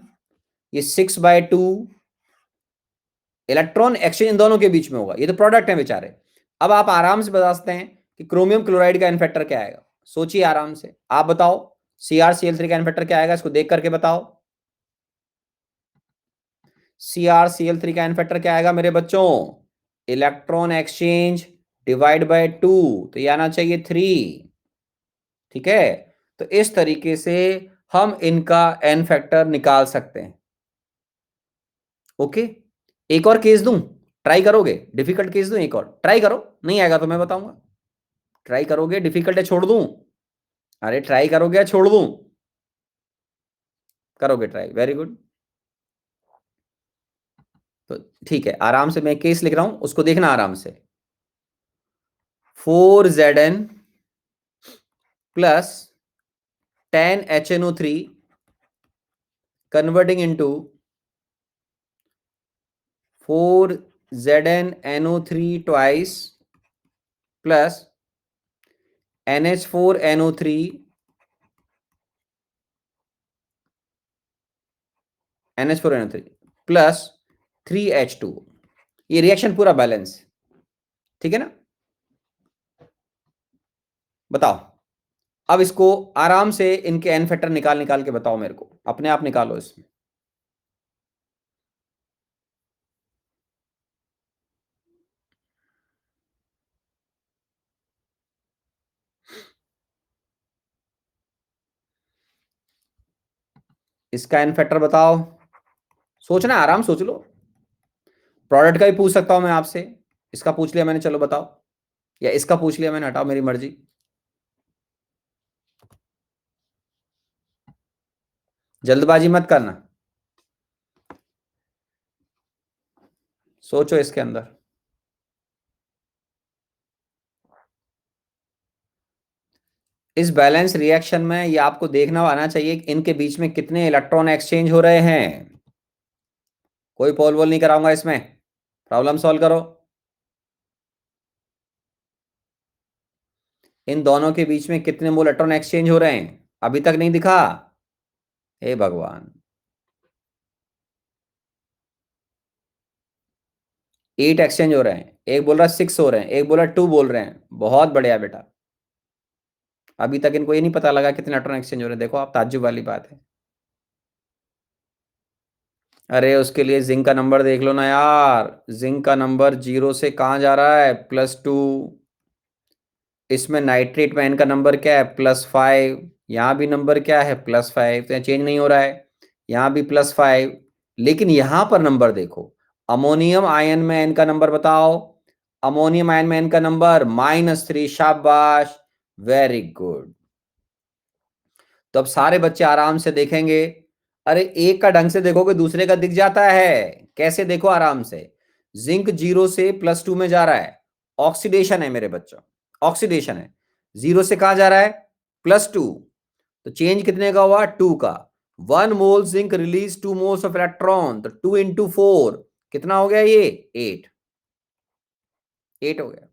ये 6/2, इलेक्ट्रॉन एक्सचेंज इन दोनों के बीच में होगा, ये तो प्रोडक्ट है बेचारे। अब आप आराम से बता सकते हैं कि क्रोमियम क्लोराइड का इन्फेक्टर क्या आएगा, सोचिए आराम से, आप बताओ। CrCl3 का इन्फेक्टर क्या आएगा, इसको देख करके बताओ। CrCl3 का इन्फेक्टर क्या आएगा मेरे बच्चों, इलेक्ट्रॉन एक्सचेंज डिवाइड बाय 2, तो ये आना चाहिए 3। ठीक है, तो इस तरीके से हम इनका एन फैक्टर निकाल सकते हैं। ओके, एक और केस दूं, ट्राई करोगे? डिफिकल्ट केस दूं, एक और ट्राई करो, नहीं आएगा तो मैं बताऊंगा। ट्राई करोगे? डिफिकल्ट है छोड़ दूं? अरे ट्राई करोगे या छोड़ दूं? करोगे ट्राई, वेरी गुड। तो ठीक है, आराम से मैं केस लिख रहा हूं, उसको देखना आराम से। 4Zn plus 10HNO3 converting into 4ZnNO3 twice plus NH4NO3 NH4NO3 plus 3H2, ये रिएक्शन पूरा बैलेंस, ठीक है ना? बताओ, अब इसको आराम से इनके एन फैक्टर निकाल निकाल के बताओ मेरे को, अपने आप निकालो इसमें। इसका एन फैक्टर बताओ, सोचना, आराम सोच लो। प्रोडक्ट का भी पूछ सकता हूं मैं आपसे, इसका पूछ लिया मैंने, चलो बताओ, या इसका पूछ लिया मैंने, हटाओ, मेरी मर्जी। जल्दबाजी मत करना, सोचो इसके अंदर। इस बैलेंस रिएक्शन में ये आपको देखना आना चाहिए कि इनके बीच में कितने इलेक्ट्रॉन एक्सचेंज हो रहे हैं। कोई पोल वोल नहीं कराऊंगा इसमें, प्रॉब्लम सॉल्व करो। इन दोनों के बीच में कितने मोल इलेक्ट्रॉन एक्सचेंज हो रहे हैं, अभी तक नहीं दिखा? हे भगवान, 8 एक्सचेंज हो रहे हैं, एक बोल रहा 6 हो रहे हैं, एक बोला 2 बोल रहे हैं, बहुत बढ़िया बेटा। अभी तक इनको ये नहीं पता लगा कितने इलेक्ट्रॉन एक्सचेंज हो रहे हैं, देखो आप, ताज्जुब वाली बात है। अरे उसके लिए जिंक का नंबर देख लो ना यार, जिंक का नंबर 0 से कहाँ जा रहा है, +2। इसमें नाइट्रेट में एन का नंबर क्या है, +5। यहाँ भी नंबर क्या है, +5, तो चेंज नहीं हो रहा है। यहाँ भी +5, लेकिन यहाँ पर नंबर देखो, अमोनियम आयन में एन का नंबर बताओ। अमोनियम आयन में एन का नंबर -3, शाबाश, वेरी गुड। तो अब सारे बच्चे आराम से देखेंगे। अरे एक का ढंग से देखोगे दूसरे का दिख जाता है, कैसे, देखो आराम से। जिंक 0 से +2 में जा रहा है, ऑक्सीडेशन है मेरे बच्चों, ऑक्सीडेशन है। 0 से कहा जा रहा है, +2, तो चेंज कितने का हुआ, 2 का। 1 mole zinc release 2 moles of electron, तो 2 × 4 कितना हो गया, ये 8, 8 हो गया।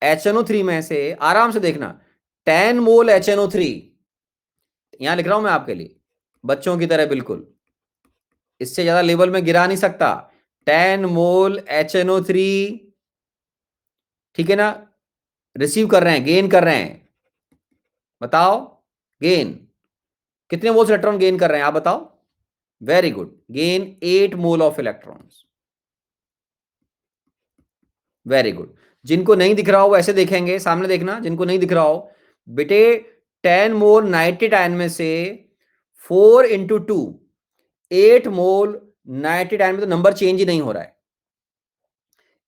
HNO3 में से आराम से देखना, 10 मोल HNO3, यहां लिख रहा हूं मैं आपके लिए, बच्चों की तरह बिल्कुल, इससे ज्यादा लेवल में गिरा नहीं सकता। 10 मोल HNO3, ठीक है ना, रिसीव कर रहे हैं, गेन कर रहे हैं, बताओ, गेन कितने मोल्स इलेक्ट्रॉन गेन कर रहे हैं आप बताओ। Very good, gain 8 mole of electrons, very good. जिनको नहीं दिख रहा हो वैसे देखेंगे, सामने देखना, जिनको नहीं दिख रहा हो बेटे, 10 मोल नाइट्रेट आयन में से 4 × 2, 8 मोल नाइट्रेट आयन में, तो नंबर चेंज ही नहीं हो रहा है,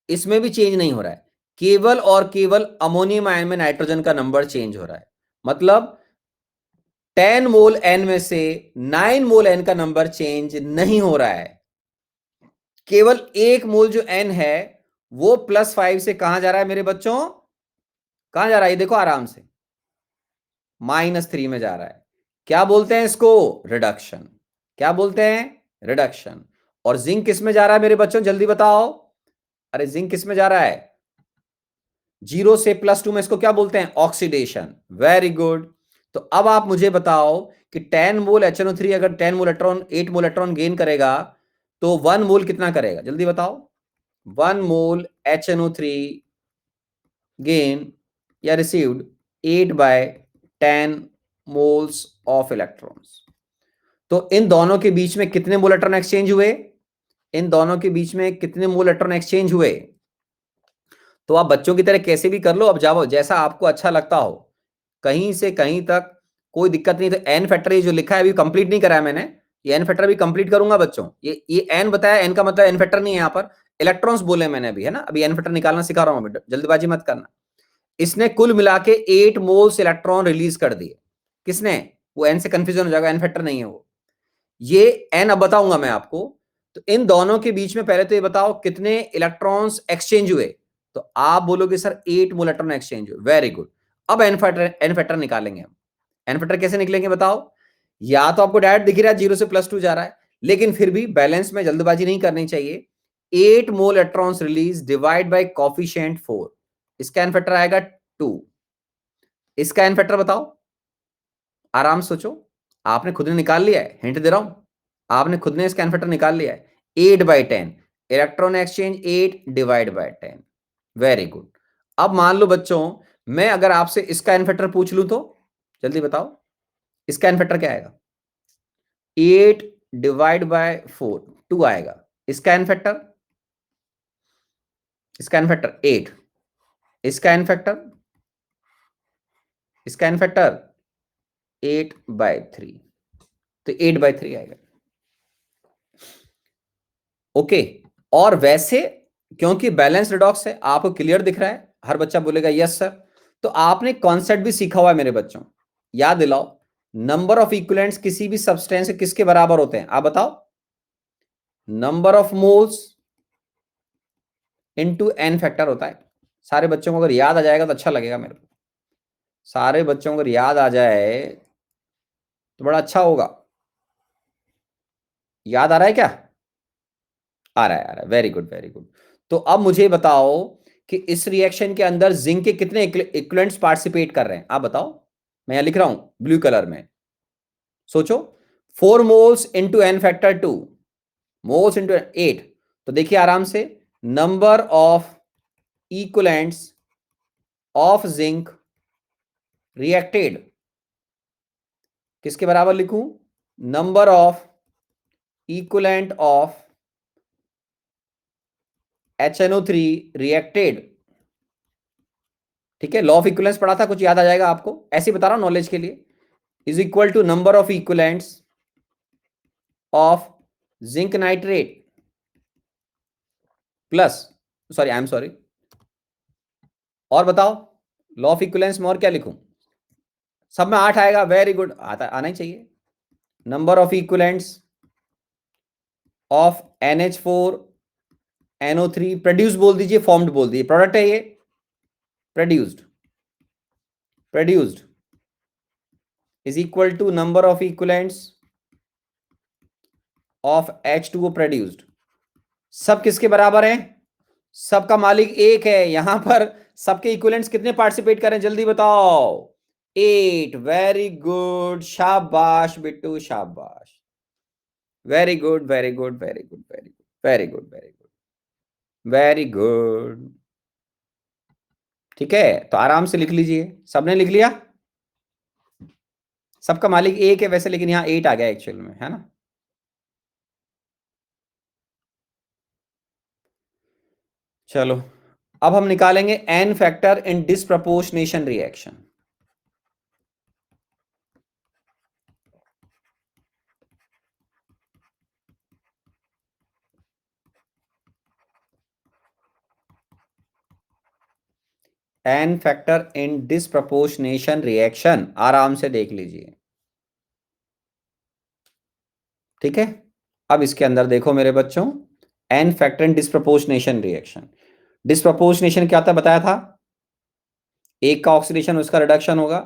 इसमें भी चेंज नहीं हो रहा है, केवल और केवल अमोनियम आयन में नाइट्रोजन का नंबर चेंज हो रहा है। मतलब 10 मोल एन में से 9 मोल एन का नंबर चेंज नहीं हो रहा है। केवल एक मोल जो n है वो +5 से कहां जा रहा है मेरे बच्चों, कहां जा रहा है ये देखो आराम से, -3 में जा रहा है। क्या बोलते हैं इसको, रिडक्शन। क्या बोलते हैं, रिडक्शन। और जिंक किस में जा रहा है मेरे बच्चों, जल्दी बताओ। अरे जिंक किस में जा रहा है, 0 से +2 में, इसको क्या बोलते हैं, ऑक्सीडेशन। Very good. तो अब आप मुझे बताओ कि 10 मोल HNO3 अगर 10 मोल इलेक्ट्रॉन 8 मोल इलेक्ट्रॉन गेन करेगा तो 1 मोल कितना करेगा, जल्दी बताओ। 1 मोल HNO3 गेन या रिसीव्ड 8/10 मोल्स ऑफ इलेक्ट्रॉन्स। तो इन दोनों के बीच में कितने मोल इलेक्ट्रॉन एक्सचेंज हुए, इन दोनों के बीच में कितने मोल इलेक्ट्रॉन एक्सचेंज हुए। तो आप बच्चों की तरह कैसे भी कर लो, अब जाओ जैसा आपको अच्छा लगता हो, कहीं से कहीं तक कोई दिक्कत नहीं। तो एन फैक्टर ये जो लिखा है अभी कंप्लीट नहीं करा है मैंने, ये एन फैक्टर भी कंप्लीट करूंगा बच्चों। ये एन बताया, एन का मतलब एन फैक्टर नहीं है, यहाँ पर इलेक्ट्रॉन्स बोले मैंने अभी, है ना, अभी एन फैक्टर निकालना सिखा रहा हूं, जल्दबाजी मत करना। इसने कुल मिला के 8 मोल्स इलेक्ट्रॉन रिलीज कर दिए। किसने, वो एन से कंफ्यूजन हो जाएगा, एन फैक्टर नहीं है वो, ये एन अब बताऊंगा मैं आपको। तो इन दोनों के बीच में पहले तो ये बताओ कितने इलेक्ट्रॉन्स एक्सचेंज हुए। तो आप बोलोगे सर 8 मोल इलेक्ट्रॉन एक्सचेंज हुए, वेरी गुड। अब एन फैक्टर निकालेंगे हम। एन फैक्टर कैसे निकलेंगे बताओ। या तो आपको डायरेक्ट दिख रहा है 0 से +2 जा रहा है, लेकिन फिर भी बैलेंस में जल्दबाजी नहीं करनी चाहिए। 8 मोल electrons release divide by coefficient 4, इसका एन फैक्टर आएगा 2। इसका एन फैक्टर बताओ, आराम से सोचो, आपने खुद ने निकाल लिया है, हिंट दे रहा हूं, आपने खुद ने इसका एन फैक्टर निकाल लिया है। 8/10 electron exchange 8 divide by 10, very good. अब मान लो बच्चों मैं अगर आपसे इसका एन फैक्टर पूछ लूं तो जल्दी बताओ, इसका एन फैक्टर क्या आएगा, 8 डिवाइड बाय 4 2 आएगा। इसका एन फैक्टर, इसका एन फैक्टर 8, इसका एन फैक्टर, इसका एन फैक्टर 8/3, तो 8/3 आएगा। ओके। और वैसे क्योंकि बैलेंस रिडॉक्स है, आपको क्लियर दिख रहा है, हर बच्चा बोलेगा यस सर। तो आपने कॉन्सेप्ट भी सीखा हुआ है मेरे बच्चों, याद दिलाओ। नंबर ऑफ इक्विवेलेंट्स किसी भी सब्सटेंस के किसके बराबर होते हैं, आप बताओ। Number of moles into n factor होता है। सारे बच्चों को अगर याद आ जाएगा तो अच्छा लगेगा मेरे को, सारे बच्चों को अगर याद आ जाए तो बड़ा अच्छा होगा। याद आ रहा है क्या, आ रहा है, आ रहा है, वेरी गुड वेरी गुड। तो अब मुझे बताओ कि इस रिएक्शन के अंदर जिंक के कितने इक्विवेलेंट्स पार्टिसिपेट कर रहे हैं, आप बताओ। मैं यहां लिख रहा हूं ब्लू कलर में, सोचो। 4 moles into n factor 2, moles into 8। तो देखिए आराम से, number of equivalents of zinc reacted किसके बराबर लिखूं, number of equivalent of HNO3 reacted. ठीक है, लॉ ऑफ इक्विवेलेंस पढ़ा था, कुछ याद आ जाएगा आपको, ऐसे बता रहा हूं नॉलेज के लिए। Is equal to number of equivalents of zinc nitrate plus, sorry I am sorry, और बताओ लॉ ऑफ इक्विवेलेंस में और क्या लिखूं, सब में 8 आएगा, वेरी गुड, आता आना ही चाहिए। Number of equivalents of NH4NO3 produce बोल दीजिए, फॉर्म्ड बोल दीजिए, प्रोडक्ट है ये, produced, produced is equal to number of equivalents of H2O produced. सब किसके बराबर है, सबका मालिक एक है, यहां पर सबके इक्विवेलेंट्स कितने पार्टिसिपेट करें जल्दी बताओ, 8, वेरी गुड, शाबाश बिट्टू शाबाश, very good very good very good very good very good very good very good. ठीक है, तो आराम से लिख लीजिए, सबने लिख लिया, सबका मालिक एक है वैसे, लेकिन यहां 8 आ गया एक्चुअल में, है ना। चलो अब हम निकालेंगे n factor in disproportionation reaction. N factor in disproportionation reaction, आराम से देख लीजिए। ठीक है, अब इसके अंदर देखो मेरे बच्चों, n factor in disproportionation reaction. Disproportionation क्या था बताया था, एक का ऑक्सीडेशन उसका रिडक्शन होगा,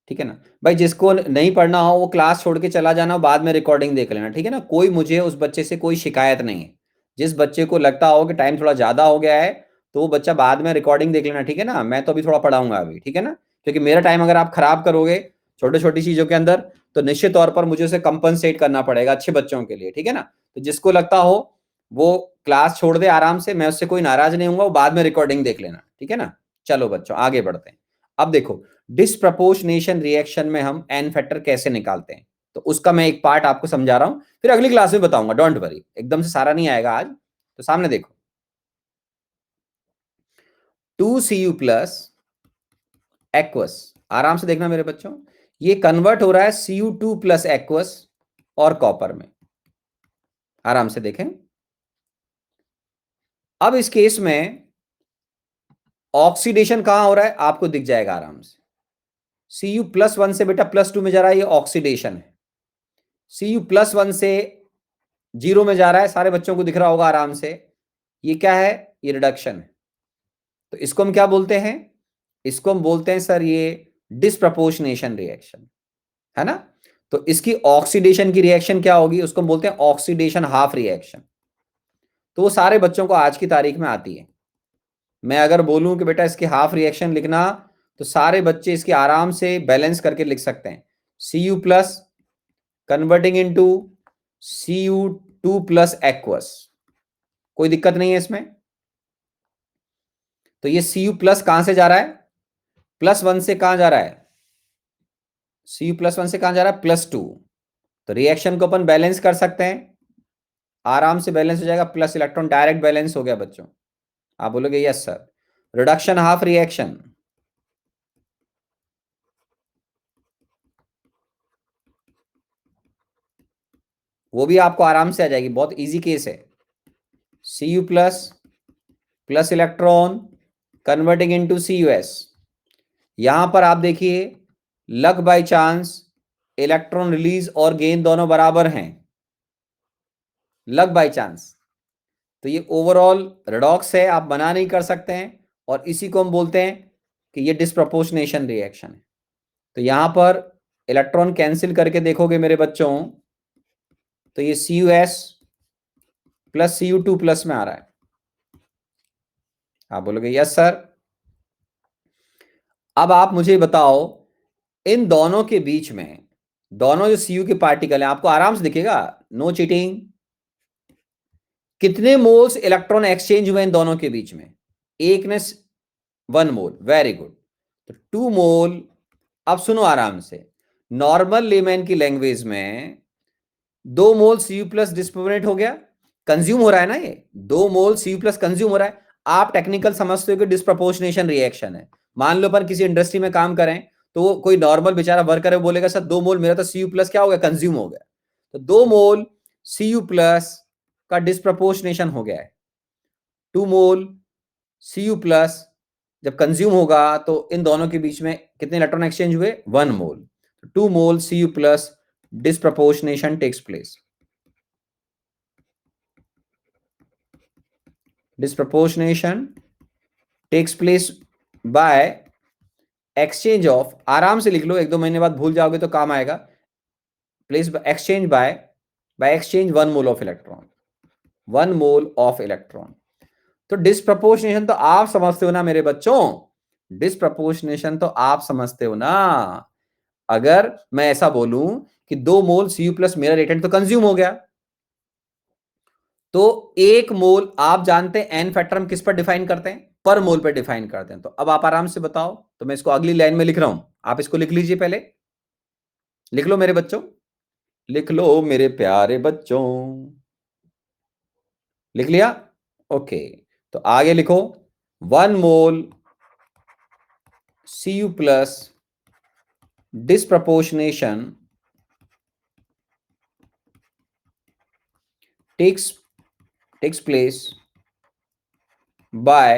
ठीक है ना भाई। जिसको नहीं पढ़ना हो वो क्लास छोड़ के चला जाना, बाद में रिकॉर्डिंग देख लेना, ठीक है ना। कोई मुझे उस बच्चे से कोई शिकायत नहीं है। जिस बच्चे को लगता हो कि टाइम थोड़ा ज्यादा हो गया है तो वो बच्चा बाद में रिकॉर्डिंग देख लेना, ठीक है ना। मैं तो अभी थोड़ा पढ़ाऊंगा अभी, ठीक है ना। क्योंकि मेरा टाइम अगर आप खराब करोगे छोटी छोटी चीजों के अंदर तो निश्चित तौर पर मुझे उसे कंपनसेट करना पड़ेगा अच्छे बच्चों के लिए, ठीक है ना। तो जिसको लगता हो वो क्लास छोड़ दे आराम से, मैं उससे कोई नाराज नहीं हूँ, वो बाद में रिकॉर्डिंग देख लेना, ठीक है ना। चलो बच्चों आगे बढ़ते हैं। अब देखो डिस्प्रपोर्शनेशन रिएक्शन में हम एन फैक्टर कैसे निकालते हैं, तो उसका मैं एक पार्ट आपको समझा रहा हूं, फिर अगली क्लास में बताऊंगा, डोंट वरी, एकदम से सारा नहीं आएगा आज। तो सामने देखो, 2Cu प्लस एक्वस, आराम से देखना मेरे बच्चों, ये कन्वर्ट हो रहा है Cu2 प्लस एक्वस और कॉपर में, आराम से देखें। अब इस केस में ऑक्सीडेशन कहां हो रहा है आपको दिख जाएगा आराम से। Cu+1 से बेटा +2 में जा रहा है, ये ऑक्सीडेशन है। Cu+1 से 0 में जा रहा है, सारे बच्चों को दिख रहा होगा आराम से, ये क्या है, ये रिडक्शन है। तो इसको हम क्या बोलते हैं, इसको हम बोलते हैं सर ये डिस्प्रपोर्शनेशन रिएक्शन, है ना। तो इसकी ऑक्सीडेशन की रिएक्शन क्या होगी, उसको हम बोलते हैं ऑक्सीडेशन हाफ रिएक्शन। तो वो सारे बच्चों को आज की तारीख में आती है। मैं अगर बोलूं कि बेटा इसकी हाफ रिएक्शन लिखना, तो सारे बच्चे इसकी आराम से बैलेंस करके लिख सकते हैं। Cu plus converting into Cu2 plus aqueous, कोई दिक्कत नहीं है इसमें। तो ये Cu प्लस कहां से जा रहा है, +1 से कहां जा रहा है, Cu+1 से कहां जा रहा है, +2। तो रिएक्शन को अपन बैलेंस कर सकते हैं, आराम से बैलेंस हो जाएगा, प्लस इलेक्ट्रॉन डायरेक्ट बैलेंस हो गया बच्चों। आप बोलोगे yes sir. Reduction half reaction, वो भी आपको आराम से आ जाएगी, बहुत इजी केस है। Cu plus plus electron converting into Cus, यहां पर आप देखिए luck by chance electron release और गेन दोनों बराबर हैं, लक बाय चांस। तो ये ओवरऑल रेडॉक्स है, आप मना नहीं कर सकते हैं, और इसी को हम बोलते हैं कि ये डिस्प्रपोर्शनेशन रिएक्शन है। तो यहां पर इलेक्ट्रॉन कैंसिल करके देखोगे मेरे बच्चों, तो ये Cus प्लस Cu2 प्लस में आ रहा है। आप बोलोगे यस सर। अब आप मुझे बताओ इन दोनों के बीच में, दोनों जो Cu के पार्टिकल हैं आपको आराम से दिखेगा, नो चीटिंग, कितने मोल्स इलेक्ट्रॉन एक्सचेंज हुए इन दोनों के बीच में, एक ने 1 मोल, वेरी गुड। तो 2 मोल। अब सुनो आराम से, नॉर्मल लेमैन की लैंग्वेज में 2 मोल Cu प्लस डिस्प्रोपोर्शनेट हो गया, कंज्यूम हो रहा है ना, ये 2 मोल Cu प्लस कंज्यूम हो रहा है। आप टेक्निकल समझते हो कि डिस्प्रपोर्शनेशन रिएक्शन है। मान लो अपन किसी इंडस्ट्री में काम करें, तो कोई नॉर्मल बेचारा वर्कर है, बोलेगा सर 2 मोल मेरा तो Cu प्लस क्या हो गया, कंज्यूम हो गया। तो 2 मोल Cu प्लस का डिस्प्रपोर्शनेशन हो गया है। 2 मोल Cu प्लस जब कंज्यूम होगा तो इन दोनों के बीच में कितने इलेक्ट्रॉन एक्सचेंज हुए, 1 mole. 2 mole Cu plus disproportionation takes place, disproportionation takes place by exchange of, आराम से लिख लो, 1-2 महीने बाद भूल जाओगे तो काम आएगा, place exchange by exchange 1 mole of electron, 1 mole of electron. तो डिस्प्रपोर्शनेशन तो आप समझते हो ना मेरे बच्चों, डिस्प्रपोर्शनेशन तो आप समझते हो ना। अगर मैं ऐसा बोलूं कि 2 मोल Cu प्लस मेरा रिएक्टेंट तो कंज्यूम हो गया, तो 1 मोल, आप जानते हैं एन फैक्टर हम किस पर डिफाइन करते हैं, पर मोल पर डिफाइन करते हैं। तो अब आप आराम से बताओ, तो मैं इसको अगली लाइन में लिख रहा हूं, आप इसको लिख लीजिए, पहले लिख लो मेरे बच्चों, लिख लो मेरे प्यारे बच्चों, लिख लिया, ओके। तो आगे लिखो 1 मोल Cu plus disproportionation takes place by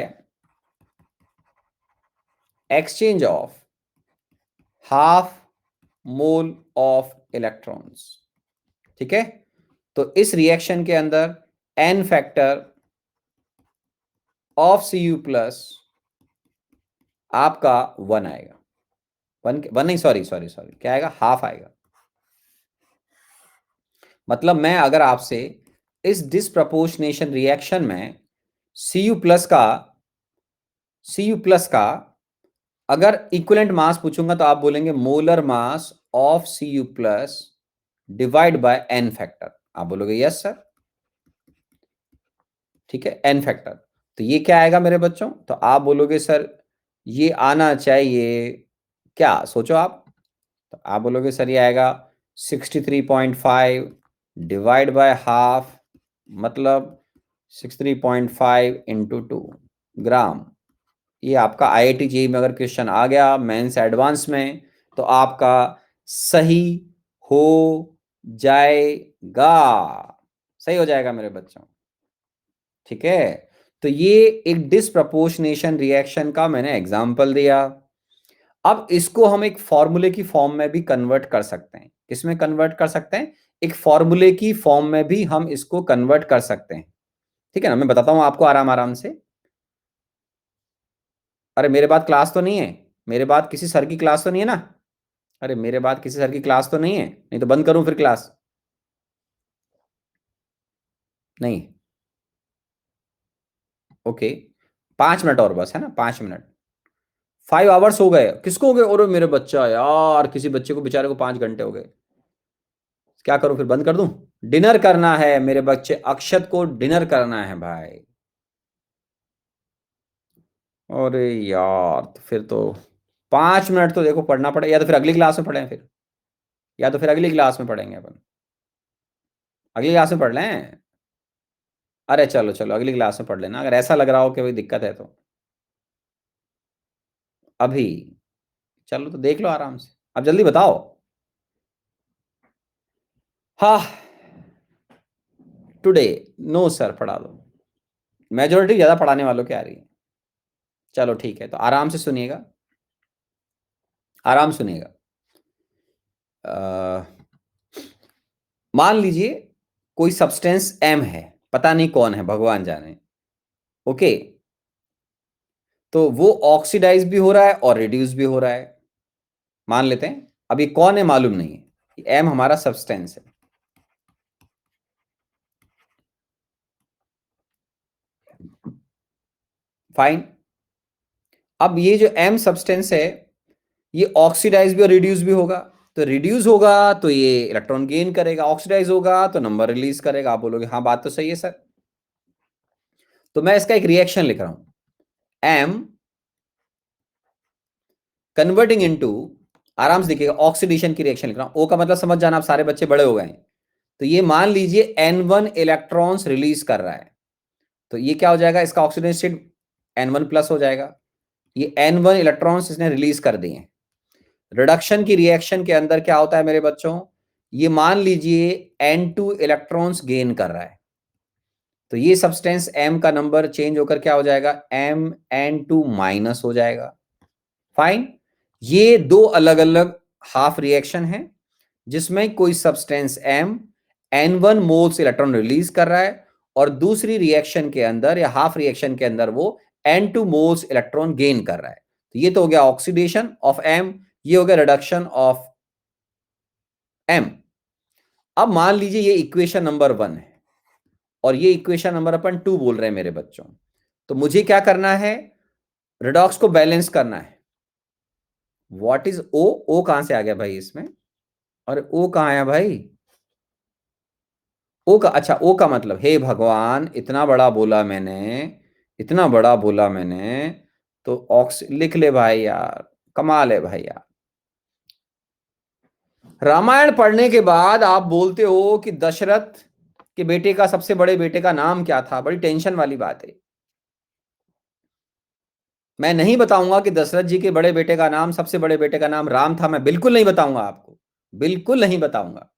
exchange of half mole of electrons, ठीक है। तो इस रिएक्शन के अंदर n factor of Cu plus आपका 1 आएगा। 1 नहीं, सॉरी सॉरी सॉरी, क्या आएगा, हाफ आएगा। मतलब मैं अगर आपसे इस डिसप्रपोर्शनेशन रिएक्शन में Cu प्लस का अगर इक्विवेलेंट मास पूछूंगा तो आप बोलेंगे molar mass of Cu plus divide by n factor. आप बोलोगे यस सर, ठीक है, n फैक्टर। तो ये क्या आएगा मेरे बच्चों, तो आप बोलोगे सर ये आना चाहिए, क्या सोचो आप, तो आप बोलोगे सर ये आएगा 63.5 डिवाइड बाय हाफ, मतलब 63.5 इंटू 2 ग्राम। ये आपका IIT जेईई में अगर क्वेश्चन आ गया मेंस एडवांस में तो आपका सही हो जाएगा, सही हो जाएगा मेरे बच्चों, ठीक है। तो ये एक डिसप्रपोर्शनेशन रिएक्शन का मैंने एग्जांपल दिया। अब इसको हम एक फॉर्मूले की फॉर्म में भी कन्वर्ट कर सकते हैं। किसमें कन्वर्ट कर सकते हैं, एक फॉर्मूले की फॉर्म में भी हम इसको कन्वर्ट कर सकते हैं, ठीक है ना। मैं बताता हूं आपको आराम आराम से। अरे मेरे बाद क्लास तो नहीं है, मेरे बाद किसी सर की क्लास तो नहीं है ना, अरे मेरे बाद किसी सर की क्लास तो नहीं है, नहीं तो बंद करूं फिर क्लास, नहीं, ओके, 5 मिनट और बस, है ना, 5 मिनट। 5 आवर्स हो गए, किसको हो गए, और मेरे बच्चा यार, किसी बच्चे को बेचारे को 5 घंटे हो गए, क्या करूं फिर, बंद कर दूं। डिनर करना है मेरे बच्चे, अक्षत को डिनर करना है भाई। अरे यार, तो फिर तो 5 मिनट तो देखो पढ़ना पड़ेगा, या तो फिर अगली क्लास में पढ़ें फिर, या तो फिर अगली क्लास में पढ़ेंगे अपन, अगली क्लास में पढ़ लें। अरे चलो चलो अगली क्लास में पढ़ लेना, अगर ऐसा लग रहा हो कि कोई दिक्कत है तो। अभी चलो तो देख लो आराम से, अब जल्दी बताओ। हाँ, टुडे, नो सर, पढ़ा दो, मेजोरिटी ज्यादा पढ़ाने वालों की आ रही है। चलो ठीक है, तो आराम से सुनिएगा, आराम सुनिएगा। मान लीजिए कोई सब्सटेंस M है, पता नहीं कौन है, भगवान जाने, ओके, तो वो ऑक्सीडाइज भी हो रहा है और रिड्यूस भी हो रहा है, मान लेते हैं। अब ये कौन है मालूम नहीं है, M हमारा सब्सटेंस है, फाइन। अब ये जो M सब्सटेंस है ये ऑक्सीडाइज भी और रिड्यूस भी होगा, तो रिड्यूस होगा तो ये इलेक्ट्रॉन गेन करेगा, ऑक्सीडाइज होगा तो नंबर रिलीज करेगा। आप बोलोगे हाँ बात तो सही है सर, तो मैं इसका एक रिएक्शन लिख रहा हूं, M कन्वर्टिंग इनटू, आराम से देखिएगा, ऑक्सीडेशन की रिएक्शन लिख रहा हूं, O का मतलब समझ जाना, आप सारे बच्चे बड़े हो गए हैं। तो ये मान लीजिए N1 इलेक्ट्रॉन्स रिलीज कर रहा है, तो ये क्या हो जाएगा, इसका ऑक्सीडेशन स्टेट N1 प्लस हो जाएगा। ये N1 इलेक्ट्रॉन्स इसने रिलीज कर दिए। रिडक्शन की रिएक्शन के अंदर क्या होता है मेरे बच्चों, ये मान लीजिए N2 इलेक्ट्रॉन्स गेन कर रहा है, तो ये सब्सटेंस M का नंबर चेंज होकर क्या हो जाएगा, MN2 माइनस हो जाएगा, फाइन। ये दो अलग अलग हाफ रिएक्शन है जिसमें कोई substance M N1 moles electron release कर रहा है और दूसरी रिएक्शन के अंदर या हाफ रिएक्शन के अंदर वो N2 मोल्स इलेक्ट्रॉन गेन कर रहा है। तो ये तो हो गया ऑक्सीडेशन ऑफ M, ये हो गया रिडक्शन ऑफ M। अब मान लीजिए ये इक्वेशन नंबर 1 है और ये इक्वेशन नंबर अपन 2 बोल रहे हैं मेरे बच्चों, तो मुझे क्या करना है, रिडॉक्स को बैलेंस करना है। व्हाट इज O, O कहां से आ गया भाई इसमें, अरे O कहां आया भाई, O का, अच्छा O का मतलब, हे भगवान इतना बड़ा बोला मैंने, इतना बड़ा बोला मैंने, तो ऑक्स लिख ले भाई यार, कमाल है भाई यार। रामायण पढ़ने के बाद आप बोलते हो कि दशरथ के बेटे का, सबसे बड़े बेटे का नाम क्या था, बड़ी टेंशन वाली बात है। मैं नहीं बताऊंगा कि दशरथ जी के बड़े बेटे का नाम, सबसे बड़े बेटे का नाम राम था, मैं बिल्कुल नहीं बताऊंगा आपको, बिल्कुल नहीं बताऊंगा,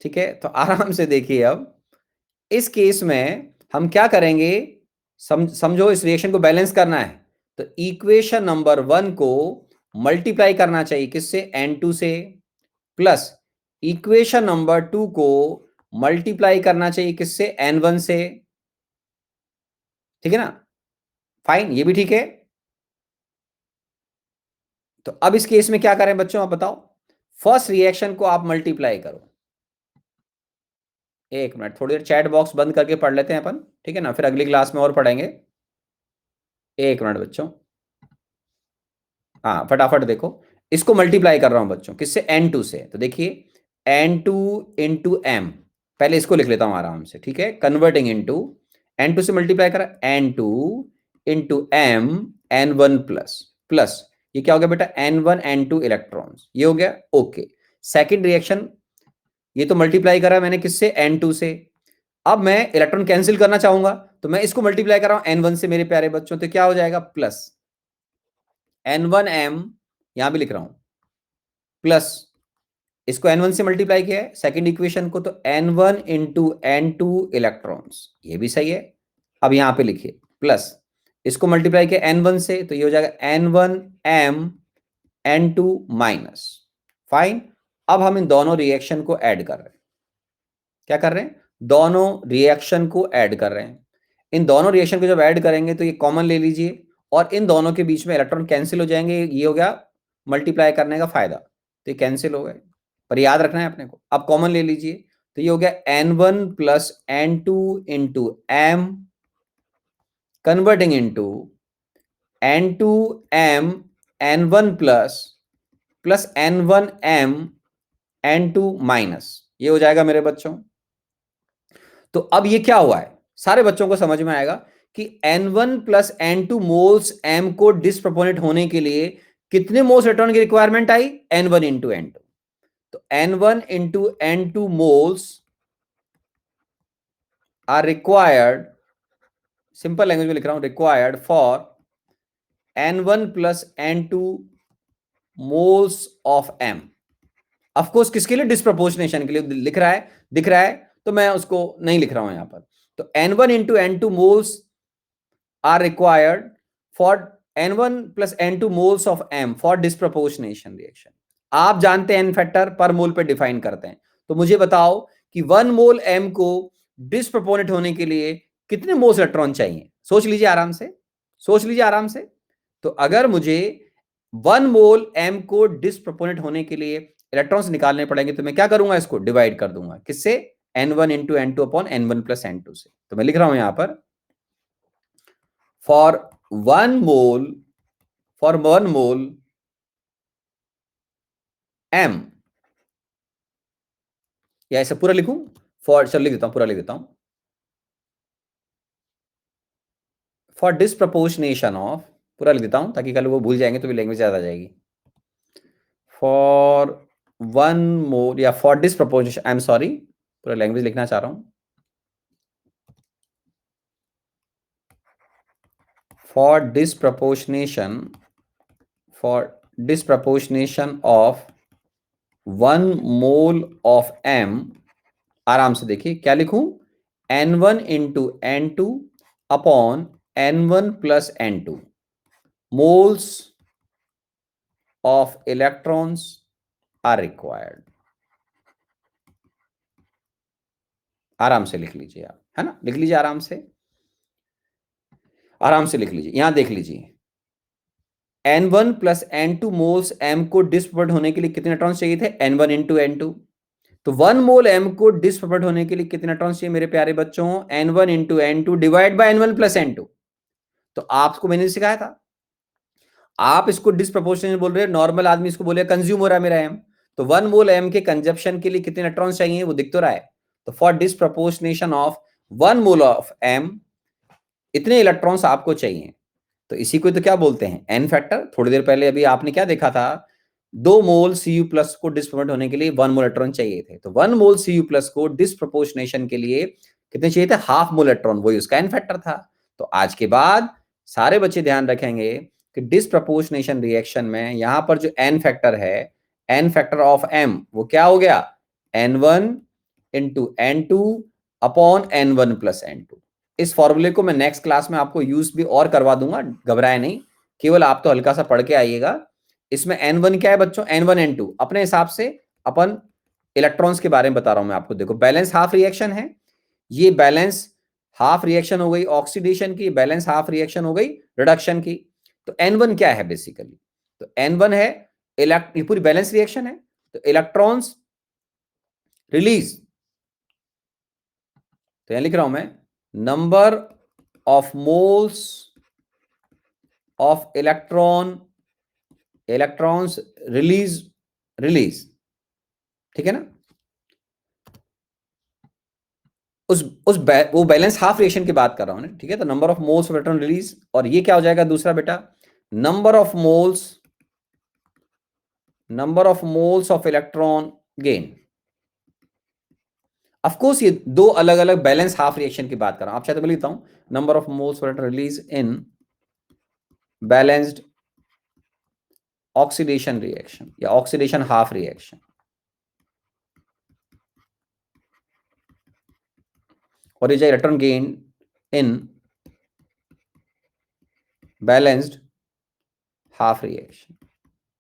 ठीक है। तो आराम से देखिए, अब इस केस में हम क्या करेंगे, समझो इस रिएक्शन को बैलेंस करना है, तो इक्वेशन नंबर 1 को मल्टीप्लाई करना चाहिए किससे, N2 से, प्लस इक्वेशन नंबर 2 को मल्टीप्लाई करना चाहिए किससे, n1 से, ठीक है ना। फाइन, ये भी ठीक है। तो अब इस केस में क्या करें बच्चों, आप बताओ। फर्स्ट रिएक्शन को आप मल्टीप्लाई करो। एक मिनट, थोड़ी देर चैट बॉक्स बंद करके पढ़ लेते हैं अपन, ठीक है ना, फिर अगली क्लास में और पढ़ेंगे। एक मिनट बच्चों, हाँ फटाफट देखो। इसको मल्टीप्लाई कर रहा हूं बच्चों, किससे, n2 से। तो देखिए n2 इंटू एम, पहले इसको लिख लेता हूं आराम से, ठीक है। कन्वर्टिंग इनटू, n2 से मल्टीप्लाई करा, n2 into M, n1 plus plus, ये क्या हो गया बेटा, n1 n2 इलेक्ट्रॉन्स, ये हो गया। ओके, सेकंड रिएक्शन, ये तो मल्टीप्लाई करा मैंने किससे, n2 से। अब मैं इलेक्ट्रॉन कैंसिल करना चाहूंगा, तो मैं इसको मल्टीप्लाई कर रहा हूं n1 से मेरे प्यारे बच्चों, तो क्या हो जाएगा, प्लस n1m, यहां भी लिख रहा हूं, प्लस इसको n1 से मल्टीप्लाई किया है सेकंड इक्वेशन को, तो n1 इंटू n2 इलेक्ट्रॉन्स, ये भी सही है। अब यहां पे लिखिए प्लस, इसको मल्टीप्लाई किया n1 से, तो ये हो जाएगा n1m n2 माइनस। फाइन, अब हम इन दोनों रिएक्शन को ऐड कर रहे हैं। क्या कर रहे हैं, दोनों रिएक्शन को ऐड कर रहे हैं। इन दोनों रिएक्शन को जब ऐड करेंगे तो ये कॉमन ले लीजिए, और इन दोनों के बीच में इलेक्ट्रॉन कैंसिल हो जाएंगे, ये हो गया मल्टीप्लाई करने का फायदा, तो ये कैंसिल हो गए, पर याद रखना है अपने को। अब कॉमन ले लीजिए, तो ये हो गया n1 plus n2 into m, converting into n2m n1 plus plus n1m n2 minus, ये हो जाएगा मेरे बच्चों। तो अब ये क्या हुआ है, सारे बच्चों को समझ में आएगा कि n1 plus n2 moles m को डिस्प्रोपोर्शनेट होने के लिए कितने मोल्स इलेक्ट्रॉन की रिक्वायरमेंट आई, n1 इंटू n2। तो n1 into n2 moles are required, simple language में लिख रहा हूं, required for n1 plus n2 moles of m। Of course किसके लिए, डिस्प्रोपोर्शनेशन के लिए लिख रहा है, दिख रहा है, तो मैं उसको नहीं लिख रहा हूं यहां पर। तो n1 into n2 moles are required for n1 plus n2 moles of m for disproportionation reaction. आप जानते हैं n फैक्टर पर मोल पे डिफाइन करते हैं, तो मुझे बताओ कि 1 मोल m को डिस्प्रोपोर्शनेट होने के लिए कितने मोल्स इलेक्ट्रॉन चाहिए, सोच लीजिए आराम से, सोच लीजिए आराम से। तो अगर मुझे 1 मोल m को डिस्प्रोपोर्शनेट होने के लिए इलेक्ट्रॉन्स निकालने पड़ेंगे, तो मैं क्या करूंगा, इसको डिवाइड कर दूंगा किससे, n1 into n2 upon n1 plus n2 से। तो मैं लिख रहा हूं यहां पर, for 1 mole, for 1 mole m, या ऐसे पूरा लिखूं, फॉर, चल लिख देता हूं, पूरा लिख देता हूं, फॉर डिस्प्रोपोर्शनेशन ऑफ, पूरा लिख देता हूं ताकि कल वो भूल जाएंगे तो भी लैंग्वेज याद आ जाएगी। फॉर 1 मोल, या for disproportionation, I am sorry, पूरा लैंग्वेज लिखना चाह रहा हूं, for disproportionation, for disproportionation of 1 mole of m, आराम से देखिए क्या लिखूं, n1 into n2 upon n1 plus n2 moles of electrons are required. आराम से लिख लीजिए आप, है ना, लिख लीजिए आराम से, आराम से लिख लीजिए। यहां देख लीजिए, n1 plus n2 moles m को डिस्प्रोपोर्ट होने के लिए कितने इलेक्ट्रॉन्स चाहिए थे, n1 इंटू n2। तो 1 मोल m को डिस्प्रोपोर्ट होने के लिए कितने इलेक्ट्रॉन्स चाहिए मेरे प्यारे बच्चों, n1 into n2 divide by n1 plus n2। तो आपको मैंने सिखाया था, आप इसको डिस्प्रोपोर्शनल बोल रहे हैं, नॉर्मल आदमी इसको बोले कंज्यूम हो रहा है मेरा m। तो 1 मोल m के कंजप्शन के लिए कितने इलेक्ट्रॉन्स चाहिए वो दिख तो रहा है। तो for disproportionation of 1 mole of m इतने इलेक्ट्रॉन्स आपको चाहिए। तो इसी को तो क्या बोलते हैं, एन फैक्टर। थोड़ी देर पहले अभी आपने क्या देखा था, 2 मोल Cu प्लस को डिस्प्रोपोर्ट होने के लिए 1 मोल इलेक्ट्रॉन चाहिए थे। तो 1 मोल Cu प्लस को डिस्प्रोपोर्शनेशन के लिए कितने चाहिए थे, हाफ मोल इलेक्ट्रॉन, वही उसका एन फैक्टर था। तो आज के बाद सारे बच्चे ध्यान रखेंगे कि डिस्प्रोपोर्शनेशन रिएक्शन में यहां पर जो एन फैक्टर है, एन फैक्टर ऑफ m, वो क्या हो गया, n1 into n2 upon n1 plus n2। इस फॉर्मूले को मैं नेक्स्ट क्लास में आपको यूज भी और करवा दूंगा, घबराए नहीं, केवल आप तो हल्का सा पढ़ के आइएगा। इसमें n1 क्या है बच्चों, n1 n2 अपने हिसाब से अपन इलेक्ट्रॉन्स के बारे में बता रहा हूं मैं आपको। देखो बैलेंस हाफ रिएक्शन है, ये बैलेंस हाफ रिएक्शन हो गई ऑक्सीडेशन की, बैलेंस हाफ रिएक्शन हो गई रिडक्शन की। तो N1 क्या है बेसिकली? तो N1 है ये पूरी बैलेंस रिएक्शन है, तो इलेक्ट्रॉन्स रिलीज, तो यहां लिख रहा हूं मैं number of moles of electrons release, ठीक है ना। वो बैलेंस हाफ रिएक्शन की बात कर रहा हूं ना, ठीक है। तो number of moles of electron release, और ये क्या हो जाएगा दूसरा बेटा, number of moles of electron gain. Of course ये दो अलग अलग बैलेंस हाफ रिएक्शन की बात कर रहा हूं। आप चाहे तो मैं लिखता हूं number of moles of electron release in balanced oxidation reaction या ऑक्सीडेशन हाफ रिएक्शन, और ये electron gain in balanced half reaction.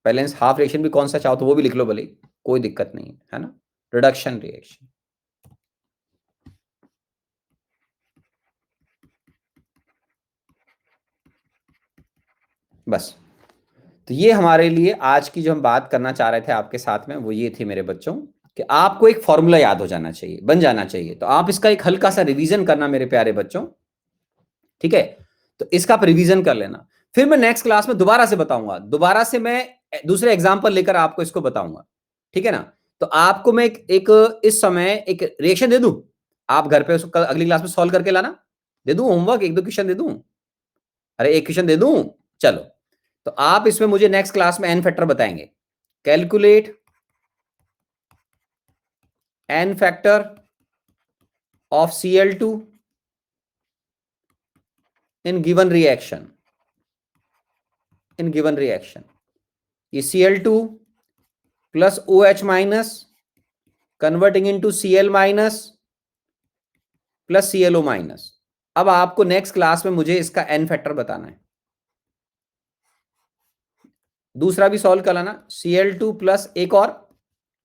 Balance half reaction भी कौन सा चाहो तो वो भी लिख लो भले, कोई दिक्कत नहीं है ना। रिडक्शन रिएक्शन, बस। तो ये हमारे लिए आज की जो हम बात करना चाह रहे थे आपके साथ में वो ये थी मेरे बच्चों, कि आपको एक फॉर्मूला याद हो जाना चाहिए, बन जाना चाहिए। तो आप इसका एक हल्का सा रिवीजन करना मेरे प्यारे बच्चों, ठीक है। तो इसका आप रिवीजन कर लेना, फिर मैं नेक्स्ट क्लास में दोबारा से बताऊंगा, दोबारा से मैं दूसरे एग्जाम्पल लेकर आपको इसको बताऊंगा, ठीक है ना। तो आपको मैं इस समय एक रिएक्शन दे दूं, आप घर पे उसको अगली क्लास में सॉल्व करके लाना। दे दूं होमवर्क, एक दो क्वेश्चन दे दूं? अरे एक क्वेश्चन दे दूं, चलो। तो आप इसमें मुझे नेक्स्ट क्लास में एन फैक्टर बताएंगे। Calculate n factor of Cl2 in given reaction, ये Cl2 plus OH minus converting into Cl minus plus ClO minus. अब आपको नेक्स्ट क्लास में मुझे इसका एन फैक्टर बताना है। दूसरा भी सॉल्व कर लाना, Cl2 प्लस एक और,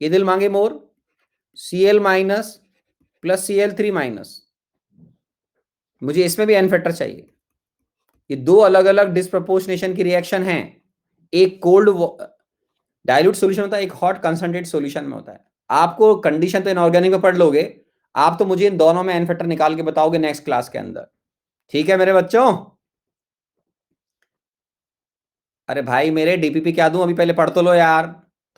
ये दिल मांगे मोर, Cl minus plus Cl3 minus, मुझे इसमें भी एन फैक्टर चाहिए। ये दो अलग अलग डिस्प्रपोर्शनेशन की रिएक्शन हैं, एक कोल्ड डाइल्यूट सॉल्यूशन होता है, एक हॉट कंसंट्रेट सॉल्यूशन में होता है। आपको कंडीशन तो इनऑर्गेनिक में पढ़ लोगे, आप तो मुझे इन दोनों में एन फैक्टर निकाल के बताओगे नेक्स्ट क्लास के अंदर, ठीक है मेरे बच्चों। अरे भाई मेरे डीपीपी क्या दूं, अभी पहले पढ़ तो लो यार,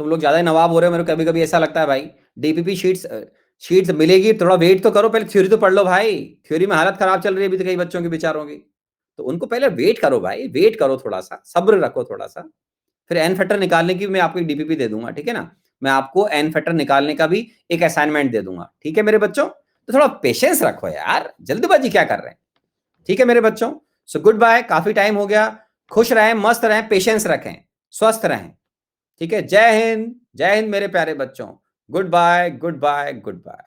तुम लोग ज्यादा ही नवाब हो रहे हो, मेरे को कभी कभी ऐसा लगता है भाई। डीपीपी शीट्स मिलेगी, थोड़ा वेट तो करो, पहले थ्योरी तो पढ़ लो भाई। थ्योरी में हालत खराब चल रही है अभी तो कई बच्चों की, बेचारों की। तो उनको पहले वेट करो भाई, वेट करो, थोड़ा सा सब्र रखो थोड़ा सा, फिर एन फैक्टर निकालने की मैं आपको एक डीपीपी दे दूंगा, ठीक है ना। मैं आपको एन फैक्टर निकालने का भी एक असाइनमेंट दे दूंगा, ठीक है मेरे बच्चों। तो थोड़ा पेशेंस रखो यार, जल्दबाजी क्या कर रहे हैं, ठीक है मेरे बच्चों। सो गुड बाय, काफी टाइम हो गया। खुश रहें, मस्त रहें, पेशेंस रखें, स्वस्थ रहें, ठीक है। जय हिंद, जय हिंद मेरे प्यारे बच्चों। Good bye, good bye, good bye.